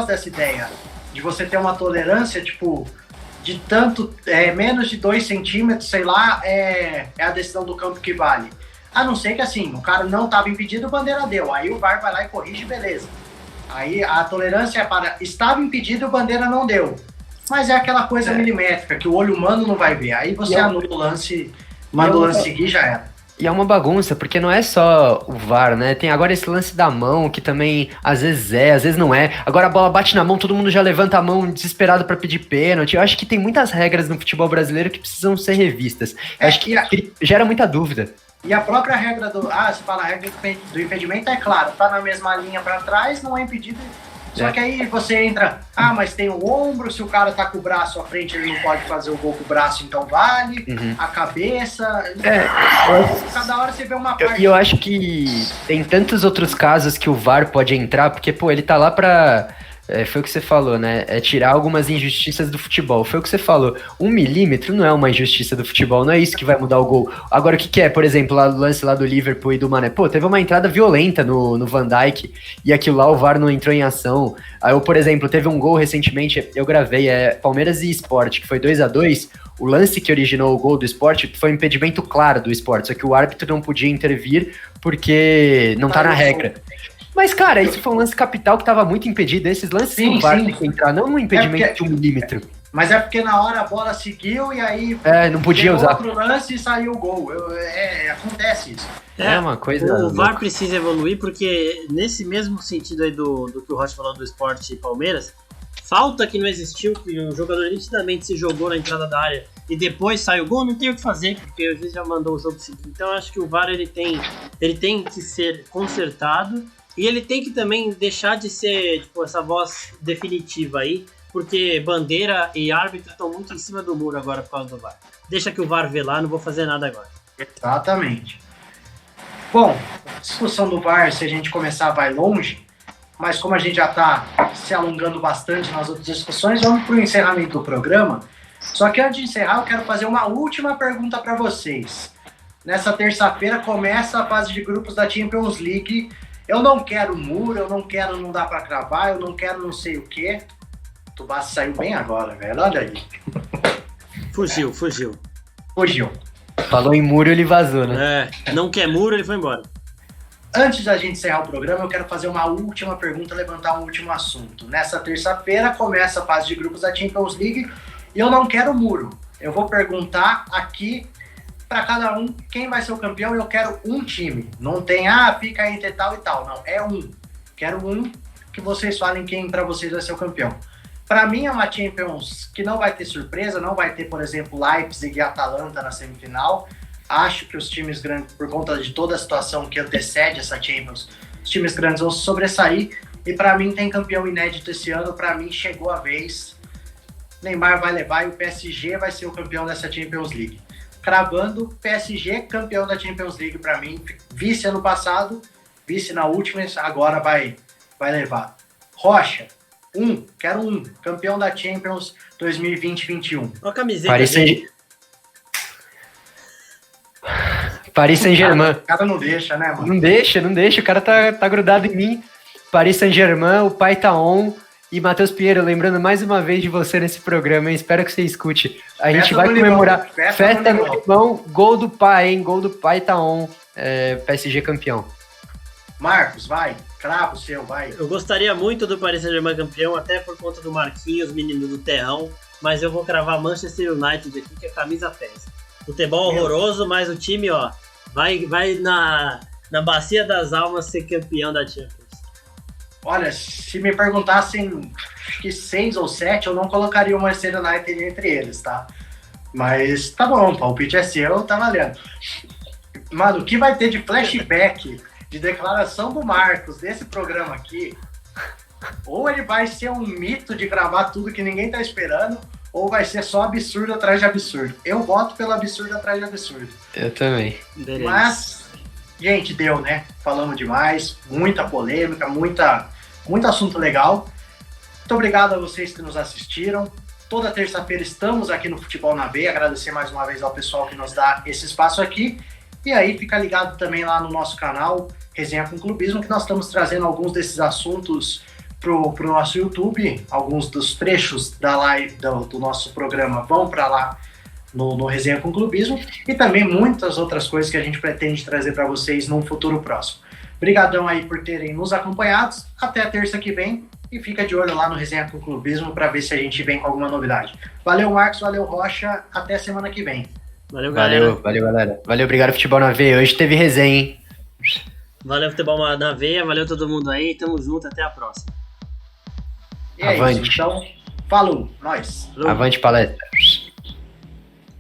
[SPEAKER 1] dessa ideia de você ter uma tolerância, de tanto, menos de 2 centímetros, sei lá, é a decisão do campo que vale. A não ser que, assim, o cara não estava impedido, o bandeira deu. Aí o VAR vai lá e corrige, beleza. Aí a tolerância é para estava impedido e o bandeira não deu. Mas é aquela coisa milimétrica, que o olho humano não vai ver. Aí você anula o lance, manda o lance seguir, já era.
[SPEAKER 3] E é uma bagunça, porque não é só o VAR, né? Tem agora esse lance da mão, que também às vezes não é. Agora a bola bate na mão, todo mundo já levanta a mão desesperado pra pedir pênalti. Eu acho que tem muitas regras no futebol brasileiro que precisam ser revistas. Eu acho que gera muita dúvida.
[SPEAKER 1] E a própria regra você fala, a regra do impedimento é claro, tá na mesma linha pra trás, não é impedido. Só que aí você entra, mas tem o ombro, se o cara tá com o braço à frente, ele não pode fazer o gol com o braço, então vale. A cabeça. Cada hora você vê uma parte.
[SPEAKER 3] E eu acho que tem tantos outros casos que o VAR pode entrar, porque, ele tá lá pra... foi o que você falou, né? É tirar algumas injustiças do futebol. Foi o que você falou. 1 milímetro não é uma injustiça do futebol, não é isso que vai mudar o gol. Agora, o que é, por exemplo, o lance lá do Liverpool e do Mané? Teve uma entrada violenta no Van Dijk e aquilo lá o VAR não entrou em ação. Aí, por exemplo, teve um gol recentemente, eu gravei, Palmeiras e Sport, que foi 2-2. O lance que originou o gol do Sport foi um impedimento claro do Sport, só que o árbitro não podia intervir porque não tá na regra. Mas, cara, isso foi um lance capital que tava muito impedido. Esses lances que o VAR tem que entrar, não um impedimento de 1 milímetro.
[SPEAKER 1] Mas é porque na hora a bola seguiu e aí...
[SPEAKER 3] não podia usar.
[SPEAKER 1] Outro lance e saiu o gol. Acontece isso.
[SPEAKER 3] É uma coisa...
[SPEAKER 2] O VAR precisa evoluir porque nesse mesmo sentido aí do que o Rocha falou do Sport e Palmeiras, falta que não existiu, que um jogador nitidamente se jogou na entrada da área e depois sai o gol, não tem o que fazer, porque às vezes já mandou o jogo seguinte. Então eu acho que o VAR ele tem que ser consertado. E ele tem que também deixar de ser essa voz definitiva aí, porque bandeira e árbitro estão muito em cima do muro agora por causa do VAR. Deixa que o VAR vê lá, não vou fazer nada agora.
[SPEAKER 1] Exatamente. Bom, a discussão do VAR, se a gente começar, vai longe, mas como a gente já está se alongando bastante nas outras discussões, vamos para o encerramento do programa. Só que antes de encerrar, eu quero fazer uma última pergunta para vocês. Nessa terça-feira começa a fase de grupos da Champions League. Eu não quero muro, eu não quero não dá pra cravar, eu não quero não sei o quê. O Tubassi saiu bem agora, velho. Olha aí.
[SPEAKER 2] Fugiu.
[SPEAKER 3] Falou em muro, ele vazou, né?
[SPEAKER 2] Não quer muro, ele foi embora.
[SPEAKER 1] Antes da gente encerrar o programa, eu quero fazer uma última pergunta, levantar um último assunto. Nessa terça-feira começa a fase de grupos da Champions League e eu não quero muro. Eu vou perguntar aqui para cada um quem vai ser o campeão. Eu quero um time. Não tem, fica entre tal e tal. Não, é um. Quero um que vocês falem quem para vocês vai ser o campeão. Para mim é uma Champions que não vai ter surpresa, não vai ter, por exemplo, Leipzig e Atalanta na semifinal. Acho que os times grandes, por conta de toda a situação que antecede essa Champions, os times grandes vão se sobressair. E para mim tem campeão inédito esse ano. Para mim chegou a vez. Neymar vai levar e o PSG vai ser o campeão dessa Champions League. Cravando, PSG campeão da Champions League para mim, vice ano passado, vice na última, agora vai levar. Rocha, quero campeão da Champions 2020-21.
[SPEAKER 2] Olha a camiseta.
[SPEAKER 3] Paris Saint-Germain.
[SPEAKER 1] O cara não deixa, né, mano?
[SPEAKER 3] Não deixa, o cara tá grudado em mim. Paris Saint-Germain, o pai tá on. E Matheus Pinheiro, lembrando mais uma vez de você nesse programa, hein? Espero que você escute. A gente vai comemorar. Festa no limão, gol do pai, hein? Gol do pai tá on. PSG campeão.
[SPEAKER 1] Marcos, vai. Cravo seu, vai.
[SPEAKER 2] Eu gostaria muito do Paris Saint-Germain campeão, até por conta do Marquinhos, menino do terrão. Mas eu vou cravar Manchester United aqui, que a camisa pesa. Futebol horroroso, mas o time, vai na bacia das almas ser campeão da Champions.
[SPEAKER 1] Olha, se me perguntassem acho que 6 ou 7, eu não colocaria o Manchester United entre eles, tá? Mas tá bom, o palpite é seu, tá valendo. Mano, o que vai ter de flashback, de declaração do Marcos desse programa aqui, ou ele vai ser um mito de gravar tudo que ninguém tá esperando, ou vai ser só absurdo atrás de absurdo. Eu voto pelo absurdo atrás de absurdo.
[SPEAKER 3] Eu também.
[SPEAKER 2] Beleza.
[SPEAKER 1] Mas, gente, deu, né? Falamos demais, muita polêmica, muito assunto legal. Muito obrigado a vocês que nos assistiram. Toda terça-feira estamos aqui no Futebol na Veia. Agradecer mais uma vez ao pessoal que nos dá esse espaço aqui. E aí fica ligado também lá no nosso canal, Resenha com Clubismo, que nós estamos trazendo alguns desses assuntos pro nosso YouTube. Alguns dos trechos da live do nosso programa vão para lá no Resenha com Clubismo. E também muitas outras coisas que a gente pretende trazer para vocês num futuro próximo. Obrigadão aí por terem nos acompanhado. Até a terça que vem. E fica de olho lá no Resenha com Clubismo para ver se a gente vem com alguma novidade. Valeu, Marcos. Valeu, Rocha. Até semana que vem.
[SPEAKER 2] Valeu, galera.
[SPEAKER 3] Valeu, galera. Valeu, obrigado, Futebol na Veia. Hoje teve resenha, hein?
[SPEAKER 2] Valeu, Futebol na Veia. Valeu todo mundo aí. Tamo junto. Até a próxima.
[SPEAKER 1] E é
[SPEAKER 3] Avante.
[SPEAKER 1] isso. Então, falou. Nós.
[SPEAKER 3] Avante, palestra.